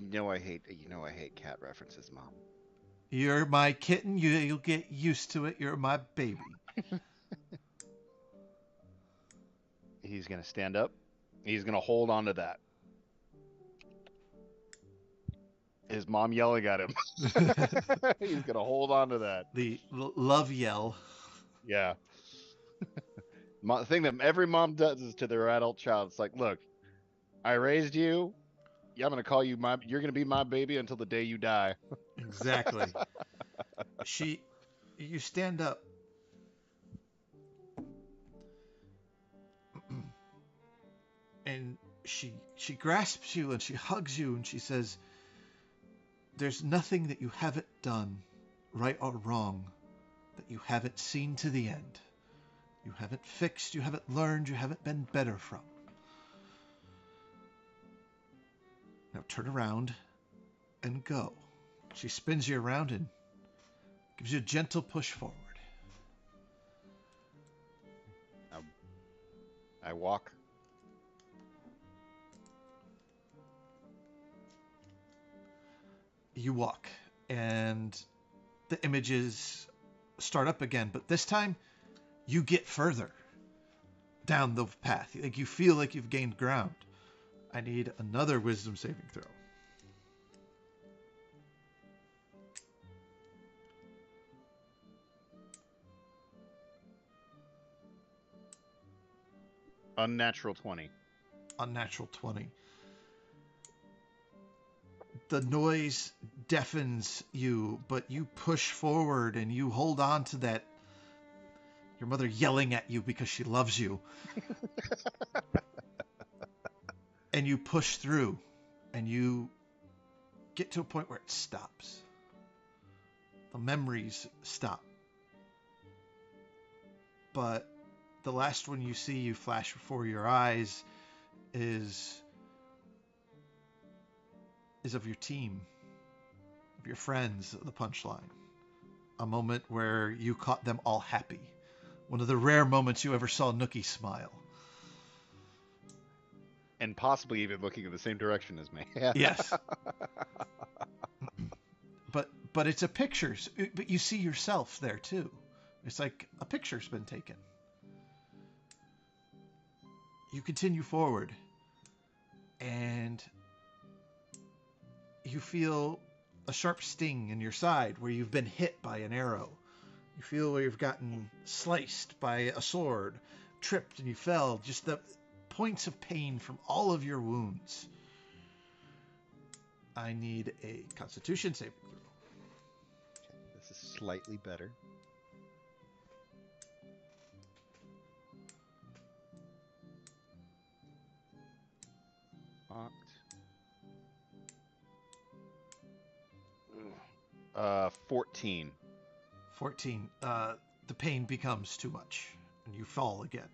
You know I hate cat references, Mom. You're my kitten. You'll get used to it. You're my baby. He's gonna stand up. He's gonna hold on to that. His mom yelling at him. He's gonna hold on to that. The love yell. Yeah. The thing that every mom does is to their adult child. It's like, look, I raised you. Yeah, I'm gonna call you my. You're gonna be my baby until the day you die. Exactly. You stand up. And she grasps you and she hugs you and she says, "There's nothing that you haven't done, right or wrong, that you haven't seen to the end. You haven't fixed, you haven't learned, you haven't been better from. Now turn around and go." She spins you around and gives you a gentle push forward. I walk. You walk, and the images start up again, but this time you get further down the path. Like you feel like you've gained ground. I need another wisdom saving throw. Unnatural 20. Unnatural 20. The noise deafens you, but you push forward and you hold on to that. Your mother yelling at you because she loves you. And you push through and you get to a point where it stops. The memories stop. But the last one you see you flash before your eyes is of your team, of your friends, the punchline. A moment where you caught them all happy. One of the rare moments you ever saw Nookie smile. And possibly even looking in the same direction as me. Yes. But it's a picture. But you see yourself there too. It's like a picture's been taken. You continue forward. And you feel a sharp sting in your side where you've been hit by an arrow. You feel where you've gotten sliced by a sword, tripped and you fell. Just the points of pain from all of your wounds. I need a Constitution saving throw. This is slightly better. Locked. 14. 14. The pain becomes too much, and you fall again.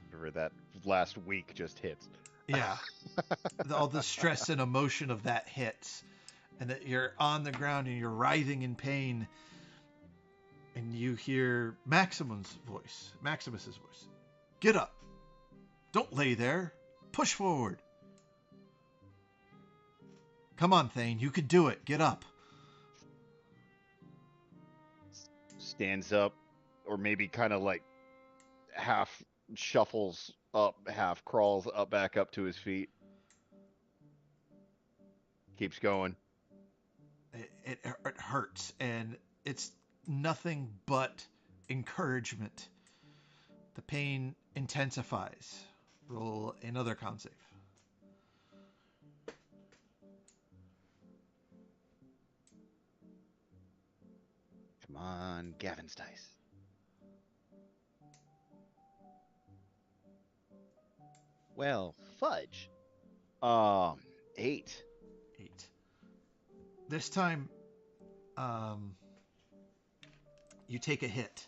Remember that last week just hits. Yeah. All the stress and emotion of that hits, and that you're on the ground and you're writhing in pain, and you hear Maximus's voice. Get up. Don't lay there. Push forward. Come on, Thane. You can do it. Get up. Stands up, or maybe kind of like half shuffles up, half crawls up back up to his feet. Keeps going. It hurts, and it's nothing but encouragement. The pain intensifies. Roll another con save. Come on, Gavin's dice. Well, fudge. 8. 8. This time, you take a hit,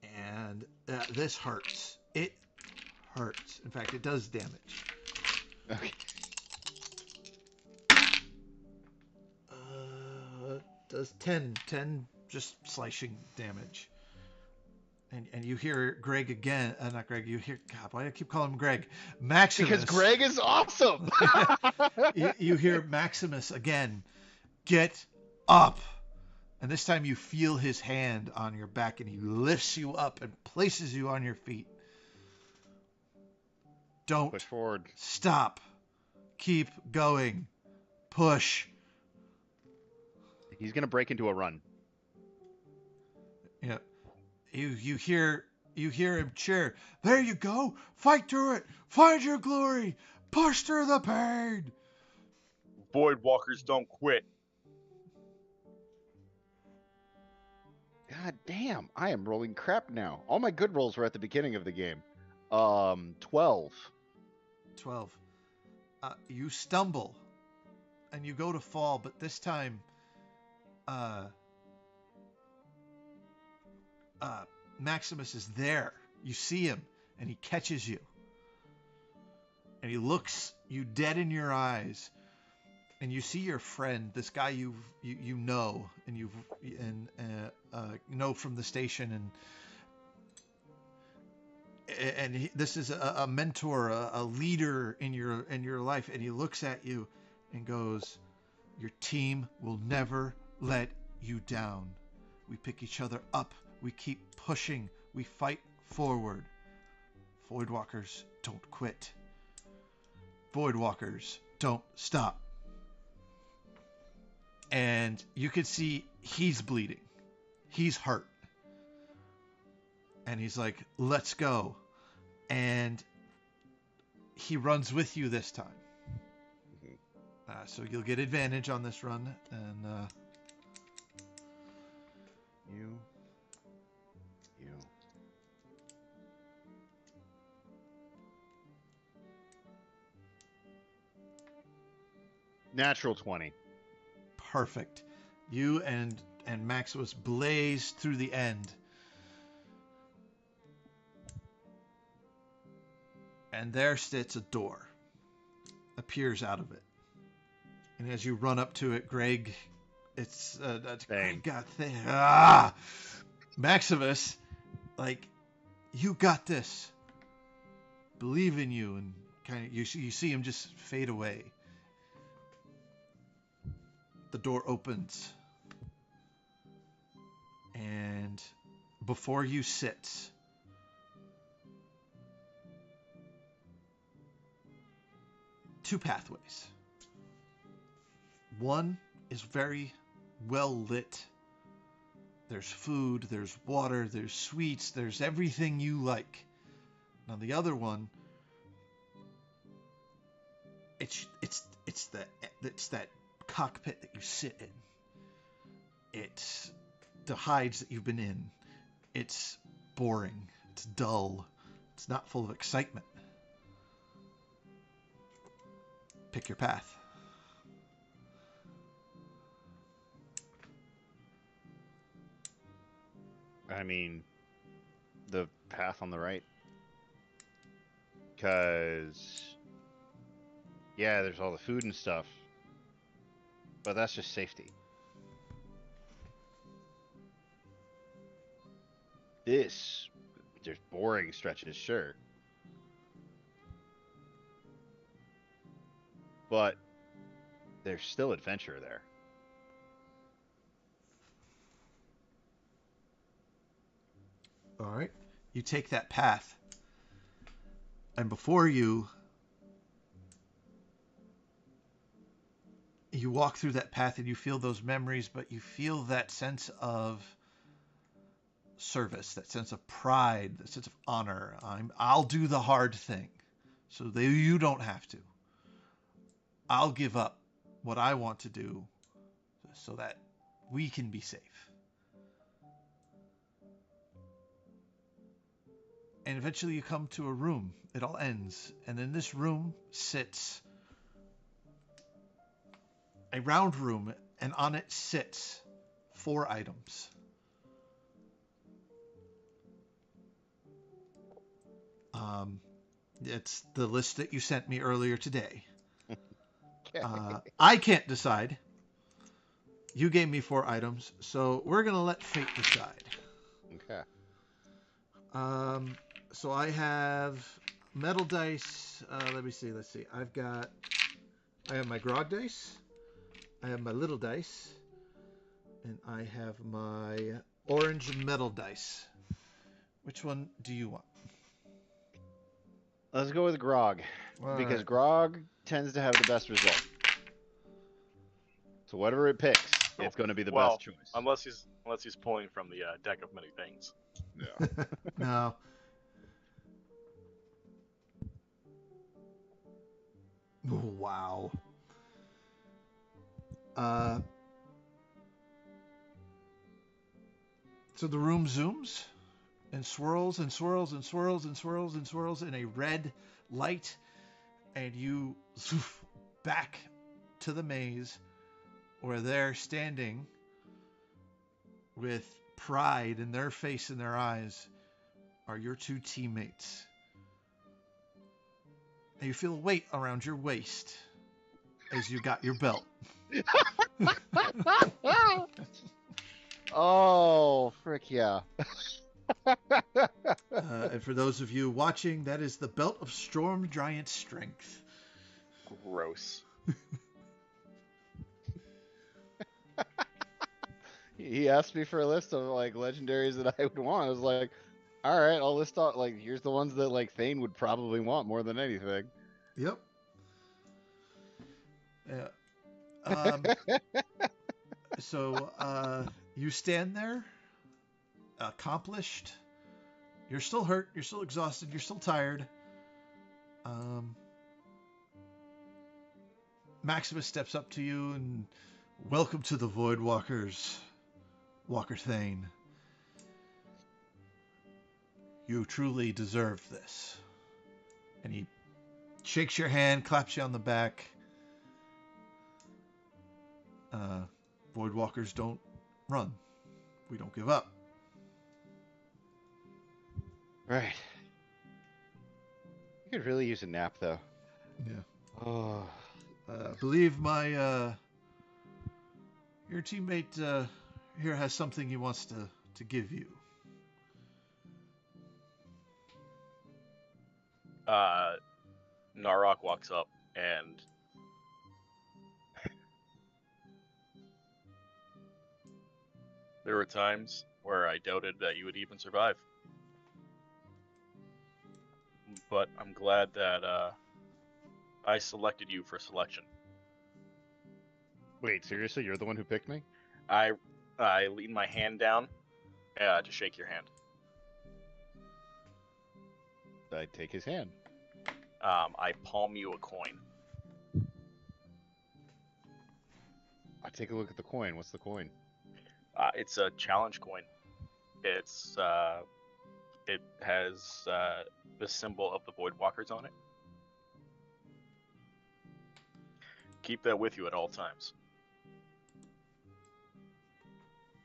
and this hurts. It hurts. In fact, it does damage. Okay. Does 10 just slashing damage. And you hear Greg again. Not Greg. You hear, God, why do I keep calling him Greg? Maximus. Because Greg is awesome. You hear Maximus again. Get up. And this time you feel his hand on your back, and he lifts you up and places you on your feet. Don't Push forward. Stop. Keep going. Push. He's gonna break into a run. Yeah. You hear him cheer. There you go. Fight through it. Find your glory. Push through the pain. Voidwalkers don't quit. God damn, I am rolling crap now. All my good rolls were at the beginning of the game. 12. 12. You stumble and you go to fall, but this time Maximus is there. You see him and he catches you. And he looks you dead in your eyes. And you see your friend, this guy you know and know from the station, and this is a mentor, a leader in your life, and he looks at you and goes, "Your team will never let you down. We pick each other up. We keep pushing. We fight forward. Voidwalkers don't quit. Voidwalkers don't stop." And you can see he's bleeding. He's hurt. And he's like, "Let's go." And he runs with you this time. So you'll get advantage on this run. And You. Natural 20. perfect. You and Maximus blaze through the end. And there sits a door. Appears out of it. And as you run up to it, Greg, it's Greg got there. Maximus, like, you got this. Believe in you, and kind of you see him just fade away. The door opens, and before you sits two pathways. One is very well lit. There's food, there's water, there's sweets, there's everything you like. Now the other one, it's that cockpit that you sit in. It's the hides that you've been in. It's boring. It's dull. It's not full of excitement. Pick your path. I mean, the path on the right. Because, yeah, there's all the food and stuff. But that's just safety. There's boring stretches, sure. But there's still adventure there. All right. You take that path. And before you walk through that path and you feel those memories, but you feel that sense of service, that sense of pride, that sense of honor. I'll do the hard thing so that you don't have to. I'll give up what I want to do so that we can be safe. And eventually you come to a room. It all ends. And in this room sits a round room, and on it sits 4 items. It's the list that you sent me earlier today. I can't decide. You gave me 4 items, so we're going to let fate decide. Okay. So I have metal dice. Let me see. I have my grog dice. I have my little dice. And I have my orange metal dice. Which one do you want? Let's go with Grog. Because right. Grog tends to have the best result. So whatever it picks. it's going to be the Well, best choice. unless he's pulling from the deck of many things. Yeah. No. Oh, wow. So the room zooms and swirls and swirls and swirls and swirls and swirls in a red light, and you zoof back to the maze where they're standing with pride in their face and their eyes are your two teammates. And you feel a weight around your waist as you got your belt. Oh, frick yeah. And for those of you watching, that is the belt of Storm Giant Strength. Gross. He asked me for a list of like legendaries that I would want. I was like, all right, I'll list out like here's the ones that like Thane would probably want more than anything. Yep. Yeah. So you stand there, accomplished. You're still hurt. You're still exhausted. You're still tired. Maximus steps up to you and welcome to the Voidwalkers, Walker Thane. You truly deserve this. And he shakes your hand, claps you on the back. Voidwalkers don't run. We don't give up. Right. You could really use a nap though. Yeah. Oh. I believe my your teammate here has something he wants to give you. Narok walks up and there were times where I doubted that you would even survive. But I'm glad that I selected you for selection. Wait, seriously? You're the one who picked me? I lean my hand down to shake your hand. I take his hand. I palm you a coin. I take a look at the coin. What's the coin? It's a challenge coin. It's it has the symbol of the Voidwalkers on it. Keep that with you at all times.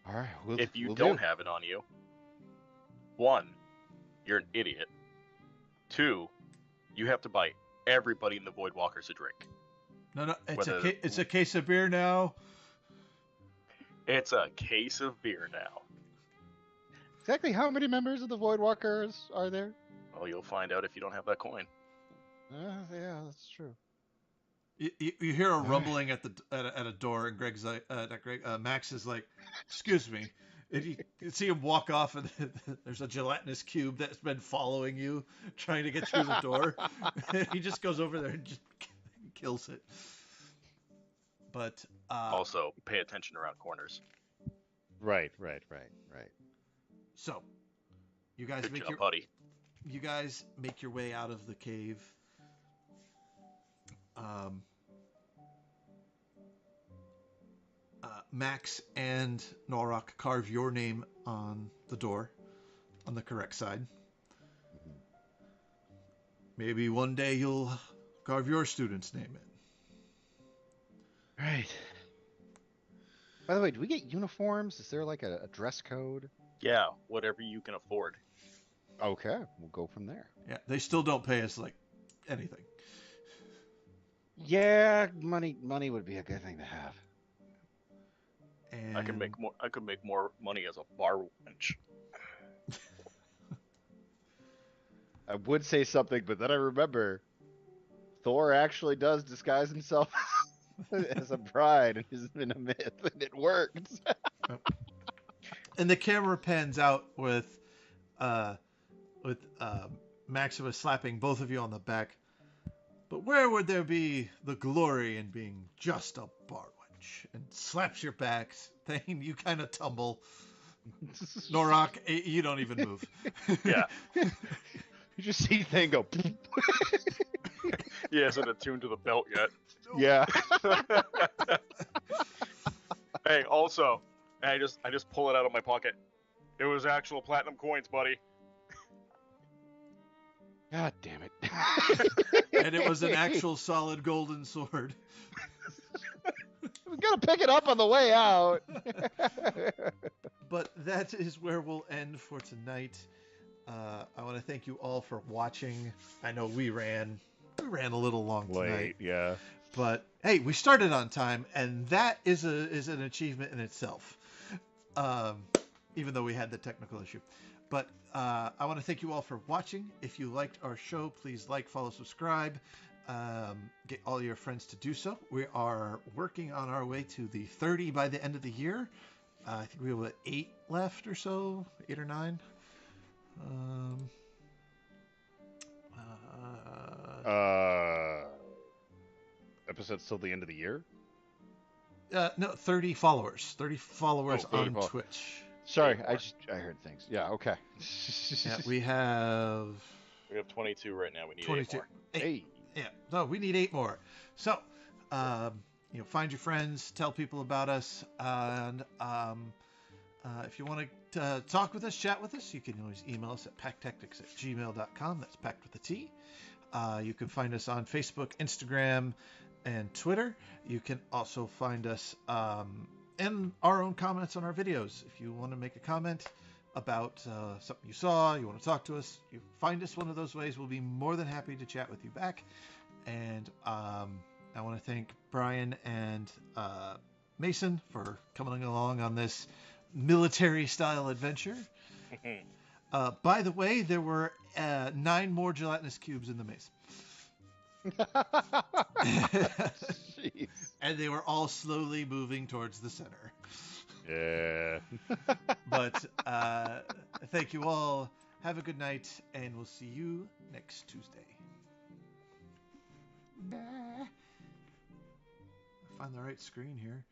All right. If you don't have it on you, 1, you're an idiot. 2, you have to buy everybody in the Voidwalkers a drink. No, it's a case of beer now. It's a case of beer now. Exactly how many members of the Voidwalkers are there? Well, you'll find out if you don't have that coin. Yeah, that's true. You hear a rumbling at a door, and Greg's like, Max is like, "Excuse me." And you see him walk off, and there's a gelatinous cube that's been following you, trying to get through the door. He just goes over there and just kills it. But also, pay attention around corners. Right. So, you guys make your way out of the cave. Max and Norok carve your name on the door, on the correct side. Maybe one day you'll carve your student's name in. Right. By the way, do we get uniforms? Is there like a dress code? Yeah, whatever you can afford. Okay, we'll go from there. Yeah, they still don't pay us like anything. Yeah, money would be a good thing to have. And I could make more money as a bar wench. I would say something, but then I remember Thor actually does disguise himself as a bride and has been a myth, and it worked. And the camera pans out with Maximus slapping both of you on the back. But where would there be the glory in being just a bar wench? punch and slaps your back. Thane, you kind of tumble. Norok, you don't even move. Yeah. You just see Thane go. He hasn't attuned to the belt yet. Yeah. Hey, also, I just pull it out of my pocket. It was actual platinum coins, buddy. God damn it. And it was an actual solid golden sword. I'm gonna pick it up on the way out. But that is where we'll end for tonight. I want to thank you all for watching. I know we ran a little long tonight. Late, yeah. But hey, we started on time, and that is an achievement in itself. Even though we had the technical issue. But I want to thank you all for watching. If you liked our show, please like, follow, subscribe. Get all your friends to do so. We are working on our way to the 30 by the end of the year. I think we have 8 left or so, 8 or 9. Episode's till the end of the year? No, 30 followers. 30 followers 30 on followers. Twitch. Sorry, I heard things. Yeah, okay. Yeah, we have 22 right now. We need 22. 8 more. Hey. Yeah, no, we need 8 more. So, find your friends, tell people about us, and if you want to talk with us, chat with us, you can always email us at packtactics@gmail.com. That's packed with a T. You can find us on Facebook, Instagram, and Twitter. You can also find us in our own comments on our videos. If you want to make a comment about something you saw, you want to talk to us, you find us one of those ways, we'll be more than happy to chat with you back. And I want to thank Brian and Mason for coming along on this military-style adventure. By the way, there were 9 more gelatinous cubes in the maze. Jeez. And they were all slowly moving towards the center. Yeah. But thank you all. Have a good night, and we'll see you next Tuesday. Find the right screen here.